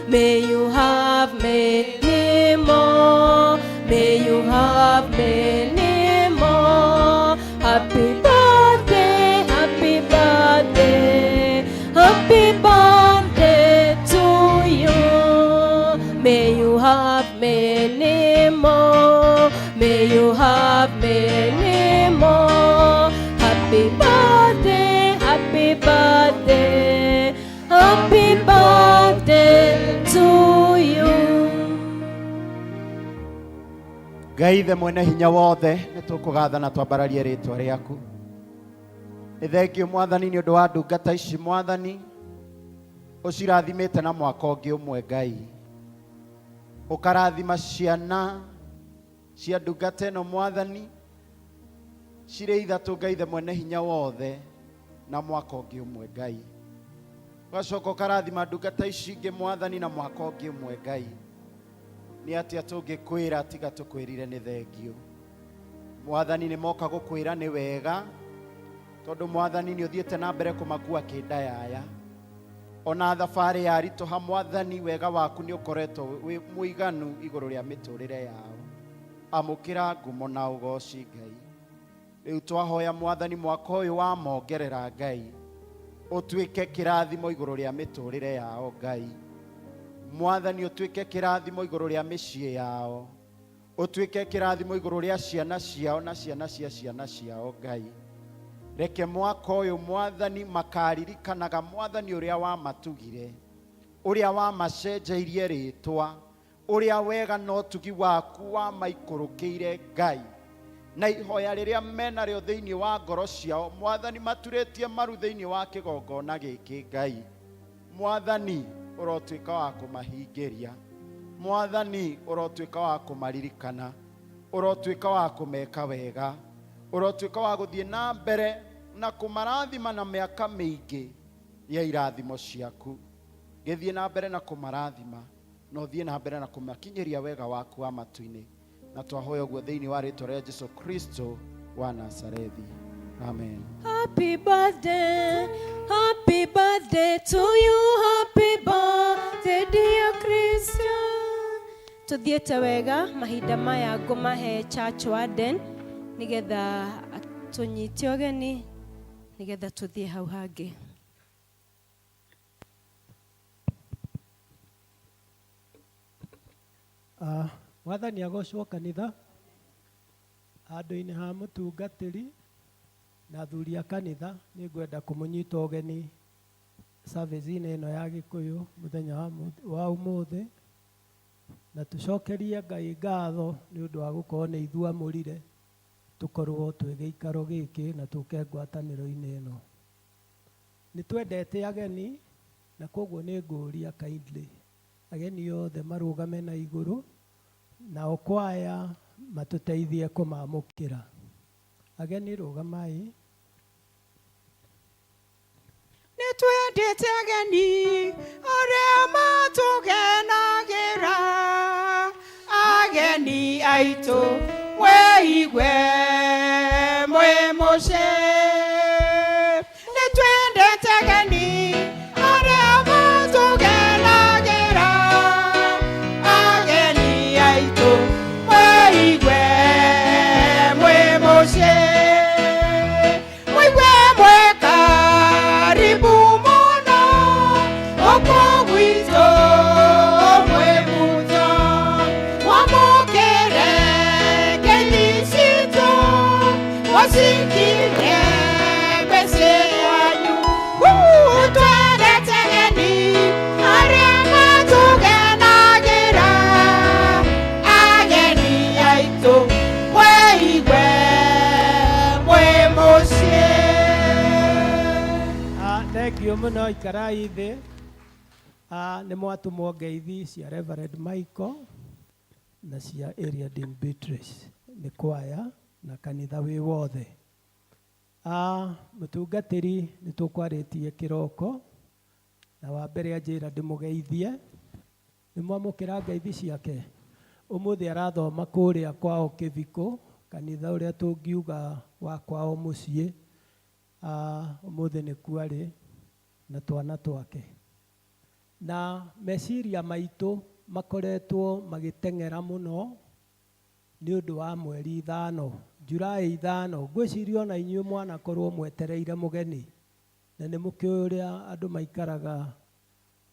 May you have many more May you have many more Happy birthday Happy birthday Happy birthday to you May you have many more May you have many more Happy birthday Happy birthday Happy birthday to you Ngai ithe mwene hinya wothe nĩ tũkũgatha na twambararie rĩtwa rĩaku nĩ thengio mwathani nĩ ũndũ wa ndungata ici mwathani ũcirathimĩte na mwaka ũngĩ ũmwe Ngai ũkarathima ciana cia ndungata ĩno mwathani cirĩ ithatũ Ngai ithe mwene hinya wothe na mwaka ũngĩ ũmwe Ngai ũgacoka ũkarathima ndungata ici ingĩ mwathani na mwaka ũngĩ ũmwe Ngai nĩ atĩa tũngĩkwĩra tiga tũkwĩrire nĩ thengio mwathani nĩ moka gũkwĩra nĩ wega tondũ mwathani nĩ ũthiĩte na mbere kũmakua kĩndayaya ona thabarĩ ya ritũha mwathani wega waku nĩ ũkoretwo wĩ mũiganu igũrũ rĩa mĩtũrĩre yao amũkĩra ngumo na ũgoci Ngai rĩu twahoya mwathani mwaka ũyũ wamongerera Ngai ũtuĩke kĩrathimo igũrũ rĩa mĩtũrĩre yao Ngai mwathani ũtuĩke kĩrathimo igũrũ rĩa mĩciĩ yao ũtuĩke kĩrathimo igũrũ rĩa ciana ciao na ciana cia ciana ciao Ngai reke mwaka ũyũ mwathani makaririkanaga mwathani ũrĩa wamatugire ũrĩa wamacenjeirie rĩtwa ũrĩa wega na ũtugi waku wamaikũrũkĩire Ngai na ihoya rĩrĩa menarĩo thĩinĩ wa ngoro ciao mwathani maturĩtie maru thĩinĩ wa kĩgongona gĩkĩ Ngai mwathani ũrotuĩka wa kũmahingĩria mwathani ũrotuĩka wa kũmaririkana ũrotuĩka wa kũmeka wega ũrotuĩka wa gũthiĩ na mbere na kũmarathima na mĩaka mĩingĩ ya irathimo ciaku gĩthiĩ na mbere na kũmarathima na ũthiĩ na mbere na kũmakinyĩria wega waku wa matu-inĩ, na twahoya ũguo thĩinĩ wa rĩĩtwa rĩa Jesũ Kristo wa Nazarethi, amen. Happy birthday to you, happy birthday dear Christian. Tuthiĩte wega mahinda maya ngũmahe Church Warden nigetha tũnyite ũgeni nigetha tũthiĩ hau hangĩ. Wathani agocwo kanitha handũ-inĩ ha mũtungatĩri na athuri a kanitha, nĩ ngwenda kũmũnyita ũgeni service-inĩ ĩno ya Gĩkũyũ mũthenya wa ũmũthĩ, na tũcokerie Ngai ngatho nĩ ũndũ wa gũkorwo nĩ ithuĩ amũrire tũkorwo twĩ gĩikaro gĩkĩ na tũke ngwatanĩro-inĩ ĩno. Nĩ twendete ageni na koguo nĩ ngũria kindly ageni othe marũgame na igũrũ na okwaya matũteithie kũmamũkĩra. Ageni rũgamai. Nĩ twendete ageni arĩa matũgenagĩra, ageni aitũ mwĩigwe mwĩ mũciĩ. Nĩ twendete ageni arĩa matũgenagĩra, ageni aitũ mwĩigwe mwĩ mũciĩ. Mwĩigwe mwĩ karibu mũno gũkũ gwitũ mwĩ muto, mwamũkĩre ngeithi citũ mũcikirie mĩciĩ yanyu. Twendete ageni arĩa matũgenagĩra, ageni aitũ mwĩigwe mwĩ mũciĩ. Thengiũ mũno, ikarai thĩ. Nĩ mwatũmwo ngeithi cia Reverend Michael na cia Area Dean Beatrice, nĩ kwaya na kanitha wĩ wothe. Mũtungatĩri nĩ tũkwarĩtie kĩroko, na wa mbere anjĩra ndĩmũgeithie. Nĩ mwamũkĩra ngeithi ciake. Ũmũthĩ arathoma kũrĩa kwao Kĩvikũ, kanitha ũrĩa tũngiuga wa kwao mũciĩ. Ũmũthĩ nĩ kwarĩ na twana twake, na meciria maitũ makoretwo magĩteng'era mũno nĩ ũndũ wa mweri 5, Julai 5. Ngwĩciria ona inyuĩ mwanakorwo mwetereire mũgeni, na nĩ mũkĩũĩ ũrĩa andũ maikaraga,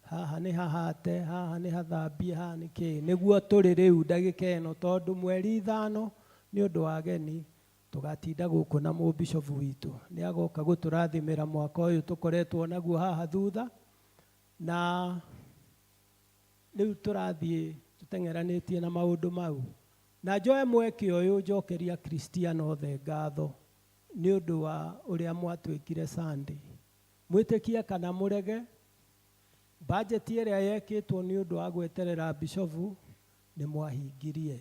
haha nĩ hahate, haha nĩ hathambie, haha nĩ kĩĩ. Nĩguo tũrĩ rĩu ndagĩka ĩno, tondũ mweri 5 nĩ ũndũ wa ageni tugatinda gũkũ na mũbishofu witũ nĩ agoka gũtũrathimĩra mwaka ũyũ tũkoretwo naguo haha thutha, na rĩu tũrathiĩ tũteng'eranĩtie na maũndũ mau. Na njoe mweke ũyũ njokeria Kristiano othe ngatho nĩ ũndũ wa ũrĩa mwatwĩkire Sunday. Mwĩtĩkie kana mũrege, budget ĩrĩa yekĩtwo nĩ ũndũ wa gweterera bishofu nĩ mwahingirie.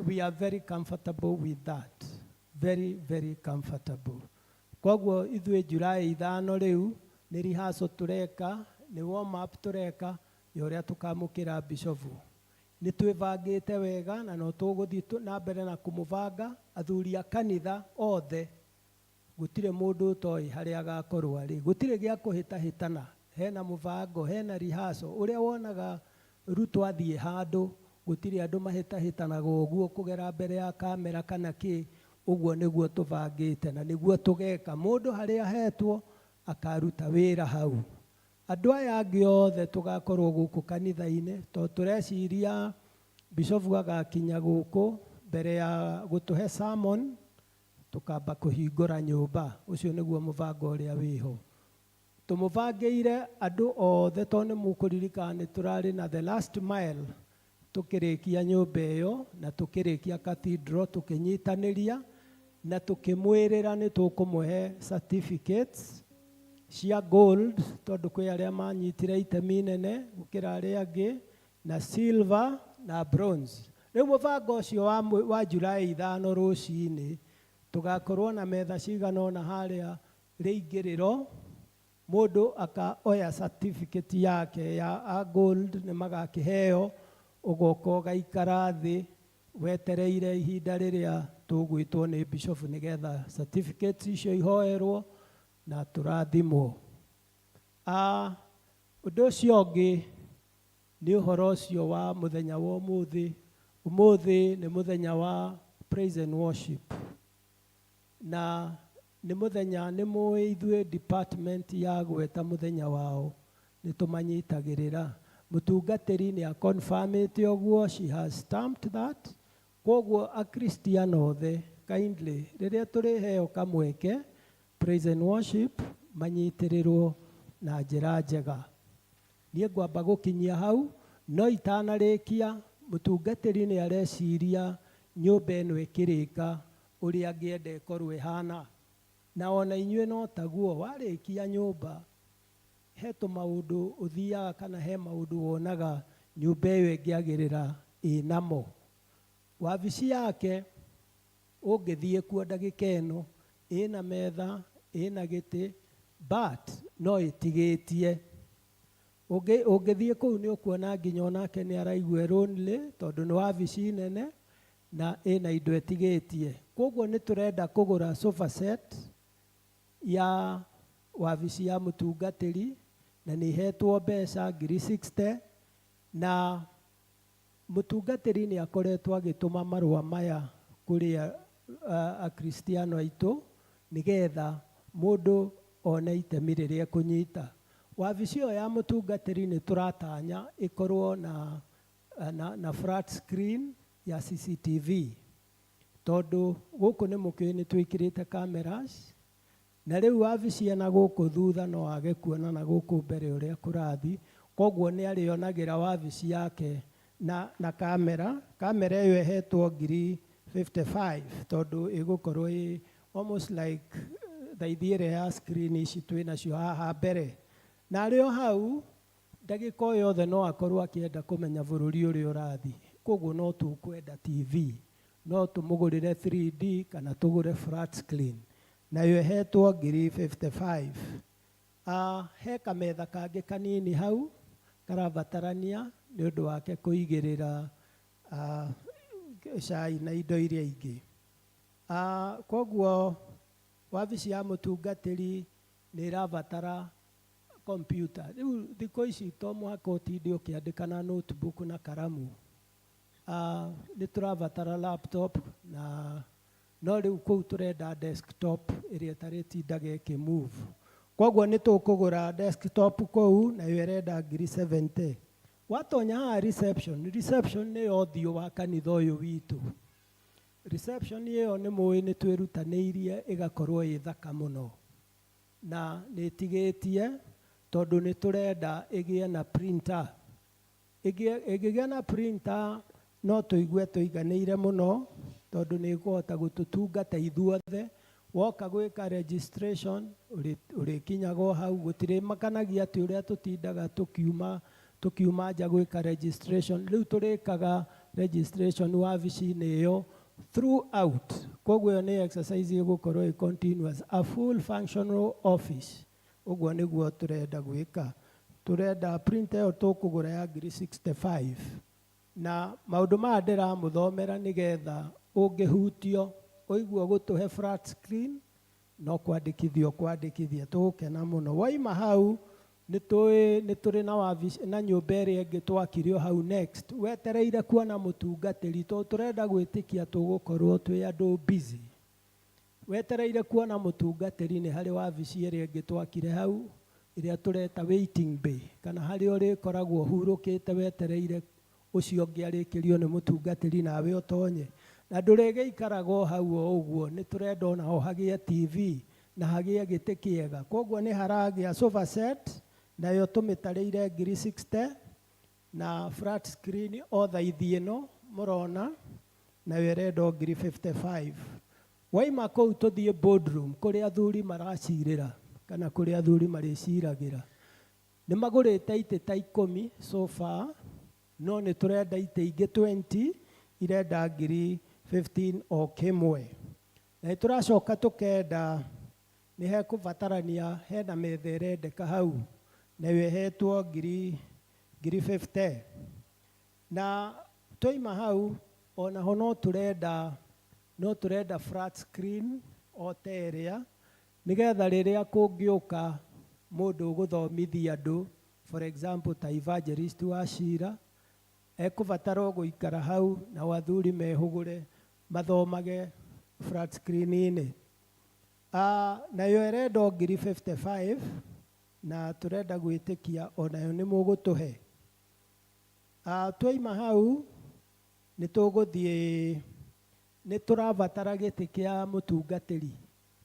We are very comfortable with that. Very, very comfortable. Koguo ithuĩ Julai 5 rĩu nĩ rehearsal tũreka, nĩ warm up tũreka ya ũrĩa tũkamũkĩra bishofu. Nĩ twĩbangĩte wega na no tũgũthiĩ na mbere na kũmũbanga. Athuri a kanitha othe, gũtirĩ mũndũ ũtoĩ harĩa agakorwo arĩ, gũtirĩ gĩa kũhĩtahĩtana. Hena mũbango, hena rehearsal. Ũrĩa wonaga Ruto athiĩ handũ gũtirĩ andũ mahĩtahĩtanaga ũguo kũgera mbere ya kamera kana kĩ. Ũguo nĩguo tũbangĩte na nĩguo tũgeka. Mũndũ harĩa hetwo akaruta wĩra hau. Andũ aya angĩ othe tũgakorwo gũkũ kanitha-inĩ, tondũ tũreciria bishofu agakinya gũkũ mbere ya gũtũhe sermon, tũkamba kũhingũra nyũmba. Ũcio nĩguo mũbango ũrĩa wĩho. Tũmũbangĩire andũ othe, tondũ nĩ mũkũririkana nĩ tũrarĩ na the last mile tukĩrĩkia nyũmba ĩyo na tukĩrĩkia cathedral, tukĩnyitanĩria na tukĩmwĩrĩra nĩ tũkũmũhe certificates cia gold, tondũ kwĩ arĩa manyitire itemi inene gũkĩra arĩa angĩ, na silver na bronze. Rĩu mũbango ũcio wa Julai 5 rũcinĩ tũgakorwo na metha cigana ũna harĩa rĩingĩrĩro mũndũ akaoya certificate yake ya a gold nĩ magakĩheo, ũgoka ũgaikara thĩ wetereire ihinda rĩrĩa tũgwĩtwo nĩ bishop nĩgetha certificates icio ihoerwo na tũrathimwo. Ũndũ ũcio ũngĩ nĩ ũhoro ũcio wa mũthenya wa ũmũthĩ. Ũmũthĩ nĩ mũthenya wa praise and worship, na nĩ mũthenya nĩ mũĩ ithuĩ department ya gweta mũthenya wao nĩ tũmanyitagĩrĩra. Mũtungatĩri nĩ confirmĩte ũguo, she has stamped that. Koguo akristiano othe kindly rĩrĩa tũrĩheo kamweke praise and worship manyitĩrĩrwo na njĩra njega. Niĩ ngwamba gũkinyia hau, no itanarĩkia mũtungatĩri nĩ areciria nyũmba ĩno ĩkĩrĩka ũrĩa angĩenda ĩkorwo ĩhana. Na ona inyuĩ no taguo, warĩkia nyũmba he tũmaũndũ ũthiaga kana he maũndũ wonaga nyũmba ĩyo ĩngĩagĩrĩra ĩnamo. Wabici yake ũngĩthiĩ kuo ndagĩka ĩno ĩna metha, ĩna gĩtĩ, but no ĩtigĩtie. Ũngĩthiĩ kũu nĩ ũkuona nginya onake nĩ araigua lonely tondũ nĩ wabici nene na ĩna indo ĩtigĩtie. Koguo nĩ tũrenda kũgũra sofa set ya wabici ya mũtungatĩri na nĩ ihetwo mbeca ngiri 60, na mũtungatĩri nĩ akoretwo agĩtũma marũa maya kũrĩ akristiano aitũ nĩgetha mũndũ one itemi rĩrĩa kũnyita. Wabici ĩyo ya mũtungatĩri nĩ tũratanya ĩkorwo na flat screen ya CCTV, tondũ gũkũ nĩ mũkĩĩ nĩ twĩkĩrĩte cameras, na rĩu wabici ena gũkũ thutha no age kuona na gũkũ mbere ũrĩa kũrathi. Koguo nĩ arĩonagĩra wabici yake na kamera ĩyo ĩhetwo ngiri 55 tondũ ĩgũkorwo ĩ almost like thaithi ĩrĩa ya screen ici twĩnacio haha mbere. Na arĩ o hau ndagĩka o yothe no akorwo akĩenda kũmenya bũrũri ũrĩa ũrathi. Koguo no tũkwenda TV, no tũmũgũrĩre 3D kana tũgũre flat screen, nayo ĩhetwo ngiri 55. He kametha kangĩ kanini hau karabatarania nĩ ũndũ wake kũigĩrĩra cai na indo iria ingĩ. Koguo wabici ya mũtungatĩri nĩ ĩrabatara kompyuta. Rĩu thikũ ici to mũhaka ũtinde ũkĩandĩka na notebook na karamu. Nĩ tũrabatara laptop no rĩu kũu tũrenda desktop ĩrĩa ĩtarĩtindaga ĩkĩmove. Koguo nĩ tũkũgũra desktop kũu nayo ĩrenda ngiri 70. Watonya haha reception nĩ ũthiũ wa kanitha ũyũ witũ. Reception ĩyo nĩ mũĩ nĩ twĩrutanĩirie ĩgakorwo ĩ thaka mũno na nĩ ĩtigĩtie, tondũ nĩ tũrenda ĩgĩe na printer. Ĩngĩgĩa na printer no tũigue tũiganĩire mũno tondũ nĩ ĩkũhota gũtũtungata ithuothe. Woka gwĩka registration ũrĩkinyaga o hau, gũtirĩ makanagia atĩ ũrĩa tũtindaga tũkiuma nja gwĩka registration. Rĩu tũrĩkaga registration wabici-inĩ ĩyo throughout. Koguo ĩyo nĩ exercise ĩgũkorwo ĩ continuous, a full functional office. Ũguo nĩguo tũrenda gwĩka. Tũrenda printer ĩyo tũkũgũra ya ngiri 65, na maũndũ maya ndĩramũthomera nĩgetha ũngĩhutio ũigua gũtũhe flat screen no kwandĩkithia tũgũkena mũno. Waima hau nĩ tũrĩ na wabici na nyũmba ĩrĩa ĩngĩ twakire hau next, wetereire kuona mũtungatĩri tondũ tũrenda gwĩtĩkia tũgũkorwo twĩ andũ busy. Wetereire kuona mũtungatĩri nĩ harĩ wabici ĩrĩa ĩngĩ twakire hau ĩrĩa tũreta waiting bay, kana harĩa ũrĩkoragwo ũhurũkĩte wetereire ũcio ũngĩ arĩkĩrio nĩ mũtungatĩri nawe ũtonye. Na ndũrĩgĩikaraga o hau o ũguo, nĩ tũrenda ona ho hagĩe TV na hagĩe gĩtĩ kĩega. Koguo nĩ haragĩa sofa set nayo tũmĩtarĩire ngiri 60 na flat screen o thaithi ĩno mũrona nayo ĩrendwo ngiri 55. Waima kũu tũthiĩ boardroom kũrĩa athuri maracirĩra kana kũrĩa athuri marĩciragĩra. Nĩ magũrĩte itĩ ta 10 so far, no nĩ tũrenda itĩ ingĩ 20 irenda ngiri 15 o kĩmwe. Na nĩ tũracoka tũkenda nĩ hekũbatarania hena metha ĩrendeka hau nayo ĩhetwo ngiri 50. Na twaima hau onaho no tũrenda flat screen o ta ĩrĩa nĩgetha rĩrĩa kũngĩũka mũndũ gũthomithia andũ, for example ta evangelist wa Shira ekũbatara gũikara hau na wathuri mehũgũre mathomage flat screen-inĩ. Nayo ĩrenda ngiri 55 na tũrenda gwĩtĩkia onayo nĩ mũgũtũhe. Twaima hau nĩ tũgũthiĩ, nĩ tũrabatara gĩtĩ kĩa mũtungatĩri.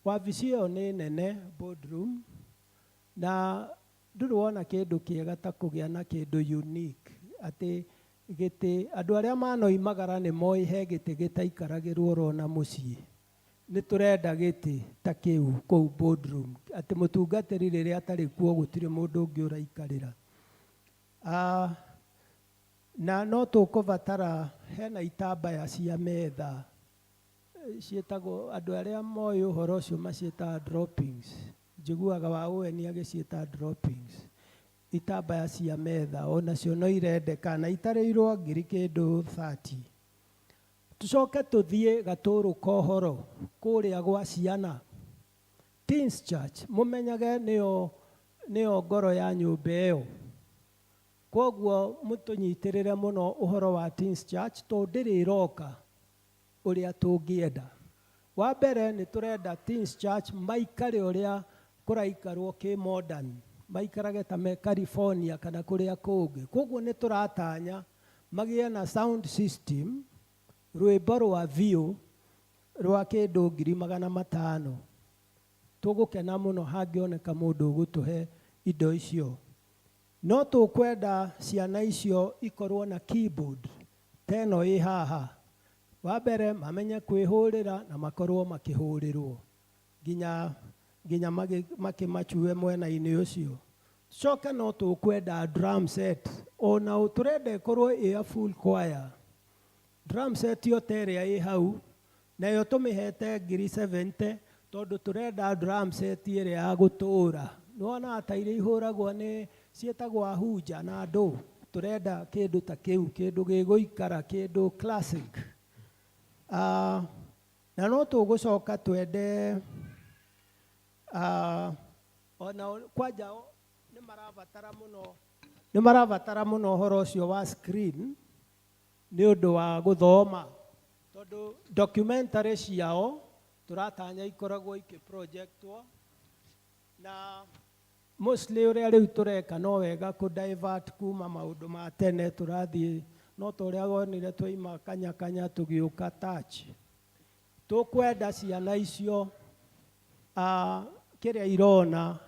Wabici ĩyo nĩ nene boardroom, na ndũrĩ wona kĩndũ kĩega ta kũgĩa na kĩndũ unique atĩ gĩtĩ andũ arĩa manoimagara nĩ moĩ he gĩtĩ gĩtaikaragĩrwo orona mũciĩ. Nĩ tũrenda gĩtĩ ta kĩu kũu boardroom atĩ mũtungatĩri rĩrĩa atarĩ kuo gũtirĩ mũndũ ũngĩ ũraikarĩra. Na no tũkũbatara hena itambaya cia metha ciĩtagwo, andũ arĩa moĩ ũhoro ũcio maciĩtaga droppings, njiguaga wa ũeni agĩciĩta droppings. Itambaya cia metha onacio no irendeka na itarĩirwo ngiri kĩndũ 30. Tucoke tũthiĩ Gatũrũ Kohoro kũrĩa gwa ciana. Teens Church mũmenyage nĩyo ngoro ya nyũmba ĩyo. Koguo mũtũnyitĩrĩre mũno ũhoro wa Teens Church tondũ ndĩrĩ ĩroka ũrĩa tũngĩenda. Wa mbere nĩ tũrenda Teens Church maikare ũrĩa kũraikarwo kĩ modern, maikarage ta me California kana kũrĩa kũngĩ. Koguo nĩ tũratanya magĩe na sound system, rwĩmbo rwa view rwa kĩndũ 500,000. Tũgũkena mũno hangĩoneka mũndũ ũgũtũhe indo icio. No tũkwenda ciana icio ikorwo na keyboard teno ĩ haha. Wa mbere mamenye kwĩhũrĩra na makorwo makĩhũrĩrwo nginya makĩmachue mwena-inĩ ũcio. Coke no tũkwenda drum set, ona tũrenda ĩkorwo ĩ full choir. Drum set yo ta ĩrĩa ĩ hau nayo tũmĩhete ngiri 70 tondũ tũrenda drum set ĩrĩa ya gũtũũra. Nĩwona ta iria ihũragwo nĩ ciĩtagwo ahunja na andũ, tũrenda kĩndũ ta kĩu, kĩndũ gĩgũikara, kĩndũ classic. Na no tũgũcoka twende ona kwanja nĩ marabatara mũno ũhoro ũcio wa screen nĩ ũndũ wa gũthoma, tondũ documentary ciao tũratanya ikoragwo ikĩprojectwo, na mostly ũrĩa rĩu tũreka no wega kũ-divert kuma maũndũ ma tene tũrathiĩ, no ta ũrĩa wonire twaima kanya tũgĩũka touch. Tũkwenda ciana icio kĩrĩa irona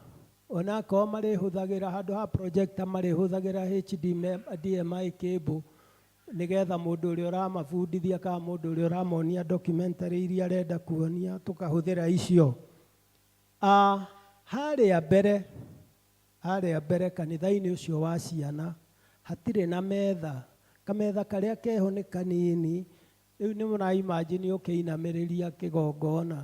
onakorwo marĩhũthagĩra handũ ha projector marĩhũthagĩra HDMI cable nĩgetha mũndũ ũrĩa ũramabundithia kana mũndũ ũrĩa ũramonia documentary iria arenda kuonia tũkahũthĩra icio. Harĩa mbere kanitha-inĩ ũcio wa ciana hatirĩ na metha, kametha karĩa keho nĩ kanini. Rĩu nĩ mũraimagine ũkĩinamĩrĩria kĩgongona.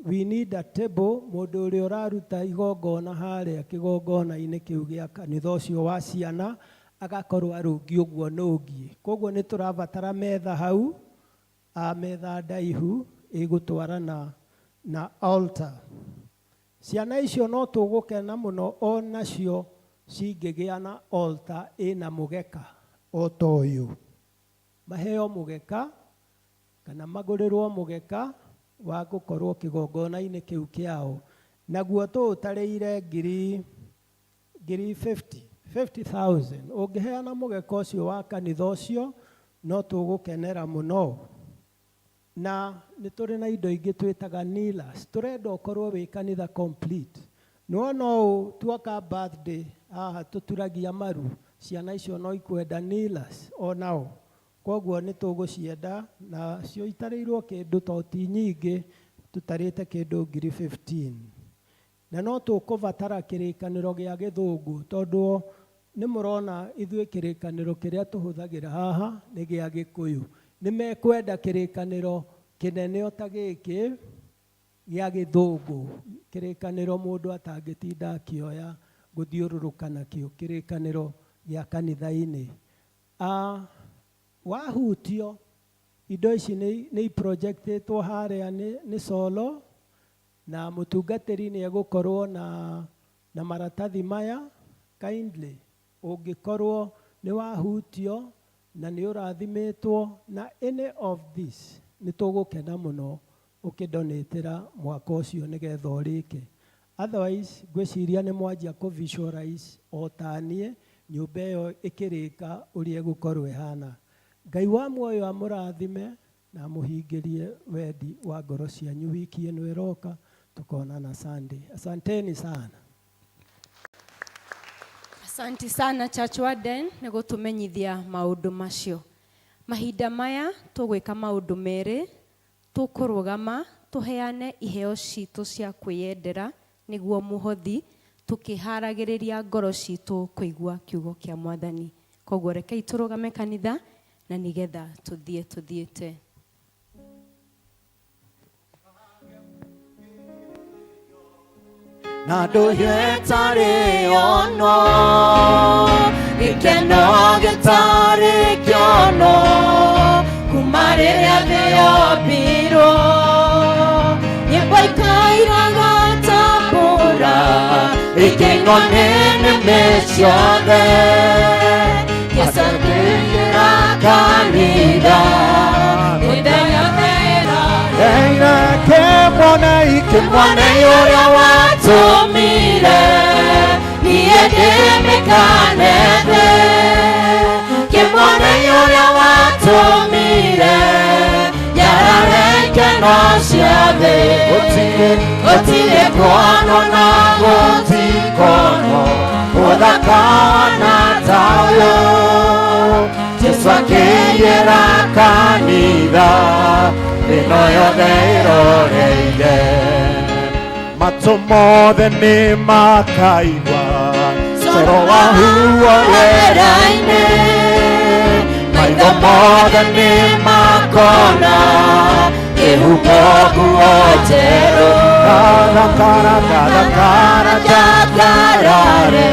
We need a table, mũndũ ũrĩa ũraruta igongona harĩa kĩgongona-inĩ kĩu gĩa kanitha ũcio wa ciana agakorwo arũngi ũguo nũngiĩ. Koguo nĩ tũrabatara metha hau, metha ndaihu ĩgũtwarana na altar. Ciana icio no tũgũkena mũno onacio cingĩgĩa na altar ĩna mũgeka o ta ũyũ. Maheo mũgeka kana magũrĩrwo mũgeka wa gũkorwo kĩgongona-inĩ kĩu kĩao. Naguo tũũtarĩire ngiri 50,000. Ũngĩheana mũgeka ũcio wa kanitha ũcio no tũgũkenera mũno. Na nĩ tũrĩ na indo ingĩ twĩtaga kneelers. Tũrenda ũkorwo wĩ kanitha complete. Nĩwona ũũ tuoka birthday haha tũturagia maru, ciana icio no ikwenda kneelers onao. Koguo nĩ tũgũcienda na cio itarĩirwo kĩndũ to ti nyingĩ, tũtarĩte kĩndũ ngiri 15. Na no tũkũbatara kĩrĩkanĩro gĩa gĩthũngũ tondũ nĩ mũrona ithuĩ kĩrĩkanĩro kĩrĩa tũhũthagĩra haha nĩ gĩa Gĩkũyũ. Nĩ mekwenda kĩrĩkanĩro kĩnene o ta gĩkĩ gĩa gĩthũngũ, kĩrĩkanĩro mũndũ atangĩtinda akĩoya gũthiũrũrũka nakĩo, kĩrĩkanĩro gĩa kanitha-inĩ. Wahutio, indo ici nĩ iprojectĩtwo harĩa nĩ solo, na mũtungatĩri nĩ egũkorwo na maratathi maya. Kindly, ũngĩkorwo nĩ wahutio na nĩ ũrathimĩtwo na any of this, nĩ tũgũkena mũno ũkĩdonatĩra mwaka ũcio nĩgetha ũrĩke. Otherwise, ngwĩciria nĩ mwanjia kũ-visualize o ta niĩ nyũmba ĩyo ĩkĩrĩka ũrĩa ĩgũkorwo ĩhana. Ngai wa muoyo amũrathime na amũhingĩrie wendi wa ngoro cianyu wiki ĩno ĩroka, tukonana Sunday. Asanteni sana. Asanti sana Church Warden nĩ gũtũmenyithia maũndũ macio. Mahinda maya tũgwĩka maũndũ merĩ, tũkũrũgama tũheane iheo citũ cia kwĩyendera nĩguo mũhothi, tũkĩharagĩrĩria ngoro citũ kũigua kiugo kĩa Mwathani. Koguo rekei tũrũgame kanitha na nĩgetha tũthiĩte. Na ndũgĩtarĩ ono, gĩkeno gĩtarĩ kĩono, kuma rĩrĩa thĩ yombirwo, nyĩmbo ikairaga tambũra, ikĩinwo nĩ nĩmĩ ciothe, gĩcambĩra kanitha, mĩthenya ĩra kĩmwonei ũrĩa watũmire, niĩ ndĩmĩkane thĩ, kĩmwonei ũrĩa watũmire, nyarare ikeno cia thĩ, gũtirĩ kuonwo na gũtikono, ũthaka na ta ũyũ, Jesũ akĩiyĩra kanitha, ĩno yothe ĩroreire. Matũ mothe nĩ makaigua coro wahuo wĩra-inĩ, maitho mothe nĩ makona kĩhumo nguo njerũ, gathakara jakarare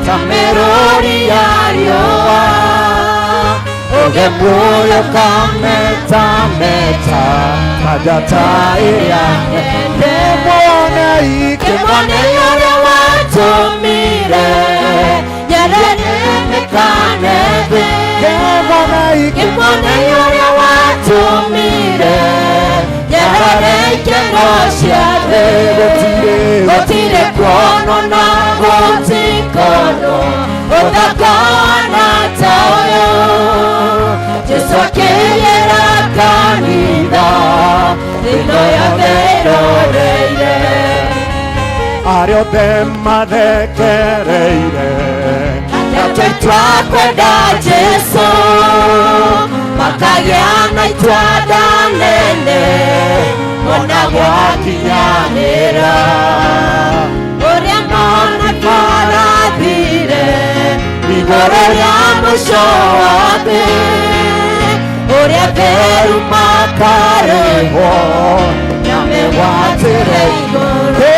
ta mĩrũri ya riũa, ũgemuoyo kametameta majata ĩrĩa kĩmwonei ũrĩa watũmire, nyarare mĩkane thĩ, kĩmwonei ũrĩa watũmire, nyarare ikeno cia thĩ, gũtirĩ kuonwo na gũtikono, ũthaka na ta ũyũ, Jesũ akĩiyĩra kanitha, ĩno yothe ĩroreire. Arĩa othe mathekereire atĩ twakwenda Jesũ, makagĩa na itua nene ona gwakinyanĩra, ũrĩa mona marathire igũrũ rĩa mũico wa thĩ, ũrĩa theru makarĩhwo na megwatĩre igũrũ,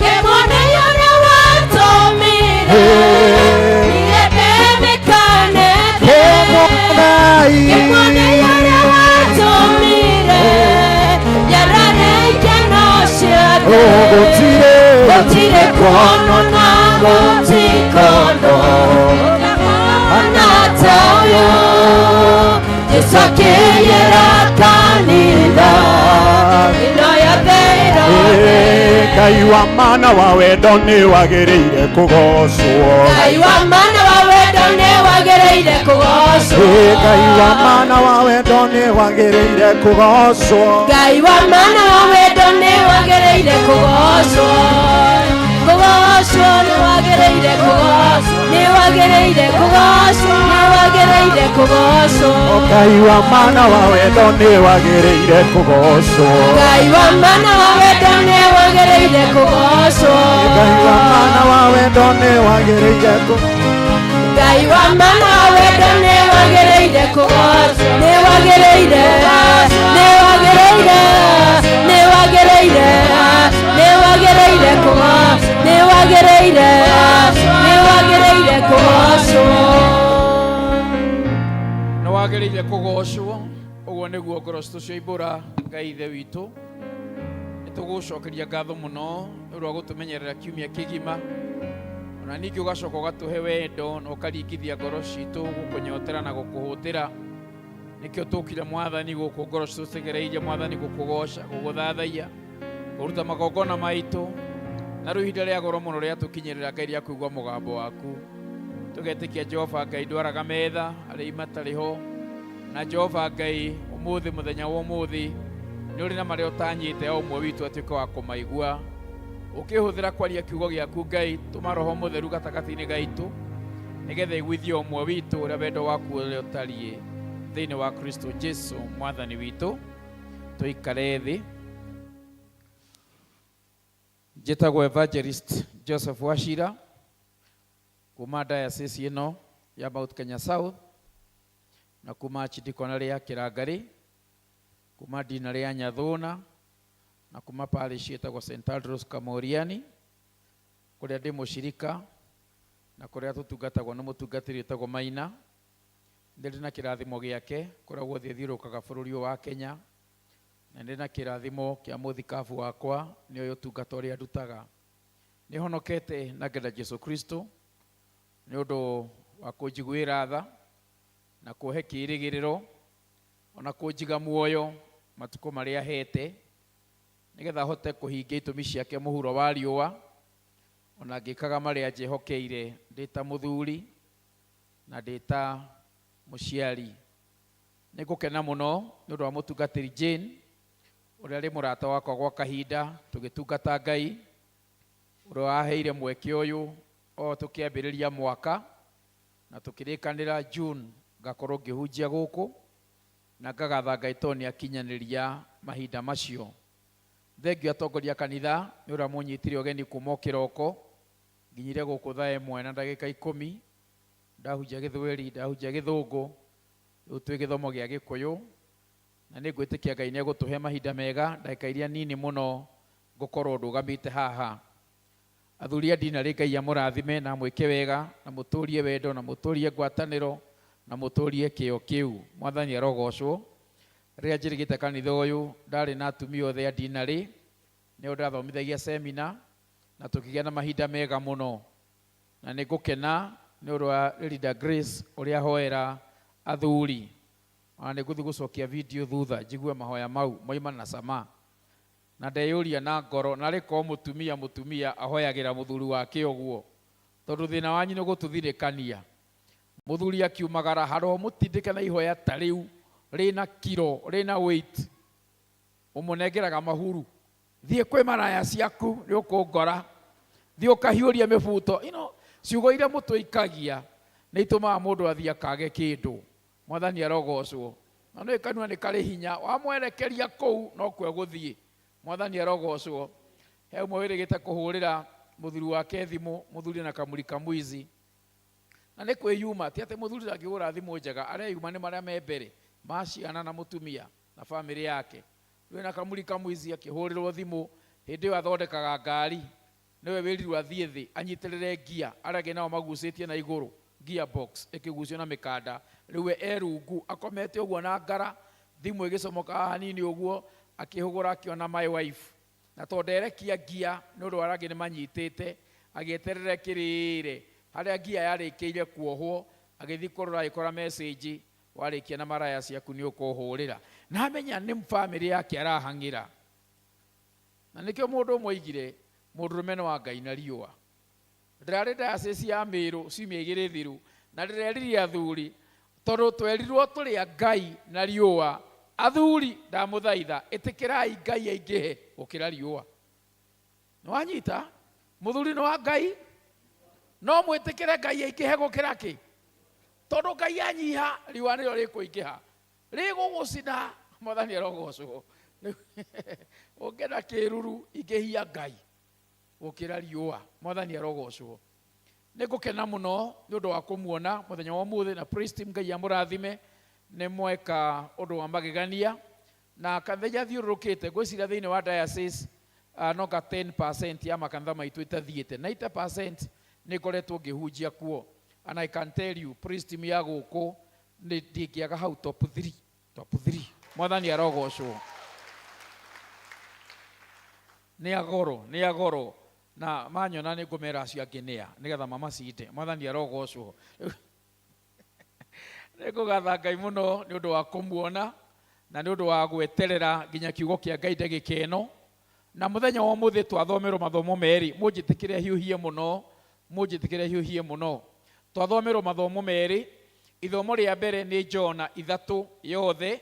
kĩmwonei ũrĩa watũmire, niĩ ndĩmĩkane thĩ, kĩmwonei ũrĩa watũmire, nyarare ikeno cia thĩ, gũtirĩ kuonwo na gũtikono, ona ta ũyũ, Jesũ akĩiyĩra kanitha, ĩno yothe ĩroreire. Ngai wa mana wa wendo nĩ wagĩrĩire kũgocwo, Ngai wa mana wa wendo nĩ wagĩrĩire kũgocwo, Ngai wa mana wa wendo nĩ wagĩrĩire kũgocwo, Ngai wa mana wa wendo nĩ wagĩrĩire kũgocwo, kũgocwo nĩ wagĩrĩire kũgocwo, nĩ wagĩrĩire kũgocwo, nĩ wagĩrĩire kũgocwo, Ngai wa mana wa wendo nĩ wagĩrĩire kũgocwo, Ngai wa mana wa wendo nĩ wagĩrĩire kũgocwo, Ngai wa mana wa wendo nĩ wagĩrĩire kũgocwo, Ngai wa mana wa wendo nĩ wagĩrĩire kũgocwo, nĩ wagĩrĩire, nĩ wagĩrĩire, nĩ niguo ngoro cio ibura Ngai ithe witũ nĩtũgũcokeria ngatho mũno nĩ ũndũ wa gũtũmenyerera kiumia kĩgima ona ningĩ ũgacoka ũgatũhe wendo na ũkaringithia ngoro citũ gũkũnyotera na gũkũhũtĩra nĩkĩo tũkire Mwathani gũkũ ngoro citũ citegereire Mwathani gũkũgoca gũgũthathaiya kũruta magongona maitũ na rĩu ihinda rĩa goro mũno rĩa tũkinyĩrĩra Ngai rĩa kũigua mũgambo waku tũgetĩkia Jehova Ngai ndwaraga metha arĩ matarĩ ho na Jehova Ngai ũmũthĩ mũthenya wa ũmũthĩ nĩ ũrĩ na marĩa ũtanyĩte o ũmwe witũ atuĩke wa kũmaigua ũkĩhũthĩra kwaria kiugo gĩaku Ngai tũma Roho Mũtheru gatagatĩ-inĩ gaitũ nĩgetha ĩgwithie ũmwe witũ ũrĩa wendo waku ũrĩa ũtariĩ thĩinĩ wa Kristo Jesu Mwathani witũ tũikare thĩ. Njĩtagwo Evangelist Joseph Wachira kuma diocese ĩno ya Mount Kenya South na kuma Archdiaconry ya Kĩrangari kuma dinari ya Nyathũna na kuma parish ĩtagwo St Andrews Kamoriani kũrĩa ndĩ mũcirika na kũrĩa tũtungatagwo nĩ mũtungatĩri wĩtagwo Maina ndĩ na kĩrathimo gĩake kũrĩa guothe thiũrũkaga bũrũri wa Kenya na ndĩ na kĩrathimo kĩa mũthikabu wakwa nĩ ũyũ ũtungata ũrĩa ndutaga nĩ honokete na ngenda Jesu Kristo nĩ ũndũ wa kũnjiguĩra tha na kũhe kĩĩrĩgĩrĩro ona kũnjiga muoyo matukũ marĩa hete nĩgetha hote kũhingia itũmi ciake mũhuro wa riũa ona ngĩkaga marĩa njehokeire ndĩ ta mũthuri na ndĩ ta mũciari nĩ ngũkena mũno nĩ ũndũ wa mũtungatĩri Jane ũrĩa arĩ mũrata wakwa gwa kahinda tũgĩtungata Ngai ũrĩa waheire mweke ũyũ o tũkĩambĩrĩria mwaka na tũkĩrĩkanĩra June ngakorwo ngĩhunjia gũkũ na ngagatha Ngai tondũ nĩakinyanĩria mahinda macio. Thengiũ atongoria kanitha nĩ ũrĩa mũnyitire ũgeni kuma o kĩroko nginyire gũkũ thaa 1 na ndagĩka 10 ndahunjia Gĩthweri ndahunjia Gĩthũngũ rĩu twĩ gĩthomo gĩa Gĩkũyũ na nĩ ngwĩtĩkia Ngai nĩegũtũhe mahinda mega ndagĩka iria nini mũno ngũkorwo ndũgamĩte haha. Athuri a dinarĩ Ngai amũrathime na mwĩke wega na mũtũrie wendo na mũtũrie ngwatanĩro na mũtũrie kĩo kĩu. Mwathani arogocwo. Rĩrĩa njĩrĩgĩte kanitha ũyũ ndarĩ na atumia othe a dinarĩ nĩo ndathomithagia semina na tũkĩgĩa na mahinda mega mũno na nĩ ngũkena nĩ ũndũ wa Leader Grace ũrĩa ahoera athuri ona nĩ ngũthiĩ gũcokia video thutha njigue mahoya mau moima na cama na ndeyũria na ngoro na rĩko mũtumia ahoyagĩra mũthuri wake ũguo tondũ thĩna wanyu nĩ gũtũthirĩkania mũthuri akiumagara haro mũtindĩke na ihoya ta rĩu rĩna kiro rĩna weight ũmũnengeraga mahuru thiĩ kwĩ maraya ciaku nĩ ũkũngora thiĩ ũkahiũria mĩbuto ciugo iria mũtũikagia nĩ itũmaga mũndũ athiĩ akage kĩndũ. Mwathani arogocwo na nĩ kanua nĩ karĩ hinya wamwerekeria kũu no kwe gũthiĩ. Mwathani arogocwo. He ũmwe wĩrĩgĩte kũhũrĩra mũthuri wake thimũ mũthuri na kamũri kamwizi na nĩ kwĩyuma ti atĩ mũthuri ndangĩhũra thimũ njega areyuma nĩ marĩa me mbere ma ciana na mũtumia na bamĩrĩ yake. Rĩu na kamũri kamwizi akĩhũrĩrwo thimũ hĩndĩ ĩyo athondekaga ngari nĩwe wĩrirwo athiĩ thĩ anyitĩrĩre ngia arĩa nao magucĩtie na igũrũ gearbox ĩkĩgucio na mĩkanda rĩu erungu akomete ũguo na ngara thimũ ĩgĩcomoka hanini ũguo akĩhũgũra akĩona my wife na tondũ nderekia ngia nĩ ũndũ arĩa nĩ manyitĩte agĩeterere kĩrĩre harĩa ngia yarĩkĩire kuohwo agĩthiĩ kũrora agĩkora message warĩkia na maraya ciaku nĩ ũkũhũrĩra na amenya nĩ bamĩrĩ yake arahang'ĩra na nĩkĩo mũndũ ũmwe oigire mũndũrũme wa Ngai na riũa. Ndarĩ diocese ya Mĩrũ ciumia 2 thiru na ndĩreririe athuri tondũ twerirwo tũrĩa Ngai na riũa athuri ndamũthaitha ĩtĩkĩrai Ngai aingĩhe gũkĩra riũa. Nĩwanyita mũthuri nĩ wa Ngai no mwĩtĩkĩre Ngai aingĩhe gũkĩra kĩ tondũ Ngai anyiha riũa nĩrĩo rĩkũingĩha rĩgũgũcina. Mwathani arogocwo. Ũngĩenda kĩruru ingĩhia Ngai gũkĩra riũa. Mwathani arogocwo. Nĩ ngũkena mũno nĩ ũndũ wa kũmuona mũthenya wa ũmũthĩ na praise team Ngai amũrathime nĩ mweka ũndũ wa magegania na kanitha thiũrũrũkĩte ngwĩciria thĩinĩ wa diocese noka 10% ya makanitha maitũ itathiĩte 90% nĩ ngoretwo ngĩhunjia kuo and I can tell you praise team ya gũkũ ndĩngĩaga hau top 3 Mwathani arogocwo. Nĩ agoro na manyona nĩ ngũmera acio angĩ nĩa nĩgetha mamacinde. Mwathani arogocwo. Nĩ ngũgatha Ngai mũno nĩ ũndũ wa kũmuona na nĩ ũndũ wa gweterera nginya kiugo kĩa Ngai ndagĩka ĩno. Na mũthenya wa ũmũthĩ twathomerwo mathomo merĩ. Mũnjĩtĩkĩre hiũhie mũno. Twathomerwo mathomo merĩ. Ithomo rĩa mbere nĩ Jona 3 yothe.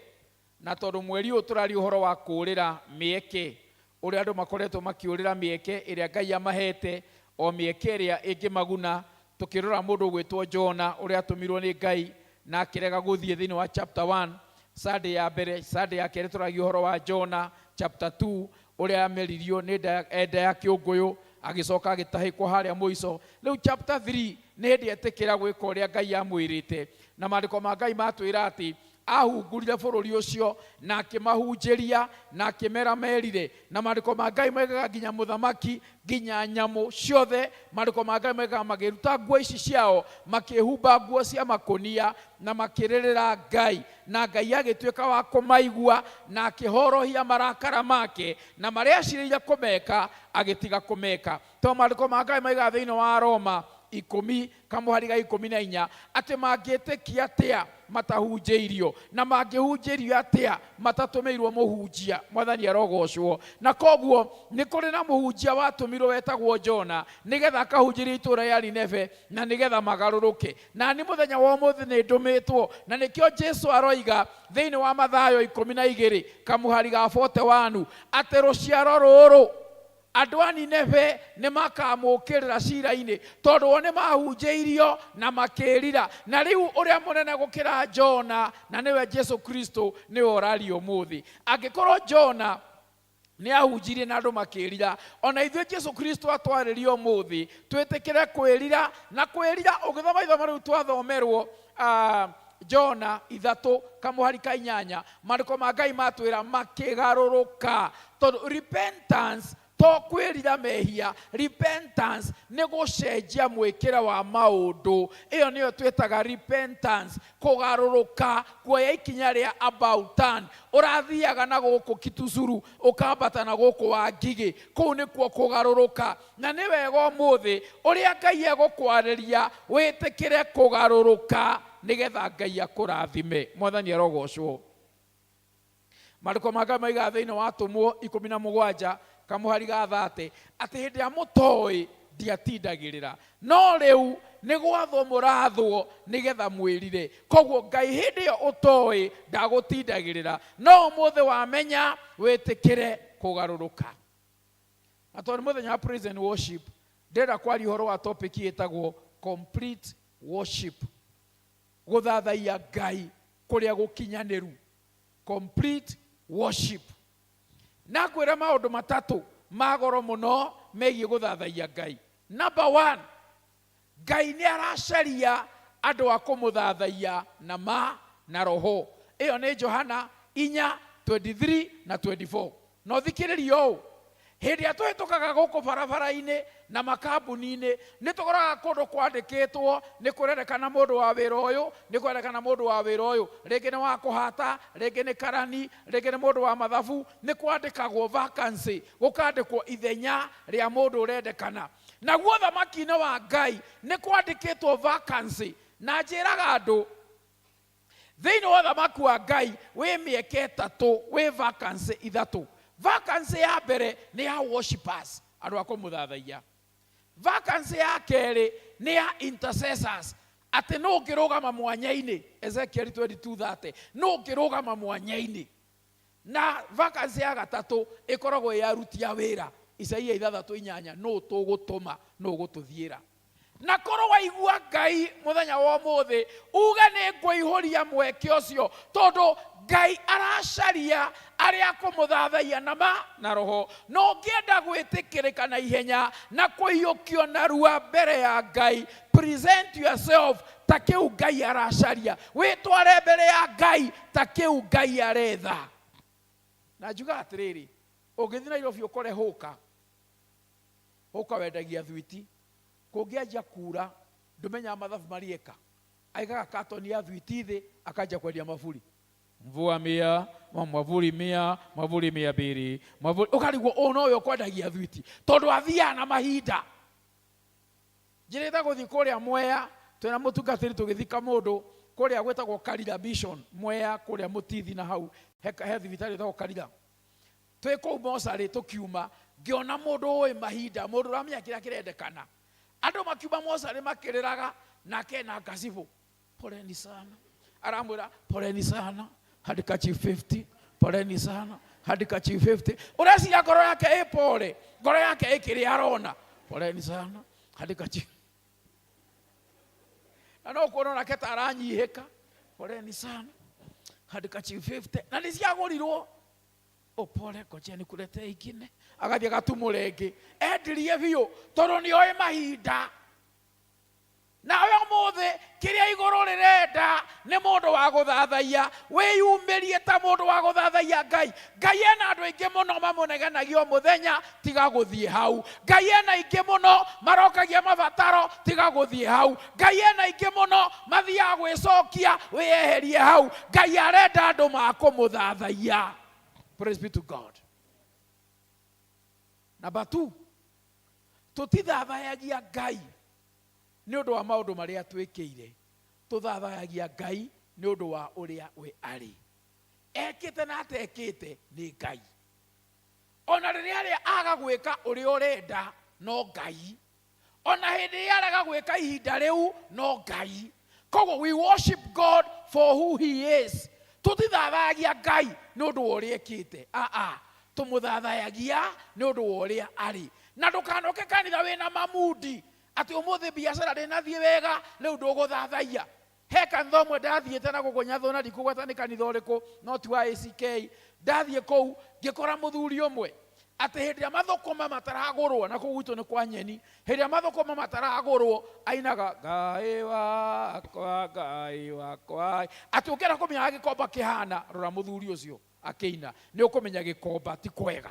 Na tondũ mweri ũyũ tũrari ũhoro wa kũũrĩra mĩeke, ũrĩa andũ makoretwo makĩũrĩra mĩeke ĩrĩa Ngai amahete, o mĩeke ĩrĩa ĩngĩmaguna, tũkĩrora mũndũ gwĩtwo Jona ũrĩa atũmirwo nĩ Ngai na akĩrega gũthiĩ thĩinĩ wa chapter 1. Sunday ya mbere, Sunday ya kerĩ tũragi ũhoro wa Jona chapter 2 ũrĩa ameririo nĩ enda ya kĩũngũyũ agĩcoka agĩtahĩkwo harĩa mũico. Rĩu chapter 3 nĩ hĩndĩ etĩkĩra gwĩka ũrĩa Ngai amwĩrĩte, na maandĩko ma Ngai matwĩra atĩ ahungurire bũrũri ũcio na akĩmahunjĩria na akĩmera merire. Na maandĩko ma Ngai moigaga nginya mũthamaki nginya nyamũ ciothe, maandĩko ma Ngai moigaga magĩruta nguo ici ciao makĩhumba nguo cia makũnia na makĩrĩrĩra Ngai, na Ngai agĩtuĩka wa kũmaigua na akĩhorohia marakara make, na marĩa acirĩire kũmeka agĩtiga kũmeka. Tondũ maandĩko ma Ngai moigaga thĩinĩ wa Roma 10:14 atĩ mangĩtĩkia atĩa matahunjĩirio, na mangĩhunjĩrio atĩa matatũmĩirwo mũhunjia. Mwathani arogocwo. Na koguo nĩ kũrĩ na mũhunjia watũmirwo wetagwo Jona nĩgetha akahunjĩria itũũra rĩa Nineve na nĩgetha magarũrũke. Na nĩ mũthenya wa ũmũthĩ nĩ ndũmĩtwo, na nĩkĩo Jesũ aroiga thĩinĩ wa Mathayo 12 kamũhari ga 41 atĩ rũciaro rũrũ andũ a Nineve nĩ makamũkĩrĩra cira-inĩ tondũ o nĩ mahunjĩirio na makĩrira. Na rĩu ũrĩa mũnene gũkĩra Jona na nĩwe Jesũ Kristo nĩwe ũraria ũmũthĩ. Angĩkorwo Jona nĩ ahunjirie na andũ makĩrira, ona ithuĩ Jesũ Kristo atwarĩrio ũmũthĩ twĩtĩkĩre kwĩrira. Na kwĩrira ũgĩthoma ithomo rĩu twathomerwo Jona 3 kamũhari ka 8, maandĩko ma Ngai matwĩra makĩgarũrũka. Tondũ repentance to kwĩrira mehia, repentance nĩ gũcenjia mwĩkĩre wa maũndũ. Ĩyo nĩyo twĩtaga repentance, kũgarũrũka, kuoya ikinya rĩa about turn. Ũrathiaga na gũkũ Kituzuru ũkambata na gũkũ Wangigĩ, kũu nĩkuo kũgarũrũka. Na nĩ wega ũmũthĩ ũrĩa Ngai egũkwarĩria wĩtĩkĩre kũgarũrũka nĩgetha Ngai akũrathime. Mwathani arogocwo. Maandĩko ma Ngai moigaga thĩinĩ wa Atũmwo 17 kamũhari ga 30 atĩ hĩndĩ ya mũtoĩ ndiatindagĩrĩra, no rĩu nĩ gwathwo mũrathwo nĩgetha mwĩrire. Koguo Ngai hĩndĩ ĩyo ũtoĩ ndagũtindagĩrĩra, no ũmũthĩ wamenya wĩtĩkĩre kũgarũrũka. Na tondũ nĩ mũthenya wa praise and worship, ndĩrenda kwaria ũhoro wa topic ĩtagwo complete worship, gũthathaiya Ngai kũrĩa gũkinyanĩru. Complete worship. Na kwĩra maũndũ matatũ magoro mũno megiĩ gũthathaiya Ngai. Number 1, Ngai nĩ aracaria andũ a kũmũthathaiya na ma na roho. Ĩyo nĩ Johana 4:23 na 24. No thikĩrĩria ũũ, hĩndĩ ĩrĩa tũhĩtũkaga gũkũ barabara-inĩ na makambuni-inĩ nĩ tũkoraga kũndũ kwandĩkĩtwo nĩ kũrerekana mũndũ wa wĩra ũyũ, nĩ kũrerekana mũndũ wa wĩra ũyũ, rĩngĩ nĩ wa kũhata, rĩngĩ nĩ karani, rĩngĩ nĩ mũndũ wa mathabu, nĩ kwandĩkagwo vacancy, gũkandĩkwo ithenya rĩa mũndũ ũrendekana. Naguo thamaki-inĩ wa Ngai nĩ kwandĩkĩtwo vacancy, na njĩraga andũ thĩinĩ wa thamaki wa Ngai wĩ mĩeke 3, wĩ vacancy 3. Vacancy ya mbere nĩ ya worshipers, andũ a kũmũthathaiya. Vacancy ya kerĩ nĩ ya intercessors, atĩ no ũngĩrũgama mwanya-inĩ, Ezekiel 22:30, no ũngĩrũgama mwanya-inĩ. Na vacancy ya gatatũ ĩkoragwo ya aruti a wĩra, Isaia 6:8, no tũgũtũma, no gũtũthiĩra. Na korwo waigua Ngai mũthenya wa ũmũthĩ uge nĩ ngũihũria mweke ũcio, tondũ Ngai aracaria arĩa kũmũthathaiya na ma na roho. No ũngĩenda gwĩtĩkĩrĩka na ihenya na kũiyũkio narua mbere ya Ngai, present yourself ta kĩu Ngai aracaria. Wĩtware mbere ya Ngai ta kĩu Ngai aretha. Na njuga atĩrĩrĩ, ũngĩthiĩ Nairobi ũkore hũka wendagia thwiti, kũngĩanjia kuura ndũmenya mathabu marieka, aigaga katoni ya thwiti thĩ akanjia kwendia maburi. Mvua mia, mwavuli 100, mwavuli 200, mwavuli ukarigwo ono yo kwendagia thwiti tondu athia na mahinda. Njirita guthi kuria Mwea twina mutungatiri tugithika mundu kuria gwetagwo Karira Mission Mwea kuria Mutithi na hau he thibitari tho Karira. Twi kuu Mosari tukiuma ngiona mundu oi mahinda mundu ramenya kira kirendekana. Andu makiuma Mosari makiriraga nake na ngasibu poleni sana. Aramwira poleni sana handika chief 50 poleni sana handika chief 50. Ureciria ngoro yake pole ngoro yake ikiri arona poleni sana handika chief. Na no kuona nake taranyihika poleni sana handika chief 50 na niciagurirwo opole kocheni kulete ikine agathia gatumurenge endirie biu tondu ni oi mahinda. Na oyo mothe kiria igoro rirenda ni mundu wa guthathaia wiyumirie ta mundu wa guthathaia Ngai. Ngai ena andu aingi muno mamunegenagio muthenya tiga guthie hau. Ngai ena aingi muno marokagia mabataro tiga guthie hau. Ngai ena aingi muno mathia gwicokia wiyeherie hau. Ngai arenda andu makumuthathaia. Praise be to God. Number 2, tutithathayagia Ngai ni undu wa maundu maria twikire. Tuthathayagia Ngai ni undu wa uria we ari. Ekite na atekite ni Ngai. Ona riria ari aga gwika uria urenda no Ngai. Ona hindi araga gwika ihinda riu no Ngai. Koguo we worship God for who he is. Tutithathayagia Ngai ni undu wa uria ekite. Tumuthathayagia ni undu wa uria ari. Na ndukanoke kanitha wina mamudi ati umuthi biashara ndinathie wega riu nduguthathaia. He kanitha mwe ndathiete na gukunyathwo na ndikugweta ni kanitha uriku no ti wa ACK. Ndathie kou ngikora muthuri umwe ati hindi ya mathukuma mataragurwo na kugwitu ni kwa nyeni. Hindi ya mathukuma mataragurwo ainaga Ngai wakwa Ngai wakwa. Ati ukira kumenya gikomba kihana rora muthuri ucio akiina ni ukumenya gikomba ti kwega.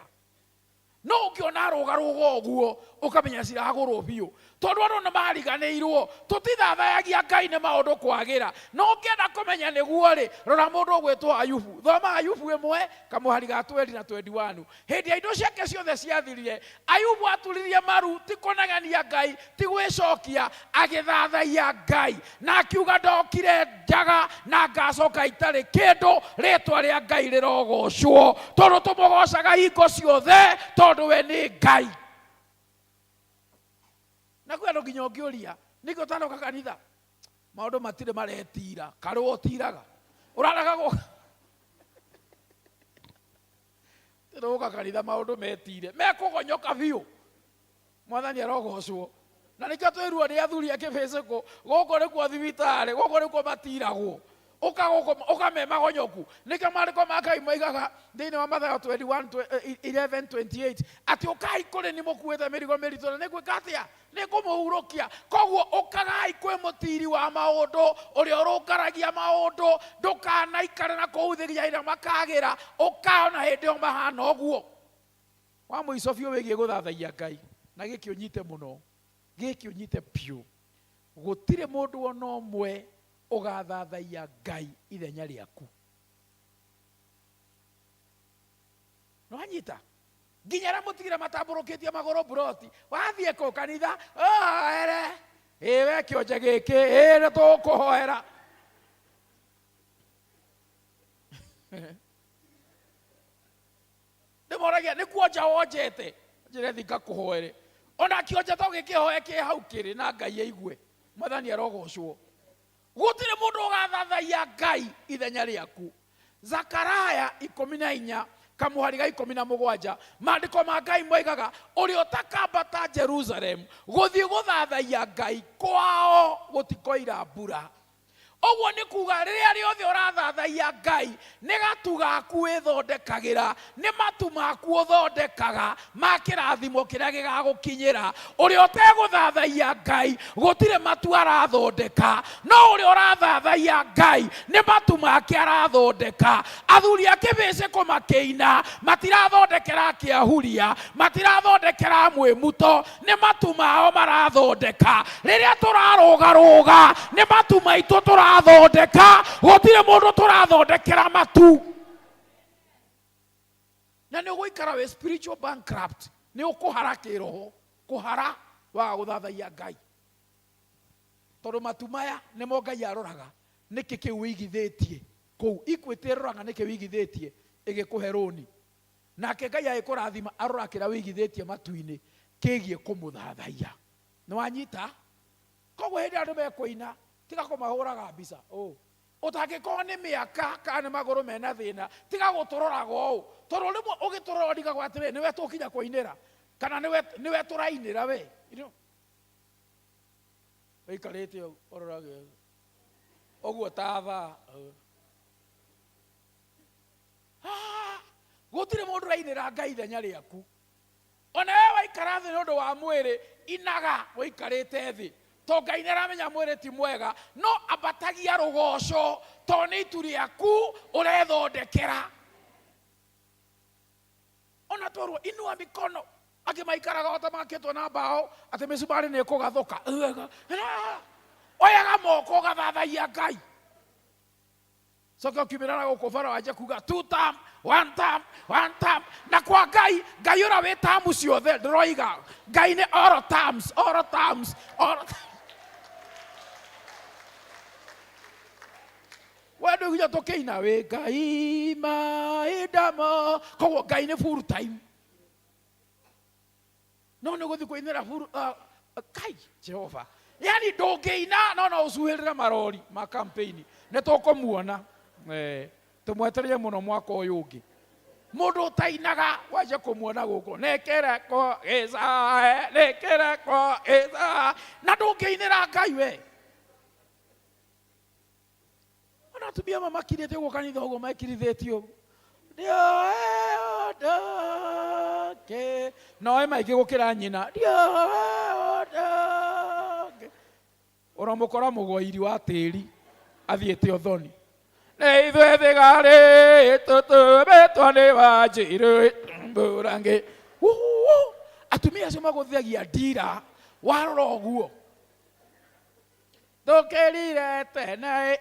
No ukiona rugarugo uguo ukamenya ciragurwo biu tondu andu na mariganirwo. Tutithathayagia Ngai ni maundu kwagira. No ngienda kumenya niguo ri rora mundu ugwitwo Ayubu. Thoma Ayubu 1 kamuhari ga 20 na 21. Hindi ya indo ciake ciothe ciathirire Ayubu aturirie maru ti kunagania Ngai ti gwicokia agithathaia Ngai na akiuga ndokire njaga na ngacoka itari kindu ritwa ria Ngai rirogocwo tondu tumugocaga hingo ciothe tondu we ni Ngai. Na kwendo nginya ngiuria niko tanoka kanitha maundu matire maretira karu otiraga uraraga go tiroka kanitha maundu metire mekugonyoka biu mwathani arogocwo. Na nikio twirwo ni athuri akibeceko goko ni kwa thibitari goko ni kwa matiragwo ukamemagonyoku. Nikio mariko makai maigaga thini wa Mathayo 11:28 ati ukai kuri ni mukuite mirigo mirito ni gwika atia ni kumuhurukia. Koguo ukagai kwi mutiri wa maundu uria urungaragia maundu ndukanaikare na kuuthiria ira makagira ukaona hindi o mahana uguo. Wa muico biu wigie guthathaia Ngai na giki unyite muno giki unyite piu. Gutire mundu ona umwe ugathathaia Ngai ithenya riaku. No anyita nginya ra mutigira matamburukitie magoro broti wathie ko kanitha ere ewe kionje giki ere tukuhoera ndimoragia ni kuonja wonjete njire thika kuhoere ona kionje to gikihoe ki hau kiri na Ngai aigue mwathani arogocwo. Gutire mundu ugathathaia Ngai ithenya riaku. Zakaraya 14 kamuhari ga 17 maandiko ma Ngai moigaga uri utakambata Jerusalem guthii guthathaia Ngai kwao gutikoira mbura. Oguo ni kuga riria riothe urathathaia Ngai ni gatu gaku withondekagira ni matu maku uthondekaga ma kirathimo kiria gigagukinyira. Uri uteguthathaia Ngai gutire matu arathondeka no uri urathathaia Ngai ni matu make arathondeka. Athuri akibece kumakeina matirathondekera kiahuria matirathondekera mwimuto ni matu mao marathondeka. Riria turarugaruga ni matu maitu turathondeka gutire mundu turathondekera matu. na nä å gå ikara wä spiritual bankrupt nä å kå hara kä roho kå hara wa gå thathaia Ngai tondå matu maya nä mo Ngai aroraga nä kä kä u wä igithä tie kå u Equity roraga nä kä wä igithä tie ä gä kå he råni nake Ngai agä kå rathima aroraga kä rä a wä igithä tie matu-inä kä giä kå må thathaia nä wanyita koguo hä ndä ä andå mekå ina tiga kå mahå raga mbica å tangä korwo nä mä aka kana nä magå rå mena thä na tiga gå tå roraga å tondå rä mwe å gä tå rora ndigagwo atä rä nä we tå kinya kå inä ra kana nä we tå rainä ra we waikarä te å rorage å guo ta thaa gå tirä må ndå rainä ra Ngai ithenya rä aku ona we waikara thä nä å ndå wa mwä rä inaga å ikarä te thä to Ngai nä aramenya mwä rä ti mwega no ambatagia rå goco to nä itu rä aku å rethondekera ona twarwo inua mikono angä maikaraga ota makä two na mbao atä mä cumarä nä kå gathåka oyaga moko å gathathaia Ngai coka å kiumä ra gå kå bara wanja kuga 2 term 1 term 1 term na kwa Ngai Ngai å ra wä tamu ciothe ndroiga Ngai nä all terms wendo gunya tå kä ina wä Ngai maindamo koguo Ngai nä full time no nä gå thiä kå inä ra Ngai Jehova yani ndå ngä ina no no å cuhä rä re marori ma campaign nä tå kå muona tå mwetereire må no mwaka å yå å ngä må ndå å tainaga wanja kå muona gå kå nä kä reko gä cae nä kä reko gä cae na ndå ngä inä ra Ngai we ona atumia mamakirä te å guo kanitha å guo mekirithä tio noä maingä gå kä ra nyina å ramå kora må goiri wa tä ri athiä te å thoni nä ithuä thä garä tå tå mä twa nä wanjä rä mbå rangä atumia acio magå thiagia ndira warora å guo tå kä rire tene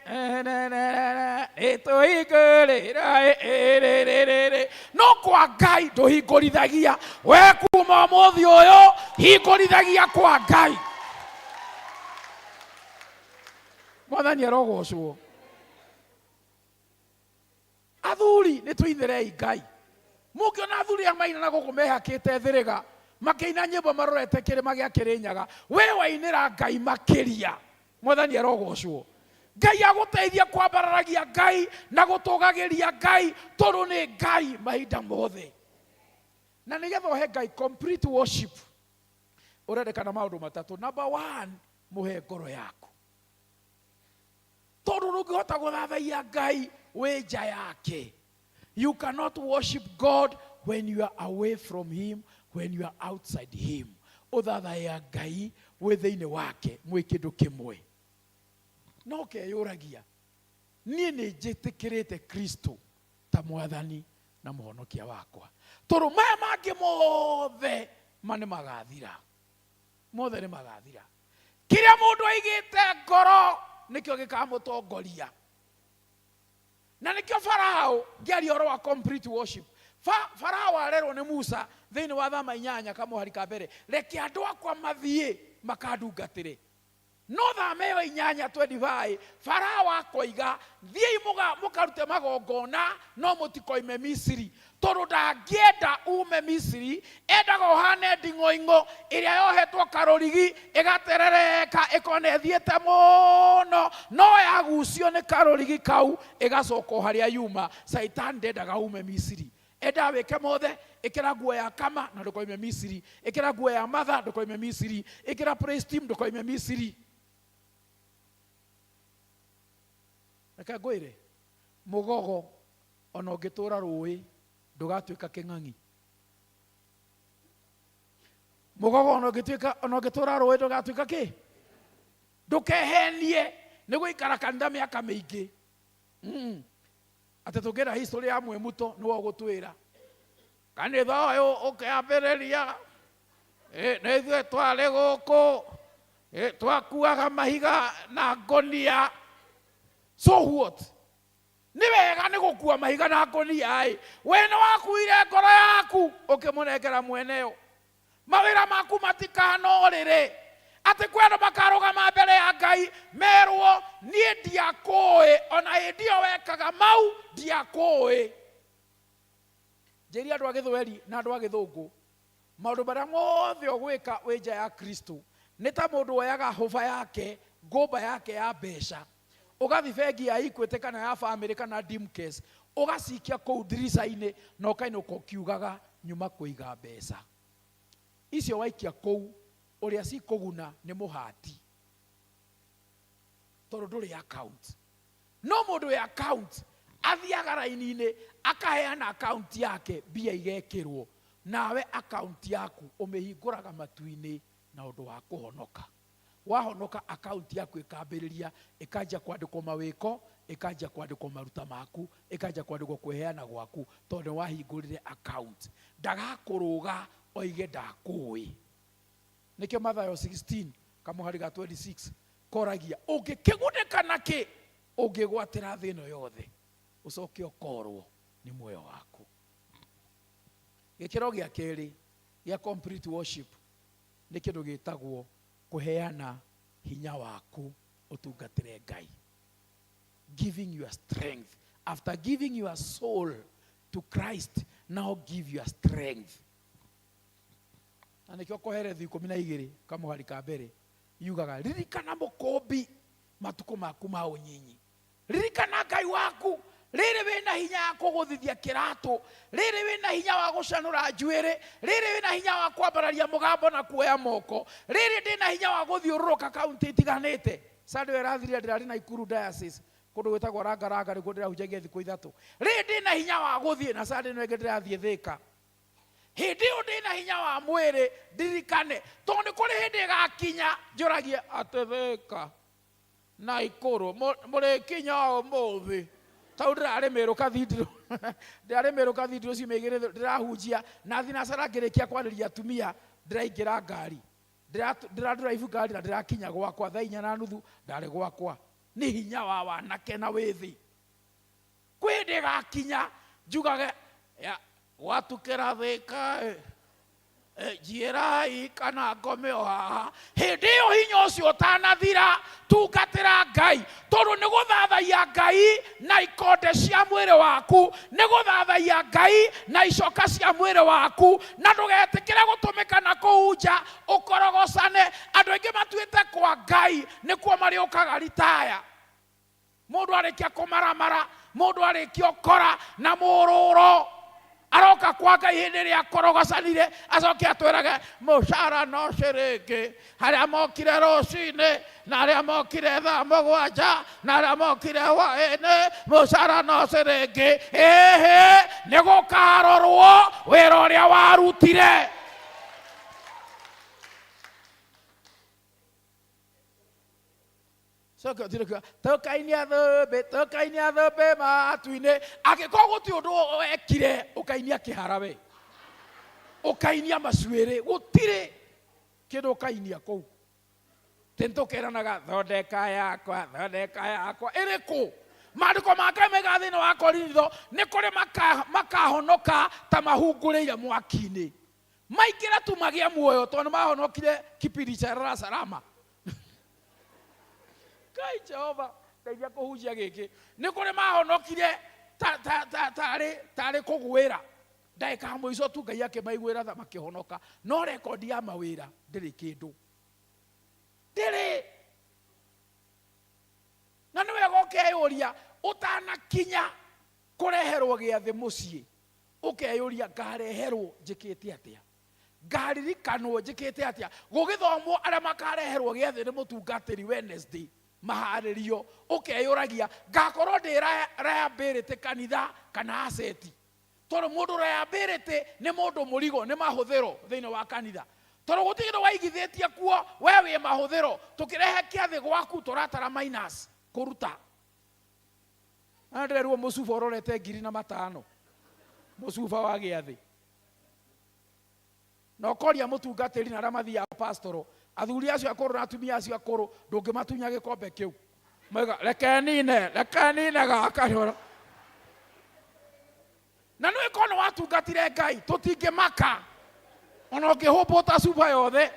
nä tå hingå rä ra no kwa Ngai ndå hingå rithagia we kuma må thĩ å yå hingå rithagia kwa Ngai mwathani arogocwo athuri nä tå inärei Ngai må ngä ona athuri a maina na gå kå mehakä te thä rä ga makä ina nyä mbo marorete kä rä ma gä a kä rä nyaga we wainä ra Ngai makä ria mwathani arogocwo Ngai agå teithia kwambararagia Ngai na gå tå gagä ria Ngai tondå nä Ngai mahinda mothe na nä getha å he Ngai complete worship å rendekana maå ndå matatå number 1 må he ngoro yaku tondå ndå ngä hota gå thathaia Ngai wä nja yake you cannot worship God when you are away from him when you are outside him å thathaia Ngai wä thä inä wake mwä kä ndå kä mwe no keyå ragia niä nä njä tä kä rä te Kristo ta mwathani na må honokia wakwa tondå maya mangä mothe manä magathira mothe nä magathira kä rä a må ndå aigä te ngoro nä kä o gä kamå tongoria na nä kä o Farao ngä aria å ro wa complete worship Farao arerwo nä Musa thä inä wa thama 8 kamå hari ka mbere reke andå akwa mathiä makandungatä re no thama ä yo 8:25 Farao akoiga thiäi må karute magongona no må tikoime Misiri tondå ndangĩenda ume Misiri endaga å hane nding'oing'o ĩrĩa yohetwo karũrigi ĩgaterereka ĩkona ĩthiĩte mũno no yagucio nĩ karũrigi kau ĩgacoka o harĩa yuma Satan ndendaga ume Misiri enda wĩke mothe ĩkĩra nguo ya kama na ndũkoime Misiri ĩkĩra nguo ya matha ndũkoime Misiri ĩkĩra praise team ndũkoime Misiri reke ngwĩre mũgogo ona ũngĩtũũra rũĩ ndũgatuĩka kĩng'ang'i mũgogo ona ũngĩtũũra rũĩ ndũgatuĩka kĩ ndũkehenie nĩ gũikara kanitha mĩaka mĩingĩ atĩ tũngĩra history ya Mwemuto nĩwe ũgũtwĩra kanitha ũyũ ũkĩambĩrĩria nĩ ithuĩ twarĩ gũkũ twakuaga mahiga na ngonia so what ni wega ni gukua mahiga na ngonia ai wena wakuire ngoro yaku ukimunengera mweneo mawira maku matikanorire ati kwenda makarugama mbere ya Ngai merwo nie ndiakui ona hindio wekaga mau ndiakui njeri andu a Githweri na andu a Githungu maundu maria mothe ogwika winja ya Kristo ni ta mundu oyaga hoba yake ngomba yake ya mbeca ugathi bengi ya Equity kana ya family kana Dimcase ugacikia kou ndirica-ini na ukainuka ukiugaga nyuma kuiga mbeca icio waikia kou uria cikuguna ni muhati tondu nduri account no mundu we account athiaga raini-ini akaheana account yake mbia igekirwo nawe account yaku umihinguraga matu-ini na undu wa kuhonoka wahonoka account yaku ikambiriria ikanja kwandikwo mawiko ikanja kwandikwo maruta maku ikanja kwandikwo kweheana gwaku tondu wahingurire account ndagakuruga oige ndakui nikio Mathayo 16 kamuhari ga 26 koragia ungikigunika naki ungigwatira thino yothe ucoke ukorwo ni muoyo waku gikiro gia keri ya complete worship ni kindu gitagwo kuheana hinya waku utungatire Ngai giving your strength after giving your soul to Christ now give your strength anikio Koherethi 12 kamuhari ka mbere yugaga ririkana mukombi matuko maku ma unyinyi ririkana Ngai waku riri wina hinya ya kuguthithia kirato riri wina hinya wa gucanura njuire riri wina hinya wa kwambararia mugambo na kuoya moko riri ndina hinya wa guthiururuka kaunti itiganite sande werathiria ndirari na Ikuru diocese kundu gwitagwo Rangaranga ni kundu ndirahunjagia thiku 3 riri ndina hinya wa guthie na sande no ngindirathie Thika hindi ndina hinya wa mwiri ndirikane tondu kuri hindi gakinya njuragie ati Thika na Ikuru muri kinya umuthi tau ndiraremero kathidro ndiraremero kathidro cimegire ndirahunjia na thinacara ngirikia kwariria atumia ndiraingira ngari drive ngari na ndirakinya gwakwa thaa 4:30 ndari gwakwa ni hinya wa wanake na withi kwindi gakinya njugage watukira Thika jirai kana ngome o haha hindi yo hinya ucio utanathira tungatira Ngai tondu ni guthathaia Ngai na ikonde cia mwiri waku ni guthathaia Ngai na icoka cia mwiri waku na ndugetikire gutumika na kuunja ukorogocane andu aingi matuite kwa Ngai ni kuo mariukaga ritaya mundu arikia kumaramara mundu arikia ukora na mururo aroka kwa Ngai hindi ria korogocanire acoke atwirage mucara no ciriki haria mokire rucini na haria mokire thaa 7 na haria mokire hwaini mucara no ciriki ni gukarorwo wira uria warutire Soko direka tokainia thembe matu-ini agiko guti undu ekire ukainia kiharawe ukainia macuiri gutire kindu ukainia kou tintukeranaga thondeka yakwa iriku maandiko make mega thini wa Korintho ni kuri makahonoka ta mahungurire mwaki-ini maingira tu magia muoyo tondu mahonokire kipindi cha Dar es Salaam Ngai Jehova ndeithia kuhunjia giki ni kuri mahonokire tari kugwira ndaika muico tu Ngai akimaiguira tha makihonoka no rekondi ya mawira ndiri kindu ndiri na niwe gokeyuria utanakinya kureherwo giathi mucii ukeyuria ngareherwo njikite atia ngaririkanwo njikite atia gugithomwo aria makareherwo giathi ni mutungatiri Wednesday maharirio ukeyuragia ngakorwo ndi liability kanitha kana asset tondu mundu liability ni mundu murigo ni mahuthiro thiini wa kanitha tondu gutigiro waigithitie kuo we wi mahuthiro tukirehe kiathi gwaku turatara minus kuruta anderwo mucuba urorete 2,500 mucuba wa giathi no koria mutungatiri na ramathia pastoro athuri acio akuru na atumia acio akuru ndungimatunya gikombe kiu maiga rekenine gaka watungatire Ngai tutingimaka ona ngihumbuta cuba yothe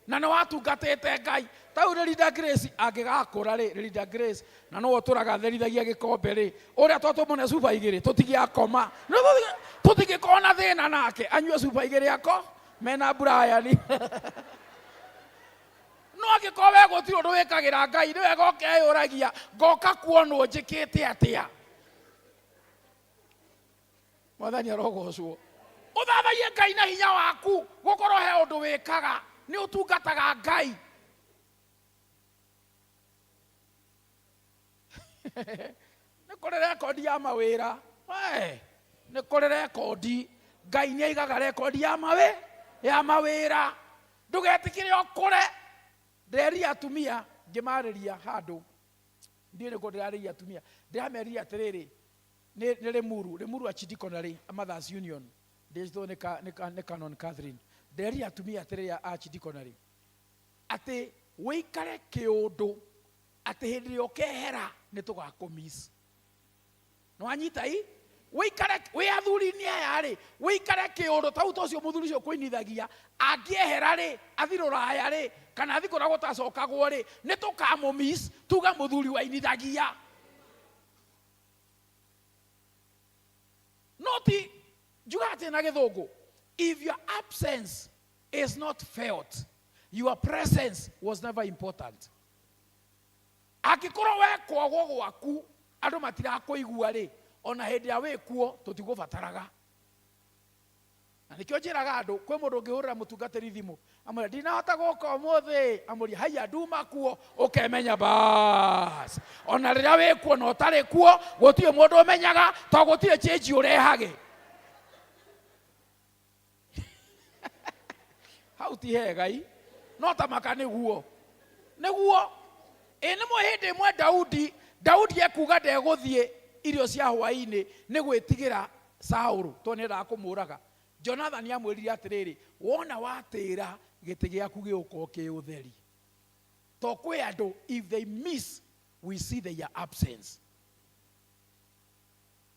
na no watungatite Ngai tau Linda Grace angigakura ri Linda Grace na no oturaga therithagia gikombe ri uria twatumone cuba igiri tutigiakoma tutigikona thina nake anyue cuba igiri ako mena Brian no agikowe gutiri undu wikagira Ngai ni wega ukeyuragia ngoka kuonwo njikite atia mwathani arogocwo uthathaie Ngai na hinya waku gukorwo he undu wikaga ni utungataga Ngai ni kuri rekondi ya mawira ni kuri rekondi Ngai ni aigaga rekondi ya mawira ndugetikire okure nderi atumia ngimariria handu ndire ko ndari atumia ndirameria atiriri ni Limuru Archdiaconry Mothers Union ndizito ni Canon Catherine nderi atumia atiriri Archdiaconry ati wikare kiundu ati hindi okehera ni tugakumis no anyita i wikare we athuri ni aya ri wikare kiundu tau tocio muthuri cio kuinithagia angiehera ri athirura aya ri kana athikora gutacokagwo ri ni tukamumis tuga muthuri wa inithagia noti jugate na githungu if your absence is not felt your presence was never important akikoro we kwogwo gwaku andu matirakuigua ri ona hindi ya wikuo tutigubataraga na nikio njiraga andu kwi mundu ngihurira mutungatiri thimu amwe ndinahota guka umuthi amuri haya nduma kuo ukemenya bas ona riria wikuo no tari kuo gutie mundu umenyaga to gutie change urehage hauti hegai no tamaka niguo ene mo hindi mwe Daudi ekuga ndeguthie irio cia hwaini ni gwitigira Saulu to ni ndakumuraga Jonathan amwirire atiriri wona watira giti giaku giuko kiutheri to kwi andu if they miss we see their absence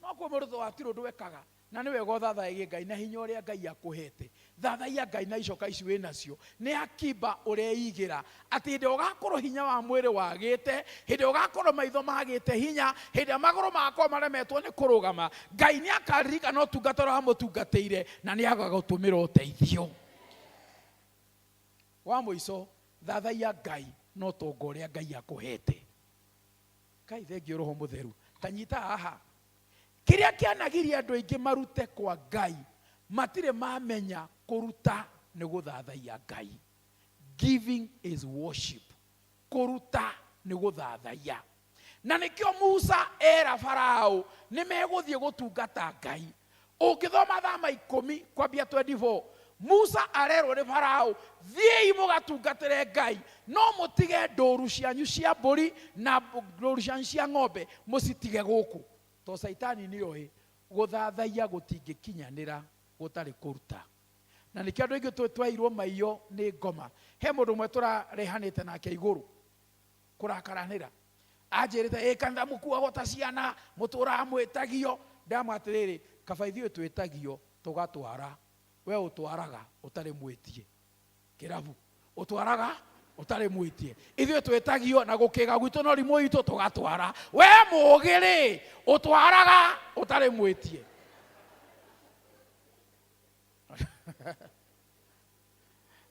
no ko murutho watiro ndwekaga na ni wega thathaie Ngai na hinya uria Ngai akuhete thathaia Ngai na icoka ici winacio ni akiba ureigira ati ndi ugakorwo hinya wa mwiri wagite hindi ugakorwo maitho magite hinya hindi maguru makwa maremetwo ni kurugama Ngai ni akaririka no tungatoro ha mutungateire na ni agagutumira uteithio wa muico thathaia Ngai no tongo uria Ngai akuhete Ngai thengio roho mutheru tanyita haha kiria kianagiria andu aingi marute kwa Ngai matire mamenya kuruta ni guthathaia Ngai giving is worship kuruta ni guthathaia na nikio Musa era Farao ni meguthie gutungata Ngai ukithoma thama 10 kwambia 24 Musa arerwo ni Farao thiei mugatungatire Ngai no mutige ndoru cianyu cia mburi na ndoru cianyu cia ng'ombe musitige guku to saitani ni oe guthathaia gutingikinyanira gutari kuruta na nikio andu ingi twairwo maiyo ni ngoma he mundu mwe turarehanite nake iguru kurakaranira ajirite kanitha mukua gota ciana mutura amwetagio ndamwatiriri kabaithio twetagio tugatwara we utwaraga utari mwetie kirabu utwaraga utari mwitie ithio twetagio na gukiga gwitu no rimo itu tugatwara we mugiri utwaraga utari mwitie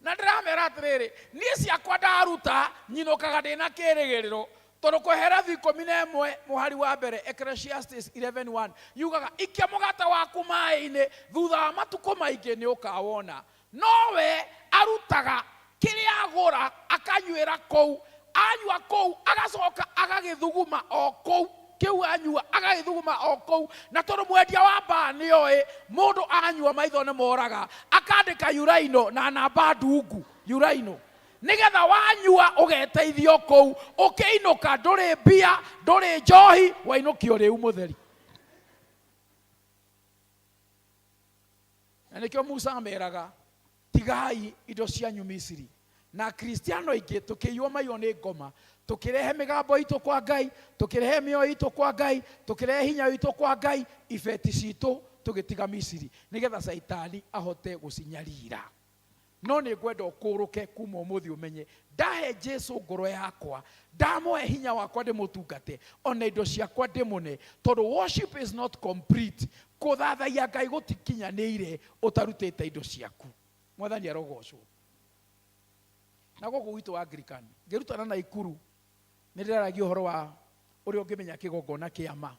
na ndramera atiriri ni ciakwa ndaruta nyinokaga ndina kirigiriro tondu kwehera 11 muhari wa mbere Ecclesiastes 11:1 yugaga ikia mugata waku mai-ini thutha wa matuko maingi ni ukawona nowe arutaga kiria agura akanyuira kou anyua kou agacoka agagithuguma o kou kiu anyua agagithuguma o kou na tondu mwendia wa mba ni oe mundu anyua maitho ne moraga akandika uraino na namba ndungu uraino nigetha wanyua ugeteithio kou ukiinuka nduri bia nduri njohi wainukio riu mutheri na nikio Musa ameraga tigai indo cianyu Misiri na kristiano ingi tukiyua mayo ni ngoma tukirehe migambo itu kwa Ngai tukirehe mioyo itu kwa Ngai tukirehe hinya itu kwa Ngai ifeti citu tugitiga Misiri nigetha Saitani ahote gucinyarira no ni ngwenda ukuruke kuma umuthi umenye ndahe Jesu ngoro yakwa ndamoe hinya wakwa ndimutungate ona indo ciakwa ndimune tondu worship is not complete kuthathaia Ngai gutikinyanire utarutite indo ciaku mwathani arogocwo na gogo witu wa Anglican ngirutana na ikuru ndiraragia uhoro wa uri ungimenya kigongona kiama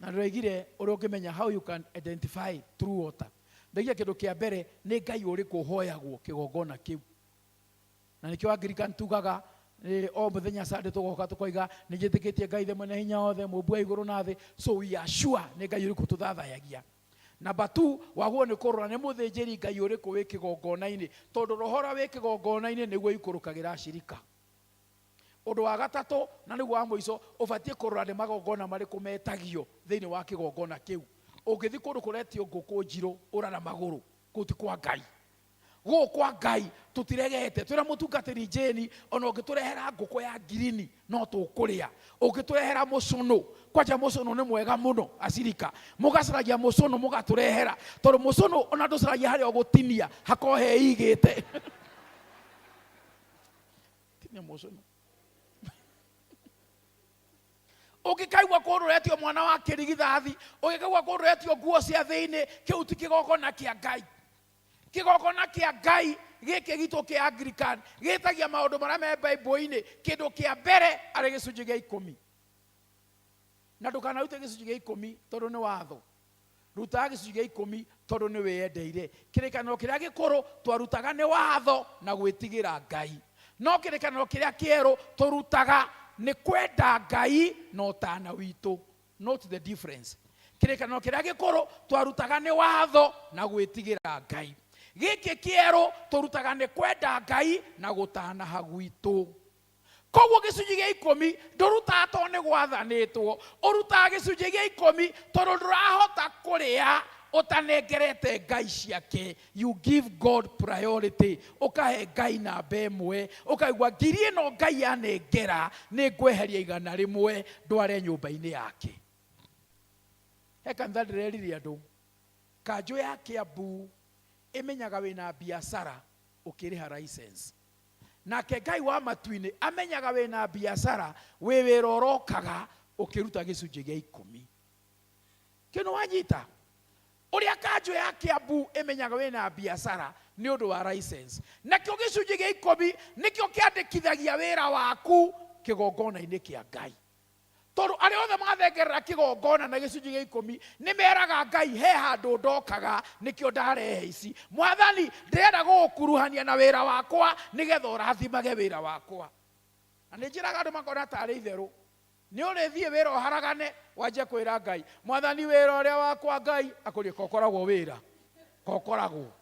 na ndiragire uri ungimenya how you can identify true water ndagia kindu kia mbere ni Ngai uri kuhoyagwo kigongona kiu na nikio Anglican tugaga o muthenya Sunday tugoka tukoiga nijitikitie Ngai the mwene hinya othe mubua iguru na thi so we are sure ni Ngai uri kututhathayagia namba 2 wagwo ni kurora ni muthinjiri Ngai uri ku wi kigongona-ini tondu rohora wi kigongona-ini niguo ikurukagira shirika undu wa gatatu na niguo wa muico ubatie kurora ni magongona mari kumetagio thiini wa kigongona kiu ungithi kundu kuretio nguku njiru urara maguru kuti kwa Ngai go kwa Ngai tutiregete twira mutungatiri Jeni ona ungiturehera nguku ya girini no tukuria ungiturehera mucuno kwaja mucuno ni mwega muno acirika mugacaragia mucuno mugaturehera tondu mucuno ona nducaragia hari ogutinia hakohe igite tinia mucuno ukikaigwa kururetio mwana wa kirigithathi ukikaigwa kururetio nguo cia thiini kiu ti kigongona kia Ngai kigongona kia Ngai giki gitu kia Anglican gitagia maundu maria me Bible-ini kindu kia mbere ari gicunji gia 10 na ndukana ute gicunji gia 10 tondu ni watho ruta gicunji gia 10 tondu ni wiyendeire kirikano kiria gikuru twarutaga ni watho na gwitigira Ngai no kirikano kiria kieru turutaga ni kwenda Ngai no tana witu note the difference kirikano kiria gikuru twarutaga ni watho na gwitigira Ngai giki kieru turutaga ni kwenda Ngai na gutana hagwitu koguo gicunji gia 10 nduruta to ni gwathanitwo uruta gicunji gia 10 tondu ndurahota kuria utanengerete Ngai ciake you give God priority ukahe Ngai namba imwe ukaigwa ngiri ino Ngai anengera ni ngweheria igana rimwe ndware nyumba-ini yake heka ndalireriria andu kanjo ya Kiambu imenyaga wina biashara ukiriha license nake Ngai wa Matu-ini amenyaga wina biashara we wira urokaga ukiruta gicunji gia 10 kino wanyita uria kanjo ya Kiambu imenyaga wina biashara ni undu wa license nakio gicunji gia 10 nikio kiandikithagia wira waku kigongona-ini kia Ngai tondu ari othe mathengerera kigongona na gicunji gia 10 ni meraga Ngai he handu ndokaga nikio ndarehe ici mwathani ndirenda gukuruhania na wira wakwa nigetha urathimage wira wakwa na ninjiraga andu makona tari itheru ni urithie wira uharagane wanje kwira Ngai mwathani wira uria wakwa Ngai akurie kokoragwo wira kokoragwo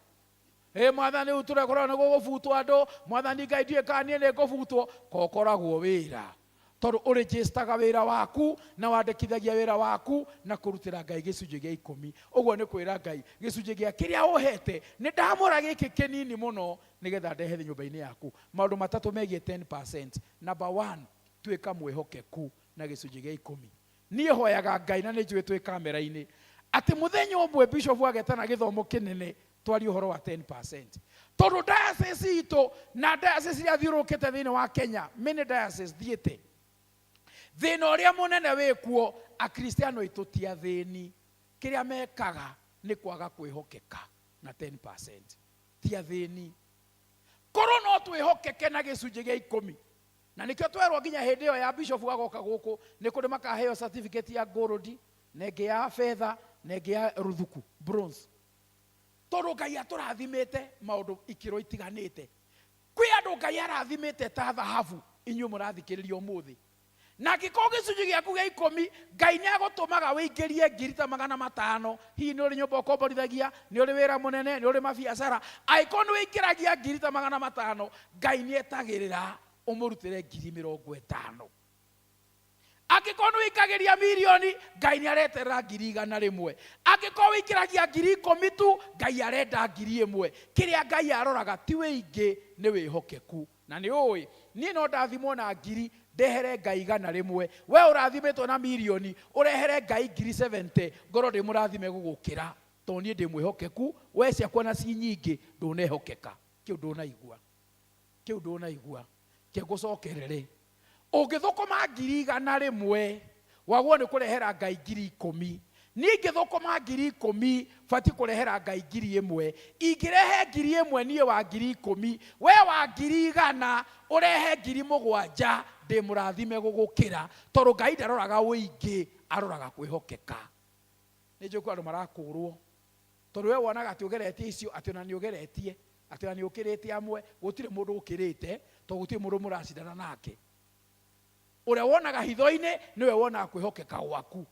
mwathani uturekorwo ni gugubutwo andu mwathani Ngai ndie kanie ni ngubutwo kokoragwo wira tondu uregistaga wira waku na wandikithagia wira waku na kurutira Ngai gicunji gia 10 uguo ni kwira Ngai gicunji gia kiria uhete ni ndamura giki kinini muno nigetha ndehe nyumba-ini yaku maundu matatu megie 10%. Number 1 twika mwihokeku na gicunji gia 10 nie hoyaga Ngai na ninjui twi kamera-ini ati muthenya umwe bishop agetana githomo kinene twari uhoro wa 10%. Tondu diocese itu na diocese ya thiurukite thiini wa Kenya mini diocese thiete thina uria munene wikuo akristiano itutia thini kiria mekaga ni kwaga kwihokeka na 10% tia thini koro no twihokeke na gicunji gia 10 na nikio twerwo nginya hindi iyo ya bishop agoka guku ni kuri makaheo certificate ya gold nenge ya fedha nenge ya ruthuku bronze tondu Ngai aturathimite maundu ikiro itiganite kwi andu Ngai arathimite ta thahabu inyu murathikiriria umuthi na giko gicunji giaku gia 10 Ngai ni agutumaga wingirie ngiri ta 500 hihi ni uri nyumba ukomborithagia ni uri wira munene ni uri mabiacara aiko ni wingiragia ngiri ta 500 Ngai ni etagirira umurutire ngiri 50 angiko ni wikagiria milioni Ngai ni areterera ngiri 100 angiko wĩkĩragia 10,000 tu, Ngai arenda 1,000. Kĩrĩa Ngai aroraga ti wĩingĩ, nĩ wĩhokeku. Na nĩ ũĩ, niĩ no ndathimwo na 1,000, ndehere Ngai 100. We ũrathimĩtwo na milioni, ũrehere Ngai 70,000, ngoro ndĩmũrathime gũgũkĩra. To niĩ ndĩ mwĩhokeku, we ciakwa na ci nyingĩ ndũnehokeka. Kĩu ndũnaigua. Kĩu ndũnaigua. Kĩngũcokerere. Ũngĩthũkũma 100,000, wagwo nĩ kũrehera Ngai 10,000. Ningĩ thũkũma 10,000, bati kũrehera Ngai 1,000. Ingĩrehe 1,000 niĩ wa 10,000, we wa 100,000 ũrehe 7,000, ndĩ mũrathime gũgũkĩra. Tondũ Ngai ndaroraga ũingĩ, aroraga kwĩhokeka. Nĩ njũkwa andũ marakũrwo. Tondũ we wonaga atĩ ũgeretie icio, atĩ ona nĩ ũgeretie, atĩ ona nĩ ũkĩrĩte amwe, gũtirĩ mũndũ ũkĩrĩte, tondũ gũtirĩ mũndũ mũracindana nake. Ũrĩa wonaga hitho-inĩ, nĩwe wonaga kwĩhokeka gwaku.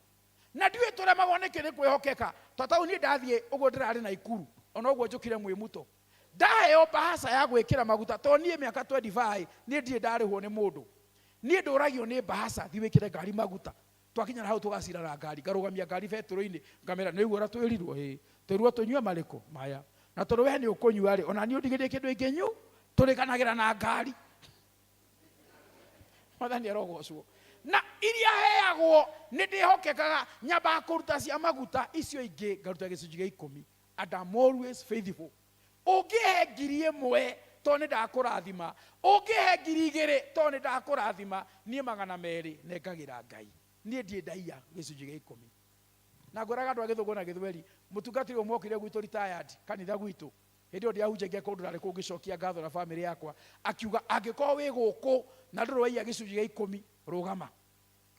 Na ndiũĩ tũremagwo nĩkĩ nĩ kwĩhokeka. Tondũ niĩ ndathiĩ ũguo ndĩrarĩ Naikuru, ona ũguo njũkire mwĩmuto. Ndaheo bahasha ya gwĩkĩra maguta, tondũ niĩ mĩaka 25 niĩ ndirĩ ndarĩhwo nĩ mũndũ. Niĩ ndũragio nĩ bahasha thiĩ wĩkĩre ngari maguta. Twakinya hau tũgacirana ngari, ngarũgamia ngari betũrũ-inĩ, ngamera nĩ ũguo twĩrirwo twĩrirwo tũnyue marĩkũ maya. Na tondũ we nĩ ũkũnyua rĩ, ona niĩ ũndigĩrie kĩndũ ingĩnyua, tũrĩkanagĩra na ngari. Mwathani arogocwo. Na iria heagwo nĩ ndĩhokekaga, nyambaga kũruta cia maguta, icio ingĩ ngaruta gĩcunjĩ gĩa 10. And I'm always faithful. Ũngĩhe 1,000 tondũ nĩ ndakũrathima, ũngĩhe 2,000 tondũ nĩ ndakũrathima, niĩ 200 nengagĩra Ngai. Niĩ ndiĩ ndaia gĩcunjĩ gĩa 10. Na ngoraga andũ a Gĩthũngũ na Gĩthweri, mũtungatĩri ũmwe okire gwitũ retired, kanitha gwitũ. Hĩndĩ ĩyo ndiahunjagia kũndũ ndarĩ kũngĩcokia ngatho na bamĩrĩ yakwa. Akiuga angĩkorwo wĩ gũkũ na ndũrĩ waiya gĩcunjĩ gĩa 10, rũgama.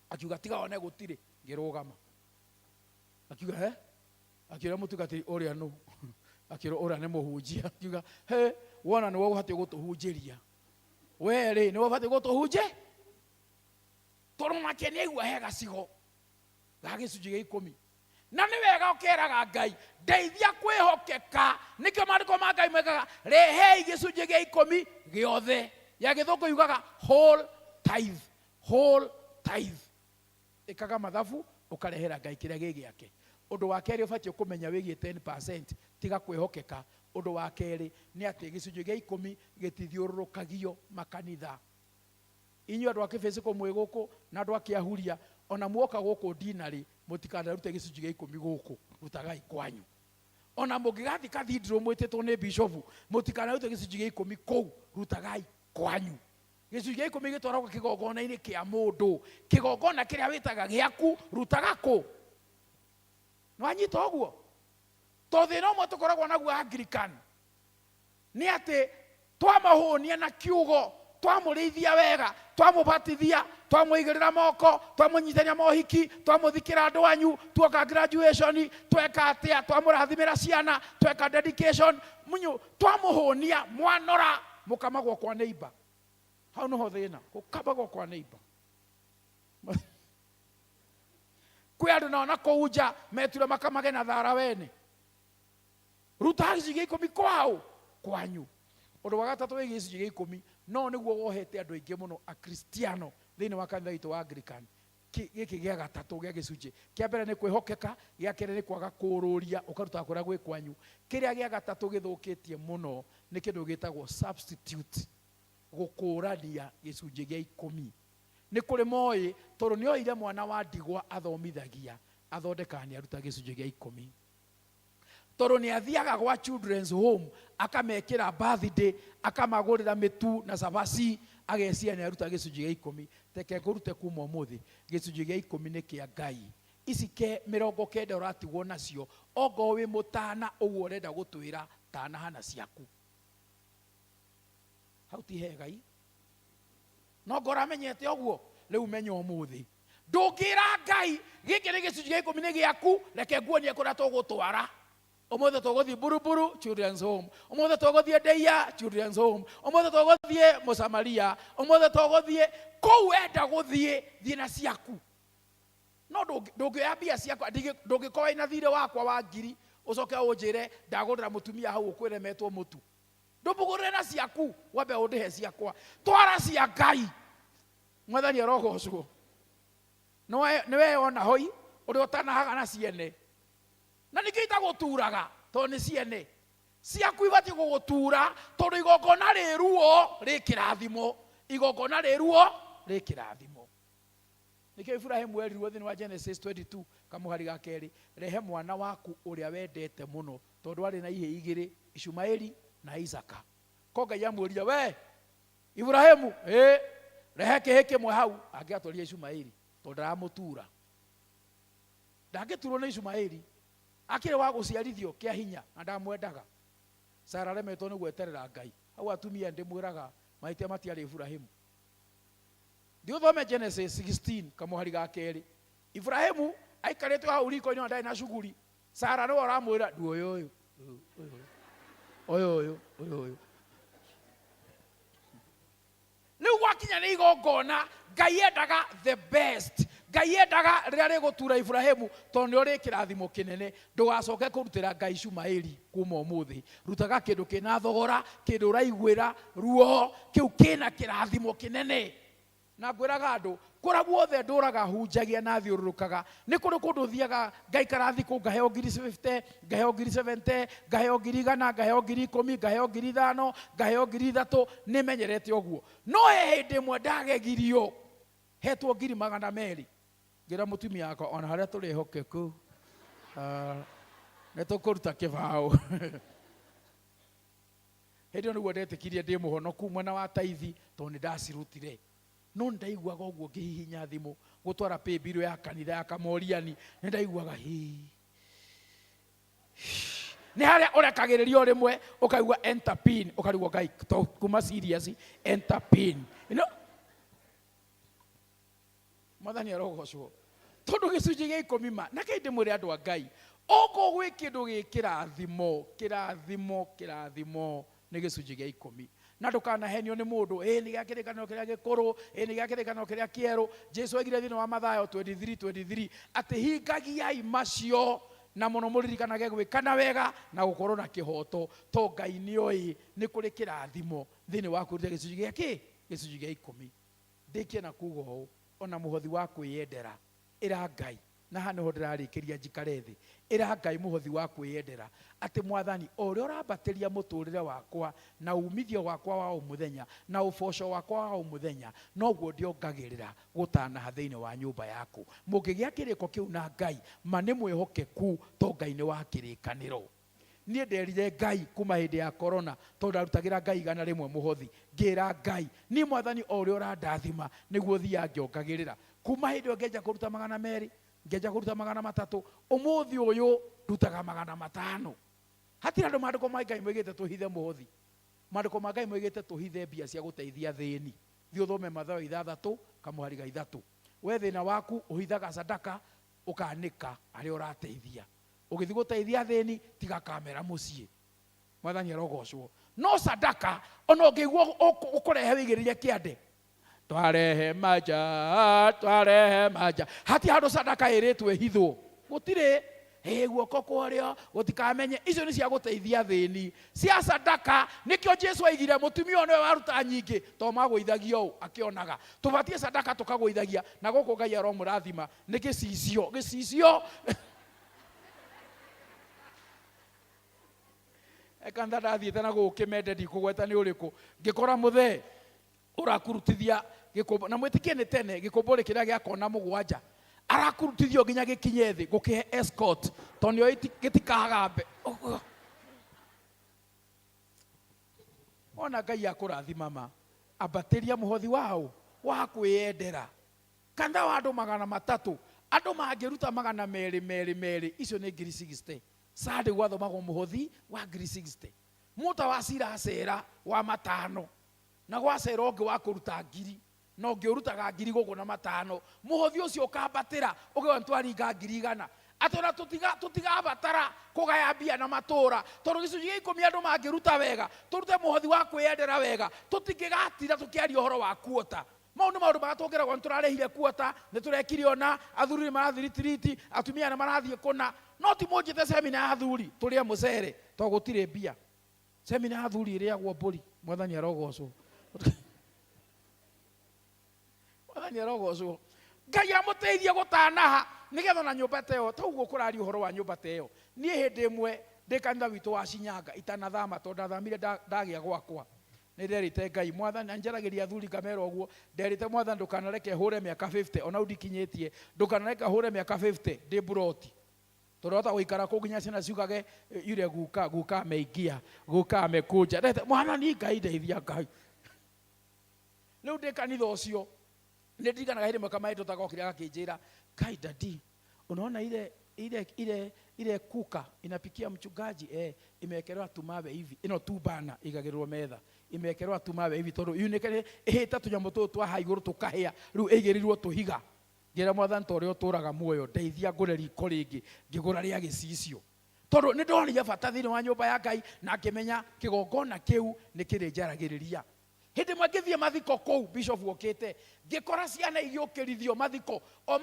Akiuga tiga one gũtirĩ, ngĩrũgama. Akiuga akĩra mũtungatĩri ũrĩa nũ. Akĩra ũrĩa nĩ mũhunjia. Akiuga wona nĩwe ũbatiĩ gũtũhunjĩria. We rĩ, nĩwe ũbatiĩ gũtũhunjia? Tondũ nake nĩ aigua he gacigo ga gĩcunjĩ gĩa 10. Na nĩ wega ũkeraga Ngai, ndeithia kwĩhokeka. Nĩkĩo maandĩko ma Ngai moigaga, rehei gĩcunjĩ gĩa 10 gĩothe. Ya Gĩthũngũ yugaga whole tithe. Whole tithe. Ĩkaga mathabu, ũkarehera Ngai kĩrĩa gĩ gĩake. Ũndũ wa kerĩ ũbatiĩ kũmenya wĩgiĩ 10%, tiga kwĩhokeka. Ũndũ wa kerĩ nĩ atĩ gĩcunjĩ gĩa 10 gĩtithiũrũrũkagio makanitha. Inyuĩ andũ a Kĩbĩcĩko mwĩ gũkũ na andũ a Kĩahuria, ona muoka gũkũ ndinarĩ, mũtikanarute gĩcunjĩ gĩa 10 gũkũ, rutagai kwanyu. Ona mũngĩgathiĩ kathidro mwĩtĩtwo nĩ bishopu, mũtikanarute gĩcunjĩ gĩa 10 kũu, rutagai kwanyu. Gĩcunjĩ gĩa 10 gĩtwaragwo kĩgongona-inĩ kĩa mũndũ. Kĩgongona kĩrĩa wĩtaga gĩaku, rutaga kũ? Nwanyita ũguo? To thĩna ũmwe tũkoragwo naguo Anglican nĩ atĩ twamahũnia na kiugo, twamũrĩithia wega, twamũbatithia, twamũigĩrĩra moko, twamũnyitania mohiki, twamũthikĩra andũ anyu, tuoka graduation, tweka atĩa, twamũrathimĩra ciana, tweka dedication, twamũhũnia, mwanora, mũkamagwo kwa neighbor. Hau nĩho thĩna, gũkambagwo kwa neighbor. Kwĩ andũ nao na kũu nja metura makamage na thara wene. Ruta gĩcunjĩ gĩa 10 kwao, kwanyu. Ũndũ wa gatatũ wĩgiĩ gĩcunjĩ gĩa 10, no nĩguo wohete andũ aingĩ mũno akristiano thĩinĩ wa kanitha witũ wa Anglican. Gĩkĩ gĩa gatatũ gĩa gĩcunjĩ. Kĩa mbere nĩ kwĩhokeka, gĩa kerĩ nĩ kwaga kũrũria, ũkaruta kũrĩa gwĩ kwanyu. Kĩrĩa gĩa gatatũ gĩthũkĩtie mũno nĩ kĩndũ gĩtagwo substitute, gũkũrania gĩcunjĩ gĩa 10. Nĩ kũrĩ moĩ, tondũ nĩ oire mwana wa ndigwa athomithagia, athondekaga nĩ aruta gĩcunjĩ gĩa 10. Tondũ nĩ athiaga gwa children's home, akamekĩra birthday, akamagũrĩra mĩtu na cabaci, ageciria nĩ aruta gĩcunjĩ gĩa 10. Teke ngũrute kuma ũmũthĩ, gĩcunjĩ gĩa 10 nĩ kĩa Ngai. Ici 90 ũratigwo nacio, ongo wĩ mũtana ũguo ũrenda gũtwĩra tana hana ciaku. Hau ti he Ngai. No ngora menyete ũguo, rĩu menya ũmũthĩ. Ndũngĩra Ngai, gĩkĩ nĩ gĩcunjĩ gĩa 10 nĩ gĩaku, reke nguonie kũrĩa tũgũtwara. Ũmũthĩ tũgũthiĩ Buruburu Children's Home, ũmũthĩ tũgũthiĩ Ndeia Children's Home, ũmũthĩ tũgũthiĩ Mũsamaria, ũmũthĩ tũgũthiĩ kũu wenda gũthiĩ, thiĩ na ciaku. No ndũngĩoya mbia ciakwa, ndũngĩkorwo ina thirĩ wakwa wa 1,000, ũcoke ũnjĩre ndagũrĩra mũtumia hau ũkwĩremetwo mũtu. Ndũmũgũrĩre na ciaku, wambe ũndĩhe ciakwa. Twara cia Ngai. Mwathani arogocwo. Nĩwe ona hoi, ũrĩa ũtanahaga na ciene. Na nĩkĩo cia guturaga to ni ciene ciaku ibati gugutura tondu igongona riruo rikirathimo igongona riruo rikirathimo nikio Ibrahimu erirwo thini wa Genesis 22 kamuhari ga keri rehe mwana waku uria wendete muno tondu ari na ihe igiri Ishumaeli na Isaka ko Ngai amwĩria we Ibrahimu rehe kihe kimwe hau angiatoria Ishumaeli tondu aramutura ndangĩturwo nĩ Ishumaeli akĩrĩ wa gũciarithio kĩa hinya na ndamwendaga Sara remetwo nĩ gweterera Ngai hau atumia ndĩmwĩraga maitĩa matiarĩ Ibrahimu ndiũthome Genesis 16 kamuhari ga keri Ibrahimu aikarĩtwo hau riko-inĩ ndarĩ na shughuli Sara nĩwe aramwĩra ndu ũyũ rĩu gwakinya nĩ igongona Ngai endaga the best Ngai endaga rĩrĩa rĩgũtura Ibrahimu tondũ nĩ ũrĩ kĩrathimo kĩnene ndũgacoke kũrutĩra Ngai Ishumaeli kuma ũmũthĩ rutaga kĩndũ kĩna thogora kĩndũ ũraiguĩra ruo kĩu kĩna kĩrathimo kĩnene na ngwĩraga andũ kũrĩa guothe ndũraga hunjagia na thiũrũrũkaga nĩ kũrĩ kũndũ thiaga ngaikara thikũ ngaheo ngiri 50 ngaheo ngiri 70 ngaheo ngiri 100 ngaheo ngiri 10 ngaheo ngiri 5 ngaheo ngiri 3 nĩmenyerete ũguo no he hĩndĩ ĩmwe ndagegirio hetwo ngiri 200 ngira mutumia yakwa ona harĩa tũrĩ hokeku nĩ tũkũruta kĩbaũ hĩndĩ ĩyo nĩguo ndetĩkirie ndĩ mũhonoku mwena wa taithi tondũ nĩ ndacirutire no ndaiguaga ũguo ngĩhihinya thimũ gũtwara pay bill ya kanitha ya Kamoriani nĩ ndaiguaga nĩ harĩa ũrekagĩrĩrio rĩmwe ũkaigua enter pin ũkarigwo Ngai kuma serious enter pin Mwathani arogocwo tondu gĩcunjĩ gĩa 10 ma na kaĩ ndĩmwĩre andũ a Ngai ũkũ gwĩ kĩndũ gĩkĩrathimo nĩ gĩcunjĩ gĩa 10 na ndũkanahenio nĩ mũndũ nĩ gĩa kĩrĩkanĩro kĩrĩa gĩkũrũ nĩ gĩa kĩrĩkanĩro kĩrĩa kĩerũ Jesu oigire thĩinĩ wa Mathayo 23:23 atĩ hingagiai macio na mũno mũririkanage gwĩkana wega na gũkorwo na kĩhoto to Ngai nĩoĩ nĩ kũrĩ kĩrathimo thĩinĩ wa kũruta gĩcunjĩ gĩkĩ gĩcunjĩ gĩa 10 ndĩkie na kuga ũũ ona mũhothi wa kwĩyendera ĩra Ngai na hano ho ndĩrarĩkĩria njikare thĩ ĩra Ngai mũhothi wa kwĩyendera atĩ Mwathani o ũrĩa ũrambatĩria mũtũrĩre wakwa na umithio wakwa wa mũthenya na ũboco wakwa wa mũthenya noguo ndiongagĩrĩra gũtanaha thĩinĩ wa nyũmba yaku mũngĩgĩa kĩrĩko kĩu na Ngai ma nĩ mwĩhokeku to Ngai nĩ wa kĩrĩkanĩro niĩ nderire Ngai kuma hĩndĩ ya corona tondũ ndarutagĩra Ngai igana rĩmwe mũhothi ngĩra Ngai niĩ Mwathani o ũrĩa ũrandathima nĩguo thiaga ngĩongagĩrĩra kuma hĩndĩ ĩyo ngĩanjia kũruta 200 ngĩanjia kũruta 300 ũmũthĩ ũyũ ndutaga 500 hatirĩ andũ maandĩko ma Ngai moigĩte tũhithe mũhothi maandĩko ma Ngai moigĩte tũhithe mbia cia gũteithia thĩni thiĩ ũthome Mathayo 6 kamuhari ga 3 we thĩna waku ũhithaga sadaka ũkanĩka arĩa ũrateithia ũgĩthiĩ gũteithia thĩni tiga kamera mũciĩ Mwathani arogocwo no sadaka ona ũngĩiguo ũkũrehe wĩigĩrĩire kĩande twarehe manja hati handũ sadaka ĩrĩtwo ĩhithwo gũtirĩ guoko kũrĩo gũtikamenye icio nĩ cia gũteithia thĩni cia sadaka nĩkĩo Jesu aigire mũtumia ũyũ nĩwe waruta nyingĩ to magũithagio ũũ akĩonaga tũbatie sadaka tũkagũithagia na gũkũ Ngai aromũrathima nĩ gĩcicio ekanda ndathiĩte na gũkĩmende ndikũgweta nĩ ũrĩkũ ngĩkora mũthee ũrakurutithia gĩkũmbo na mwĩtĩkie nĩ tene gĩkũmbo kĩrĩa gĩa kona 7 arakurutithio nginya gĩkinye thĩ gũkĩhe escort tondũ gĩtikagambe ona Ngai akũrathima ma ambatĩria mũhothi wao wa kwĩyendera kanda wa andũ 300 andũ mangĩruta 200 icio nĩ ngiri 60 Sade gwathomagwo mũhothi wa ngiri 60 mũta wa ciracera wa 5 na gwacera ũngĩ wa kũruta ngiri no ngĩurutaga ngiri gũkũ na 5 mũhothi ũcio ũkambatĩra ũgĩwa ntwaringa ngiri 100 atona tutigabatara kũgaya mbia na matũra tondũ gĩcunjĩ gĩa 10 andũ mangĩruta wega tũrute mũhothi wa kwĩyendera wega tũtingĩgatira tũkĩaria ũhoro wa kuota mau nĩ maũndũ magatũongeragwo nĩ tũrarĩhire kuota nĩ tũrekire ona athuri nĩ marathiĩ ritiriti atumia nĩ marathiĩ kũna no ti mũnjĩte semina ya athuri tũrĩe mũcere to gũtirĩ mbia semina ya athuri ĩrĩagwo mbũri Mwathani arogocwo Mwathani arogocwo Ngai amũteithie gũtanaha nĩgetha na nyũmba ta ĩyo ta ũguo kũraria ũhoro wa nyũmba ta ĩyo nie hende mwe ndekanda wito wa Shinyanga itanathama to ndathamire ndagia gwakwa nä nderite Ngai mwathani anjaragiria thuri kamera uguo nderite mwathani ndukanareke hure miaka 50 ona udikinyetie ndukanareke hure miaka 50 ndi buroti torota guikara ku nginya ciana ciugage ire guka meigia guka mekuja ndete mwathani Ngai ndeithia Ngai riu ndi kanitha ucio nä ndirikanaga hä rä mwe kamaä tå tagakire agakä Kai dadi unaona ile kuka inapikia mchungaji imewekerewa tumawe hivi ino tubana igagirwo metha imewekerewa tumawe hivi tondu yunekere ihita tunyamo tu twa haiguru tukahia riu igirirwo tuhiga ngira mwathani to rio turaga muoyo ndeithia ngure riko ringi ngigura ria gicicio tondu ni ndonire bata thini wa nyumba ya Ngai na ngimenya kigongona kiu ni kiri njaragiriria hindi mwangithie mathiko kou bishop wokite ngikora ciana igiukirithio mathiko o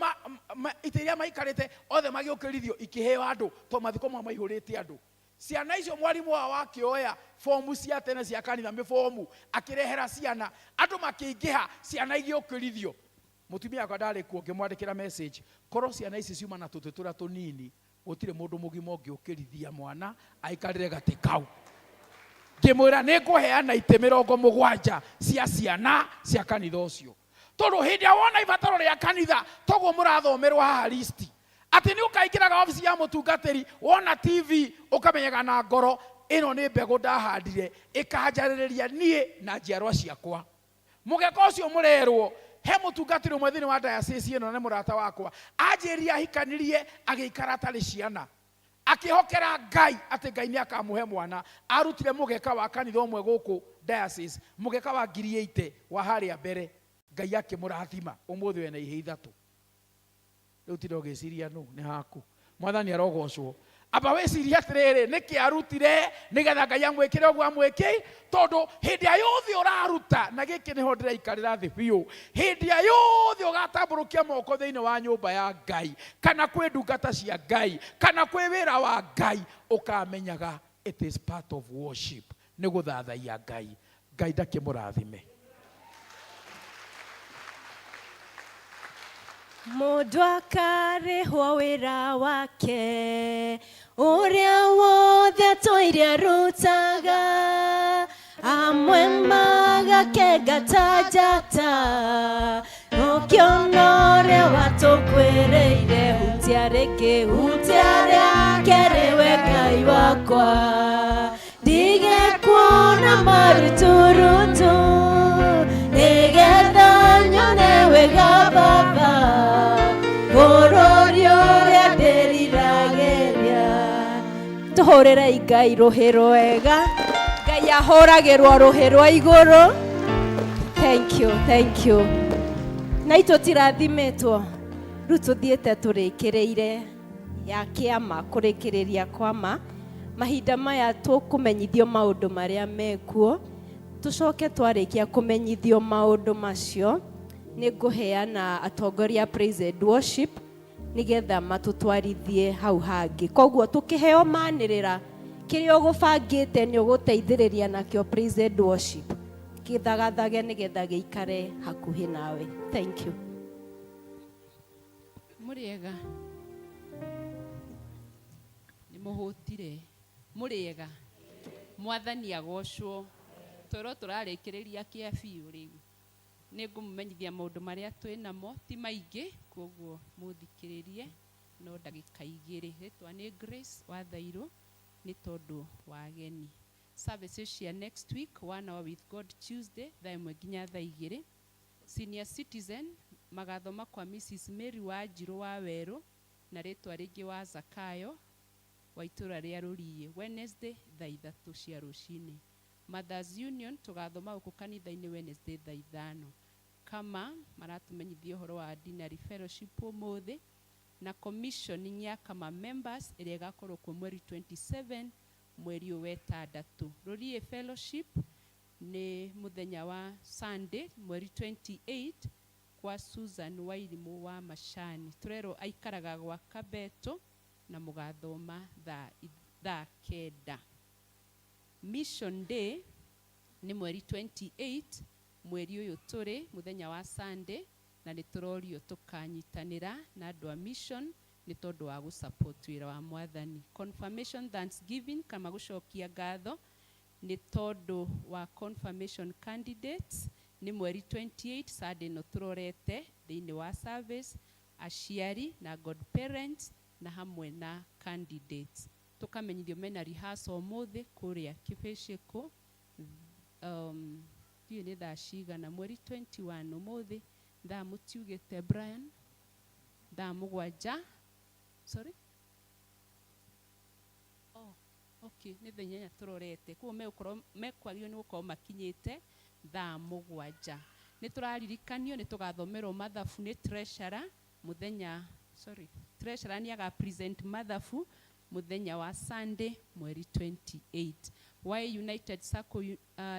itiria maikarite othe magiukirithio ikiheo andu to mathiko mwa maihurite andu ciana icio mwarimu wa kioya fomu cia tene cia kanitha mifomu akirehera ciana andu makiingiha ciana igiukirithio mutumia akwa ndari kuo ngimwandikira message koro ciana ici ciuma na tututura tunini gutire mundu mugima ungiukirithia mwana aikarire gatikau ngimwira nä ngå heana itä 70 cia ciana cia kanitha å cio tondå hä ndä wona ibataro rä a kanitha toguo må rathomerwo haha listi atä nä å kaingä raga obici ya må tungatä wona TV å kamenyaga na ngoro ä no nä mbegå ndahandire ä kanjarä ria niä na njiarwa ciakwa må geka å cio må rerwo he må tungatä rä mwe thä inä wa diocese ä no nä må rata wakwa anjä ria ahikanirie agä ikara atarä ciana akihokera Ngai ati Ngai ni akamuhe mwana arutire mugeka wa kanitha omwe guku diocese mugeka wa 80 wa haria mbere Ngai akimurathima umuthi we na ihe ithatu riu tiro giciria no ni haku mwathani arogocwo aba weciria atiriri niki arutire nigetha Ngai amwikire ogwo amwiki tondu hindi ayuthi uraruta na giki niho ndiraikara thi biu hindi ayuthi ugatamburukia moko thiini wa nyumba ya Ngai kana kwi ndungata cia Ngai kana kwi wira wa Ngai ukamenyaga it is part of worship ni guthathaia Ngai Ngai ndakimurathime Mundu akarihwo wira wake uria wothe tũire rutaga amwe magakengata njata ũkĩona watũkwĩrĩire hutia rĩngĩ hutia rĩake rĩwe Ngai wakwa ndigekuona maruturutu nĩgetha nyone wega Baba tuhorere Ngai ruhi rwega Ngai ahoragirwo ruhi rwa iguru thank you na itutirathimetwo riu tuthiete turikireire ya kiama kurikiriria kwama mahinda maya tukumenyithio maundu maria mekuo tucoke twarikia kumenyithio maundu macio ni nguheana atongoria praise and worship nigetha matutwarithie hau hangi koguo tukiheo manirira kiria ugubangite ni uguteithiriria nakio praise and worship githagathage nigetha giikare hakuhi nawe thank you muriega ni muhutire muriega mwathani agocwo toro turarikiriria kia biu riu nä ngå må menyithia maå ndå marä a twä namo ti maingä koguo må thikä rä rie no ndagä ka igä rä rä twa nä Grace wa Thairå nä tondå wa ageni services cia next week 1 hour with God Tuesday thaa ĩmwe nginya thaa 2 senior citizen magathoma kwa Mrs Mary wa Njirå wa Werå na rĩtwa rĩngĩ wa Zakayo wa itũra rĩa Rũriĩ Wednesday thaa 3 cia rũcinĩ Mothers Union tugathoma huko kanitha-inĩ Wednesday thaa 5 kama maratumenyithia ũhoro wa Dinary Fellowship ũmũthĩ na commissioning ya kama members ĩrĩa ĩgakorwo kuo mweri 27 mweri ũyũ wa 6 Rũriĩ Fellowship nĩ mũthenya wa Sunday mweri 28 kwa Susan Wairimũ wa Macani turerwo aikaraga gwa Kabeto na mũgathoma thaa 9 Mission Day ni mweri 28 mweri uyu turi muthenya wa Sunday na niturorio tukanyitanira na andu a mission nĩ tondũ wa gũsupport wĩra wa mwathani. Confirmation Thanksgiving kama gũcokia ngatho nĩ tondũ wa confirmation candidates nĩ mweri 28 Sunday no tũrorete thĩinĩ wa service, aciari na godparents na hamwe na candidates. Tũkamenyithio mena rehearsal ũmũthĩ kũrĩa Kĩbĩcĩkũ. Ndiũ nĩ thaa cigana, mweri 21 ũmũthĩ thaa mũtiugĩte Brian, thaa mũgwanja. Sorry? Oh, okay, nĩ thaa inyanya tũrorete. Koguo mekwario nĩ gũkorwo makinyĩte thaa mũgwanja. Nĩ tũraririkanio nĩ tũgathomerwo mathabu nĩ treasurer mũthenya, sorry, treasurer nĩ aga present mathabu mũthenya wa Sunday mweri 28. Y United Circle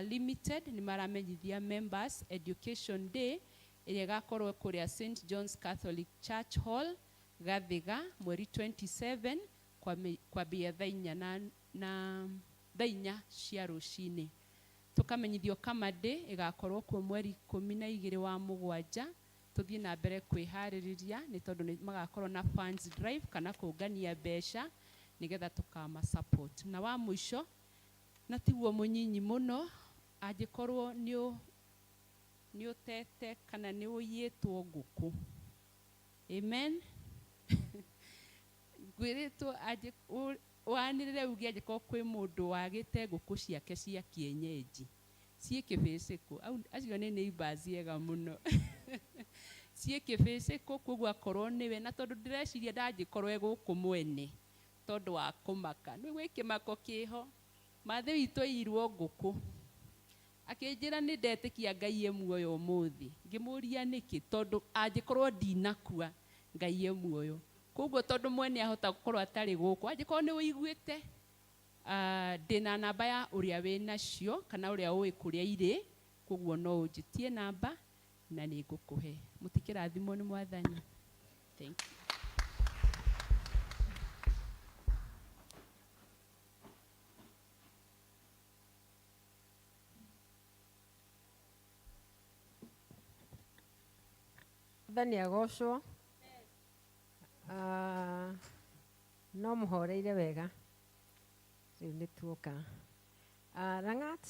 Limited nĩ maramenyithia members education day ĩrĩa ĩgakorwo kũrĩa St John's Catholic Church Hall Gathiga mweri 27 kwambia thaa inya cia rũcinĩ. Tũkamenyithio kama day ĩgakorwo kuo mweri 12 wa mũgwanja. Tũthiĩ na mbere kwĩharĩrĩria nĩ tondũ nĩ magakorwo na funds drive kana kũngania mbeca nĩgetha tũkama support. Na wa mũico na tiguo mũnyinyi mũno, angĩkorwo nĩ ũtete kana nĩ ũiyĩtwo ngũkũ. Amen. Ngwĩrĩtwo wanĩrĩre uge angĩkorwo kwĩ mũndũ wagĩte ngũkũ ciake cia kienyeji ciĩ Kĩbĩcĩkũ, acio nĩ neighbors ega mũno. Ciĩ Kĩbĩcĩkũ, koguo akorwo nĩwe, na tondũ ndĩreciria ndangĩkorwo egũkũ mwene tondũ wa kũmaka. Nĩ gwĩ kĩmako kĩho, mathĩ witũ irwo ngũkũ. Akĩnjĩra nĩ ndetĩkia Ngai e muoyo ũmũthĩ. Ngĩmũria nĩkĩ, tondũ angĩkorwo ndinakua Ngai e muoyo. Koguo tondũ mwene ahota gũkorwo atarĩ gũkũ, angĩkorwo nĩ ũiguĩte ndĩna namba ya ũrĩa wĩ nacio kana ũrĩa ũĩ kũrĩa irĩ, koguo no ũnjĩtie namba na nĩ ngũkũhe. Mũtikĩrathimwo nĩ Mwathani. Thank you. Mwathani agocwo. No mũhoreire wega. Rĩu nĩ tuoka. Rangat.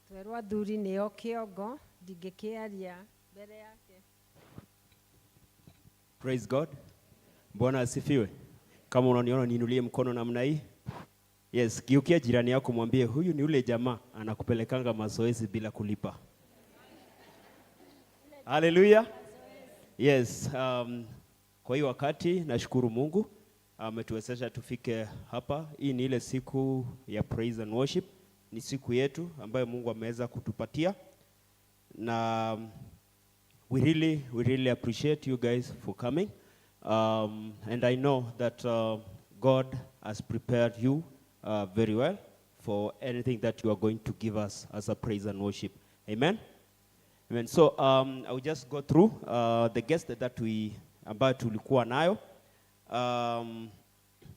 Twerwo athuri nĩo kĩongo, ndingĩkĩaria mbere yake. Praise God. Bwana asifiwe. Kama unaniona niinulie mkono namna hii. Yes, geukia jirani yako mwambie huyu ni ule jamaa anakupelekanga mazoezi bila kulipa. Hallelujah. Yes, kwa hiyo wakati nashukuru Mungu ametuwezesha tufike hapa. Hii ni ile siku ya praise and worship. Ni siku yetu ambayo Mungu ameweza kutupatia. Na we really appreciate you guys for coming. And I know that God has prepared you very well for anything that you are going to give us as a praise and worship. Amen. Amen. So I will just go through the guest that ambayo tulikuwa nayo.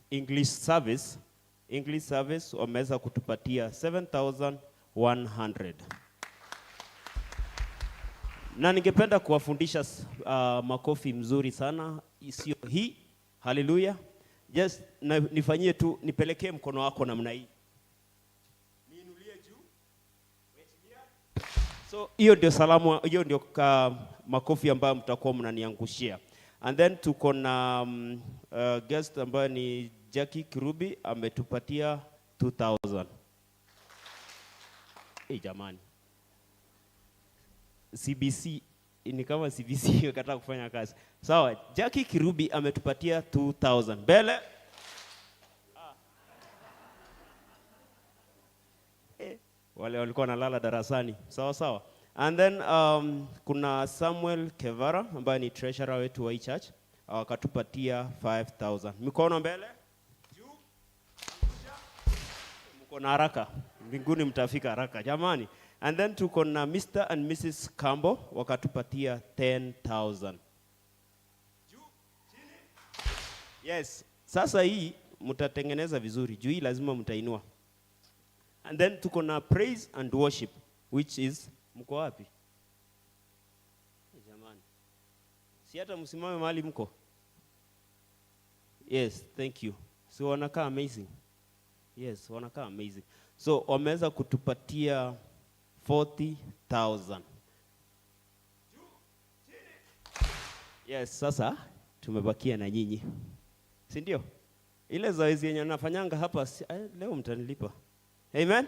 English service wameweza kutupatia 7,100. Na ningependa kuwafundisha makofi mzuri sana isiyo hii. Hallelujah. Just nifanyie tu, nipelekee mkono wako namna hii. Niinulie juu. So hiyo ndio salamu, hiyo ndio makofi ambayo mtakuwa mnaniangushia. And then tuko na guest ambaye ni Jackie Kirubi ametupatia 2,000. Jamani. CBC ni kama CBC ikataka kufanya kazi. Sawa, Jackie Kirubi ametupatia 2,000. Mbele. Wale walikuwa nalala darasani. Sawa sawa. And then kuna Samuel Kevara ambaye ni treasurer wetu wa hii church, akatupatia 5,000. Mikono mbele. Juu. Mko na haraka. Mbinguni mtafika haraka jamani. And then tuko na Mr. and Mrs. Kambo wakatupatia 10,000. Juu, chini. Yes, sasa hii mtatengeneza vizuri. Juu hii lazima mtainua. And then tuko na praise and worship, which is mko wapi? Si hata msimame mahali mko. Yes, thank you. So wanakaa amazing. Yes, wanakaa amazing. So wameweza kutupatia 40,000. Yes, sasa tumebakia na nyinyi. Si ndio? Ile zoezi yenye nafanyanga hapa leo mtanilipa. Amen?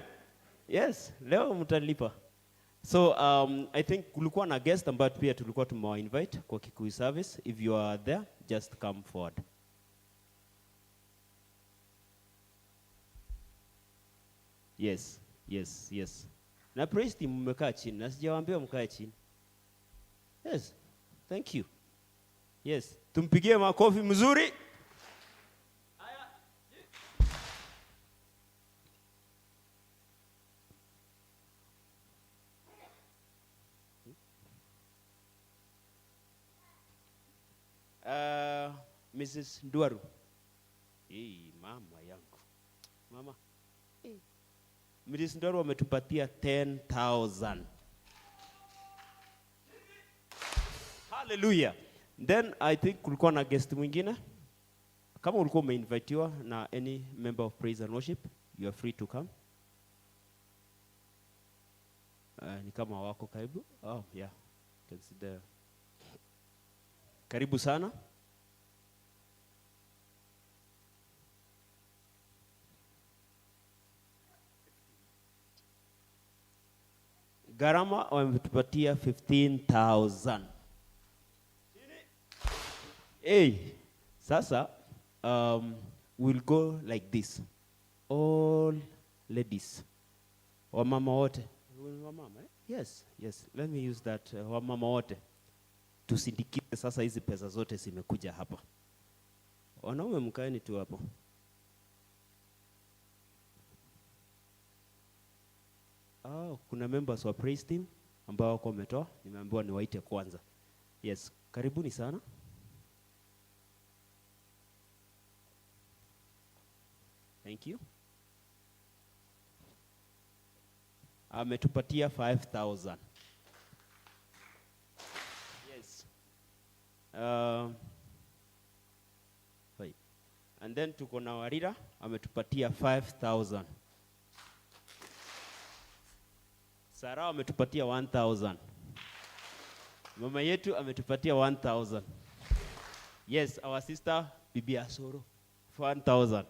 Yes, leo mtanilipa. So I think kulikuwa na guest ambayo pia tulikuwa tumewa-invite kwa Kikuyu service. If you are there, just come forward. Yes, yes, yes. Na praise team mmekaa chini. Na sijawaambia mkae chini. Yes, thank you. Yes, tumpigie makofi mzuri. Mrs. Nduaru. Mama yangu. Mama. Mrs. Nduaru wametupatia 10,000. Hallelujah. Then I think kulikuwa na guest mwingine. Kama ulikuwa umeinvitiwa na any member of praise and worship, you are free to come. Ni kama wako karibu. Oh, yeah. Consider. Karibu sana. Gharama wametupatia 15,000. Hey, sasa we'll go like this. All ladies. Wamama wote. Wamama, eh? Yes, yes. Let me use that. Wamama wote. Tusindikize sasa hizi pesa zote zimekuja hapa. Wanaume mkaeni tu hapo. Kuna members wa praise team ambao wako wametoa, nimeambiwa niwaite kwanza. Yes, karibuni sana. Thank you. Ametupatia 5,000. Yes. Wait. And then tuko na Warira ametupatia 5,000. Sarah ametupatia 1,000. Mama yetu ametupatia 1,000. Yes, our sister Bibi Asoro 1,000.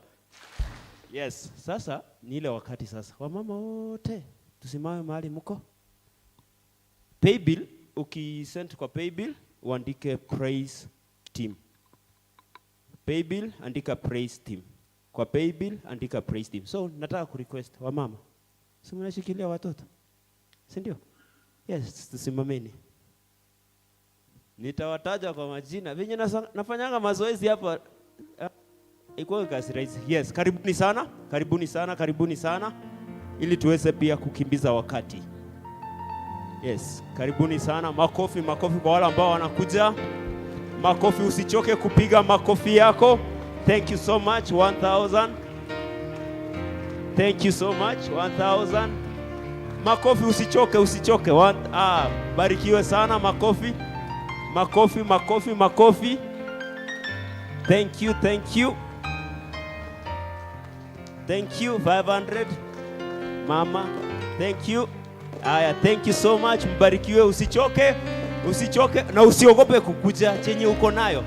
Yes, sasa ni ile wakati sasa. Wamama wote tusimame mahali mko. Paybill, ukisend kwa paybill uandike praise team. Paybill andika praise team. Kwa paybill andika praise team. So nataka kurequest wamama. Si mnashikilia watoto? Si ndio? Yes, tusimameni. Nitawataja kwa majina. Venye nafanyanga mazoezi hapa ikuwa kasi rahisi. Yes, karibuni sana. Karibuni sana, karibuni sana. Ili tuweze pia kukimbiza wakati. Yes, karibuni sana. Makofi, makofi kwa wale ambao wanakuja. Makofi, usichoke kupiga makofi yako. Thank you so much. 1,000. Thank you so much. 1,000. Makofi, usichoke, usichoke. Barikiwe sana. Makofi. Makofi, makofi, makofi. Thank you, thank you. Thank you. 500. Mama, thank you. Thank you so much. Mbarikiwe, usichoke, usichoke na usiogope kukuja chenye uko nayo.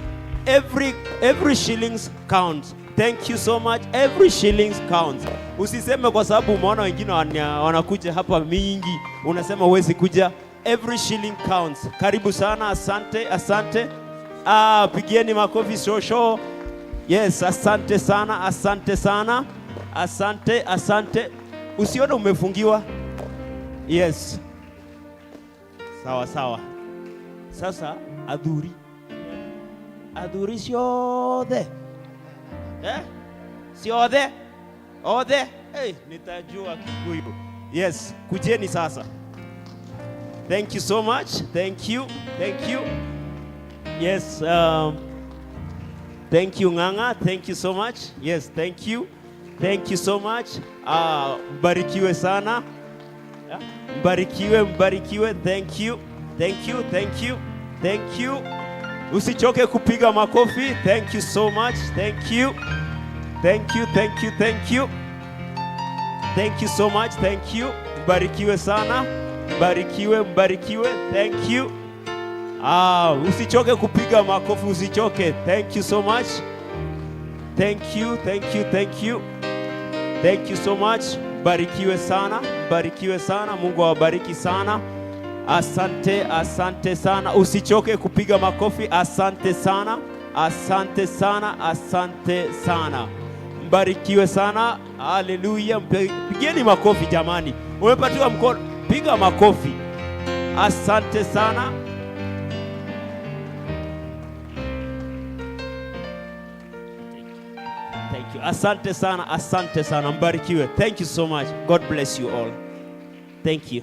Every shillings counts. Thank you so much. Every shillings counts. Usiseme kwa sababu umeona wengine wanakuja hapa mingi, unasema huwezi kuja. Every shilling counts. Karibu sana, asante, asante. Pigieni makofi shosho. Yes, asante sana, asante sana. Asante, asante. Usione umefungiwa. Yes. Sawa, sawa. Sasa adhuri. Adhuri siothe. Siothe. Othe. Nitajua Kikuyu. Yes, kujeni sasa. Thank you so much. Thank you. Thank you. Yes, thank you Nganga. Thank you so much. Yes, thank you. Thank you so much. Mbarikiwe sana. Mbarikiwe, mbarikiwe. Thank you. Thank you. Thank you. Thank you. Usichoke kupiga makofi. Thank you so much. Thank you. Thank you, thank you, thank you. Thank you so much. Thank you. Mbarikiwe sana. Mbarikiwe, mbarikiwe. Thank you. Usichoke kupiga makofi, usichoke. Thank you so much. Thank you, thank you, thank you. Thank you so much. Mbarikiwe sana. Mbarikiwe sana. Mungu awabariki sana. Asante, asante sana. Usichoke kupiga makofi. Asante sana. Asante sana. Asante sana. Mbarikiwe sana. Haleluya. Pigeni makofi jamani. Umepatiwa mkono, piga makofi. Asante sana. Thank you. Asante sana. Asante sana. Mbarikiwe. Thank you so much. God bless you all. Thank you.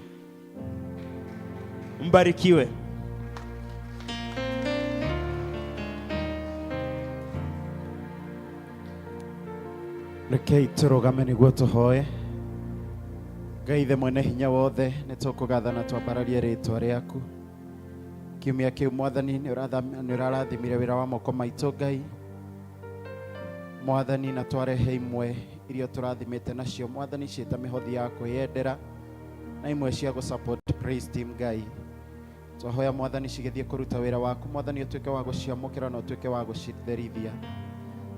Mbarikiwe. Rekei turugame niguo tuhoe. Ngai ithe mwene hinya wothe nĩ tũkũgatha na twambararie rĩtwa rĩaku. Kiumia kĩu Mwathani nĩ ũrarathimire wĩra wa moko maitũ Ngai. Mwathani na twarehe imwe iria tũrathimĩte nacio Mwathani ciĩta mĩhothi ya kwĩyendera na imwe cia support praise team Ngai. Twahoya Mwathani cigĩthiĩ kũruta wĩra waku Mwathani, ũtuĩke wa gũciamũkĩra na ũtuĩke wa gũcitherithia.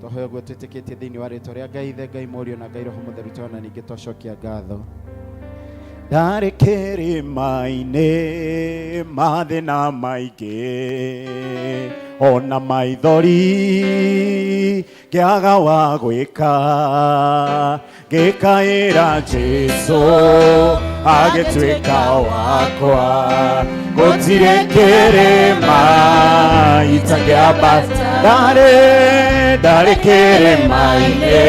Twahoya guo twĩtĩkĩtie thĩinĩ wa rĩtwa rĩa Ngai Ithe, Ngai Mũriũ na Ngai Roho Mũtheru, twana ningĩ twacokia ngatho. Ndarĩ kĩrĩma-inĩ mathĩna maingĩ, ona maithori ngĩaga wa gwĩka, ngĩkaĩra Jesũ agĩtuĩka wakwa. Gũtirĩ kĩrĩma itangĩambata, ndarĩ kĩrĩma-inĩ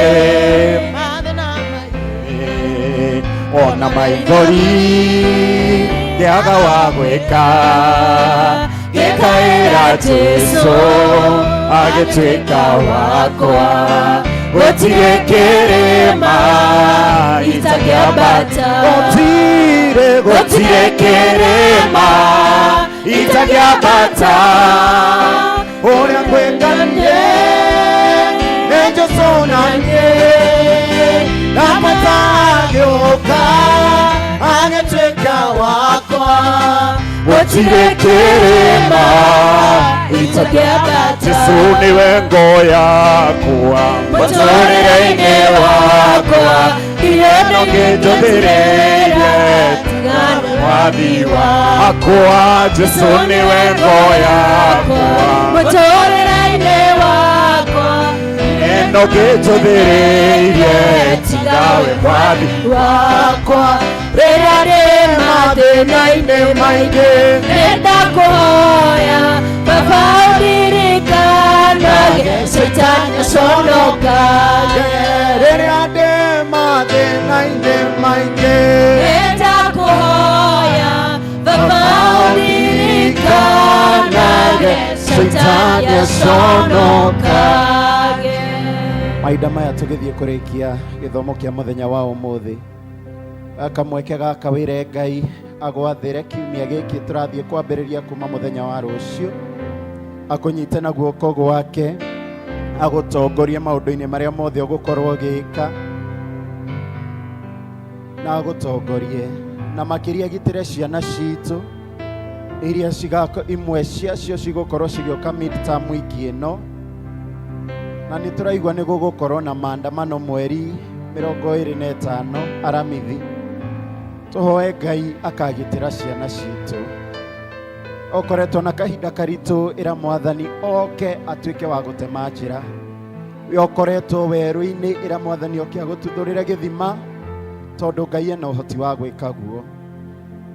ona maithori ngĩaga wa gwĩka, ngĩkaĩra Jesũ agĩtuĩka wakwa. Gũtirĩ kĩrĩma itangĩambata, gũtirĩ kĩrĩma itangĩambata, ũrĩa kwĩnganie nĩ Jesũ naniĩ, na matagĩũka agĩtuĩka wakwa. Gũtirĩ kĩrĩma itangĩambata, Jesũ nĩwe ngo yakwa mũtũrĩre-inĩ wakwa. Ino ngĩnjũthĩrĩire mwathi wakwa, Jesũ nĩwe ngo yakwa mũtũrĩre-inĩ wakwa. Ino ngĩnjũthĩrĩire tigawe mwathi wakwa. Rĩrĩa ndĩ mathĩna-inĩ maingĩ nĩndakũhoya Baba ũndirikanagie, Shetani aconokagie. Rĩrĩa ndĩ mathĩna-inĩ maingĩ nĩndakũhoya Baba ũndirikanagie, Shetani aconokagie. Mahinda maya tũgĩthiĩ kũrĩkia gĩthomo kĩa mũthenya wa ũmũthĩ, kamweke gaka wĩre Ngai agwathĩre kiumia gĩkĩ tũrathiĩ kwambĩrĩria kuma mũthenya wa rũciũ, akũnyite na guoko gwake, agũtongorie maũndũ-inĩ marĩa mothe ũgũkorwo ũgĩka, na agũtongorie na makĩria gitĩre ciana citũ iria imwe ciacio cigũkorwo cigĩũka mid-term wiki ĩno, na nĩ tũraigua nĩ gũgũkorwo na maandamano mweri 25 aramithi. Tũhoe Ngai akagitĩra ciana citũ. Okoretwo na kahinda karitũ, ĩra Mwathani oke atuĩke wa gũtema njĩra. Okoretwo werũ-inĩ, ĩra Mwathani oke agũtuthũrĩre gĩthima, tondũ Ngai ena ũhoti wa gwĩka guo.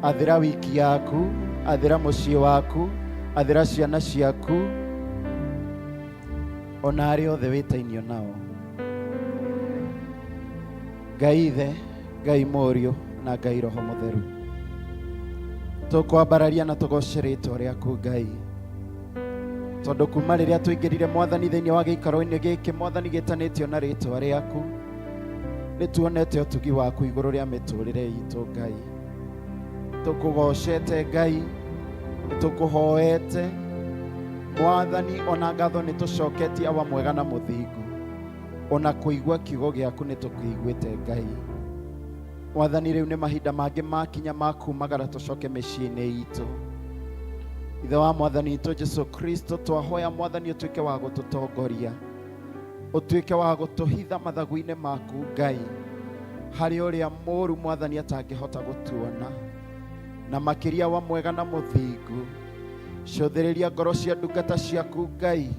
Athĩra wiki yaku, athĩra mũciĩ waku, athĩra ciana ciaku, ona arĩa othe wĩtainio nao. Ngai Ithe, Ngai Mũriũ na Ngai Roho Mũtheru, tũkwambararia na tũgoce rĩtwa rĩaku Ngai, tondũ kuma rĩrĩa tũingĩrire Mwathani thĩinĩ wa gĩikaro-inĩ gĩkĩ Mwathani gĩtanĩtio na rĩtwa rĩaku, nĩ tuonete ũtugi waku igũrũ rĩa mĩtũrĩre itũ Ngai. Tũkũgocete Ngai, nĩ tũkũhoete Mwathani ona ngatho nĩ tũcoketie awa mwega na mũthingu, ona kũigua kiugo gĩaku nĩ tũkĩiguĩte Ngai. Mwathani rĩu nĩ mahinda mangĩ makinya ma kumagara tũcoke mĩciĩ-inĩ itũ. Ithe wa Mwathani witũ Jesu Kristo, twahoya Mwathani ũtuĩke wa gũtũtongoria, ũtuĩke wa gũtũhitha mathagu-inĩ maku Ngai, harĩ ũrĩa mũũru Mwathani atangĩhota gũtuona, na makĩria wa mwega na mũthingu, cũthĩrĩria ngoro cia ndungata ciaku Ngai,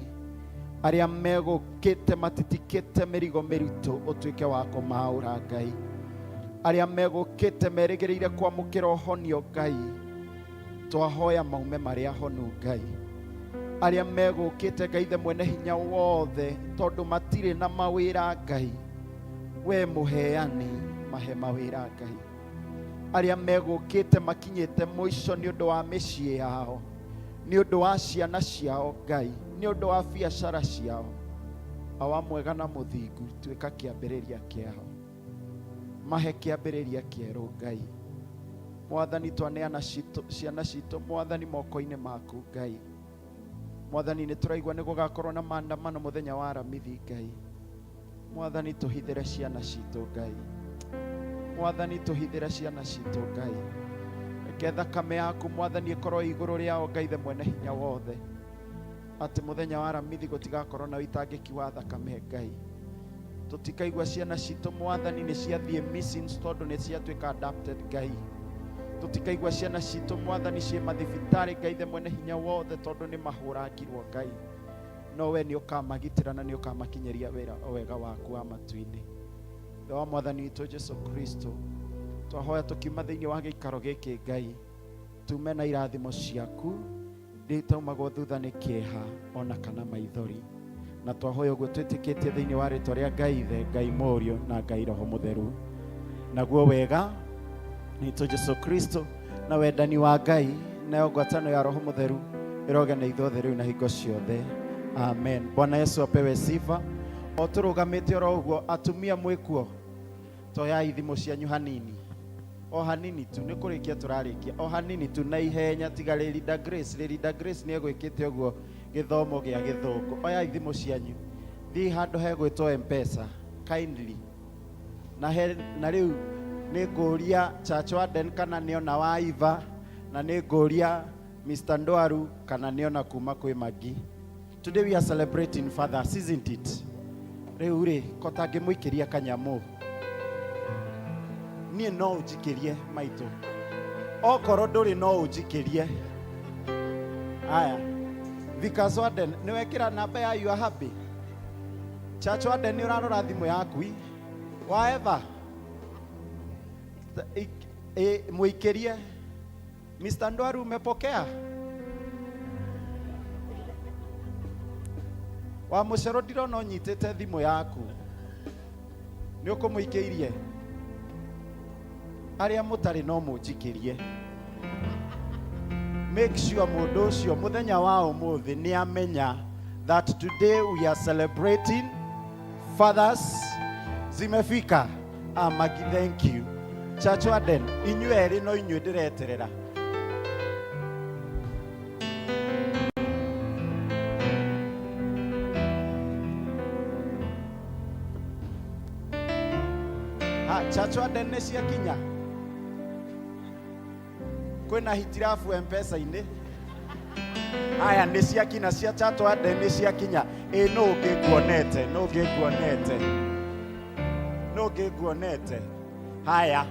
arĩa megũkĩte matitikĩte mĩrigo mĩritũ, ũtuĩke wa kũmaũra Ngai, arĩa megũkĩte merĩgĩrĩire kwamũkĩra ũhonio Ngai, twahoya maume marĩa honu Ngai, arĩa megũkĩte Ngai Ithe mwene hinya wothe, tondũ matirĩ na mawĩra Ngai, we mũheani mahe mawĩra Ngai, arĩa megũkĩte makinyĩte mũico nĩ ũndũ wa mĩciĩ yao, nĩ ũndũ wa ciana ciao Ngai, nĩ ũndũ wa biacara ciao, awa mwega na mũthingu, tuĩka kĩambĩrĩria kĩao, mahe kĩambĩrĩria kĩerũ Ngai. Mwathani twaneana ciana citũ Mwathani moko-inĩ maku Ngai. Mwathani nĩ tũraigua nĩ gũgakorwo na maandamano mũthenya wa aramithi Ngai. Mwathani tũhithĩre ciana citũ Ngai, Mwathani tũhithĩre ciana citũ Ngai, reke thakame yaku Mwathani ĩkorwo igũrũ rĩao Ngai Ithe mwene hinya wothe, atĩ mũthenya wa aramithi gũtigakorwo na ũitangĩki wa thakame Ngai. Tũtikaigua ciana citũ Mwathani nĩ ciathiĩ missing tondũ nĩ ciatuĩka adopted Ngai. Tũtikaigua ciana citũ Mwathani ciĩ mathibitarĩ Ngai Ithe mwene hinya wothe tondũ nĩ mahũrangirwo Ngai, no we nĩ ũkamagitĩra na nĩ ũkamakinyĩria wega waku wa matu-inĩ. Ithe wa Mwathani witũ Jesu Kristo, twahoya tũkiuma thĩinĩ wa gĩikaro gĩkĩ Ngai, tume na irathimo ciaku, ndĩtaumagwo thutha nĩ kĩeha ona kana maithori, na twahoya ũguo twĩtĩkĩtie thĩinĩ wa rĩtwa rĩa Ngai Ithe, Ngai Mũriũ na Ngai Roho Mũtheru. Naguo wega nitũ Jesu Kristo na wendani wa Ngai na ngwatanĩro ya Roho Mũtheru ĩroge na ithuothe rĩu na hingo ciothe. Amen. Bwana Yesu apewe sifa. O tũrũgamĩte oro ũguo, atumia mwĩkuo, toyai thimũ cianyu hanini, o hanini tu, nĩ kũrĩkia tũrarĩkia, o hanini tu na ihenya, tiga Lady Grace. Lady Grace nĩ egwĩkĩte ũguo gĩthomo gĩa gĩthũngũ. Oyai thimũ cianyu, thiĩ handũ hegwĩtwo M-Pesa kindly, na rĩu nĩ ngũria Church Warden kana nĩ ona wa Iva, na nĩ ngũria Mr. Ndwaru kana nĩ ona kuma kwĩ Magi. Today we are celebrating fathers, isn't it? Rĩu rĩ, kotangĩ mũikĩria kanyamũ, niĩ no ũnjikĩrie maitũ, okorwo ndũrĩ no ũnjikĩrie. Aya, Vikas Warden, nĩ wekĩra namba ya You Are Happy? Church Warden, nĩ ũrarora thimũ yaku waeva? Muikirie. Mr. Ndwaru, umepokea? Wa mũcero ndirona ũnyitĩte thimũ yaku, nĩ ũkũmũikĩirie? Arĩa mũtarĩ no mũnjikĩrie. Make sure mũndũ ũcio mũthenya wa ũmũthĩ nĩ amenya that today we are celebrating fathers. Zimefika? Magi, thank you. Church Warden, inyuĩ erĩ no inyuĩ ndĩreterera. Church Warden nĩ ciakinya? Kwĩna hitirabu M-Pesa-inĩ? Aya nĩ ciakinya cia Church Warden nĩ ciakinya. No ũngĩnguonete, no ũngĩnguonete, no ũngĩnguonete. Haya,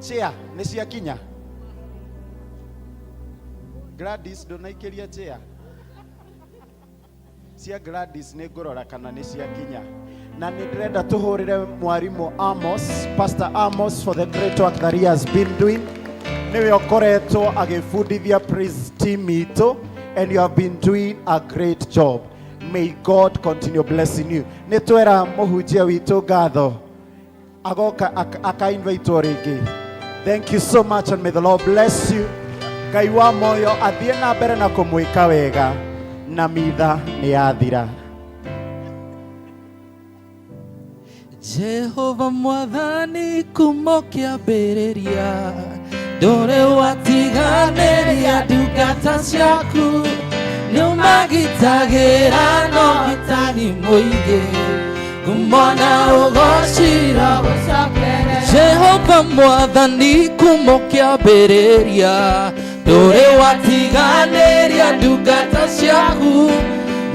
chia nĩ ciakinya? Gladys ndũnaikĩria chia? Cia Gladys nĩ ngũrora kana nĩ ciakinya. Na nĩ ndĩrenda tũhũrĩre mwarimũ Amos, Pastor Amos, for the great work that he has been doing. Nĩwe ũkoretwo agĩbundithia praise team itũ, and you have been doing a great job. May God continue blessing you. Nĩ twera mũhunjia witũ ngatho agoka aka-invite rĩngĩ. Thank you so much and may the Lord bless you. Ngai wa moyo athiĩ na mbere na kũmwĩka wega, na mitha nĩ yathira. Jehova Mwathani kuma kĩambĩrĩria, ndũrĩ watiganĩria ndungata ciaku, Numagitagira no gitani muige Kumona ugocira Jehova mwathani kumokia bereria Dore watiganeria ndungata ciaku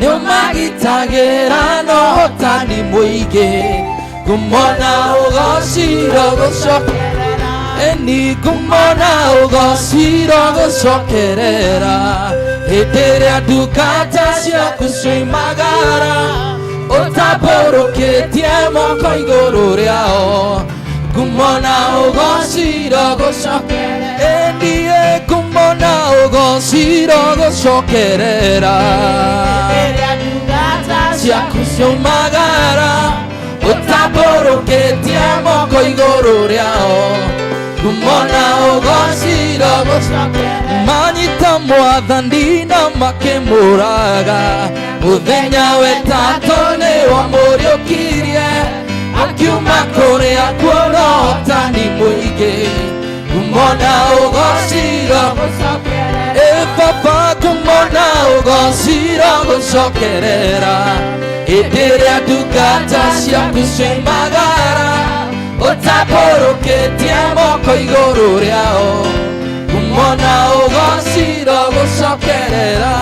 Numagitagira no hotani muige Kumona ugocira gucokerera Eni kumona ugocira gucokerera Hĩndĩrĩa ndungata ciaku cioimagara ũtambũrũkĩtie moko igũrũ rĩao ngumona ũgocira gũcokerera ĩniĩ ngumona ũgocira gũcokerera hĩndĩrĩa ndungata ciaku cioimagara ũtambũrũkĩtie moko igũrũ rĩao ngumona ũgocira gũcokerera manyita mwathani na makĩmũraga mũthenya wetatũ nĩ wamũriũkirie akiuma kũrĩa kuona ũhotani mũingĩ kumona ũgocira baba kumona ũgocira gũcokerera hĩndĩ ĩrĩa ndungata ciaku cioimagara ũtambũrũkĩtie moko igũrũ rĩao kumona ugocira gucokerera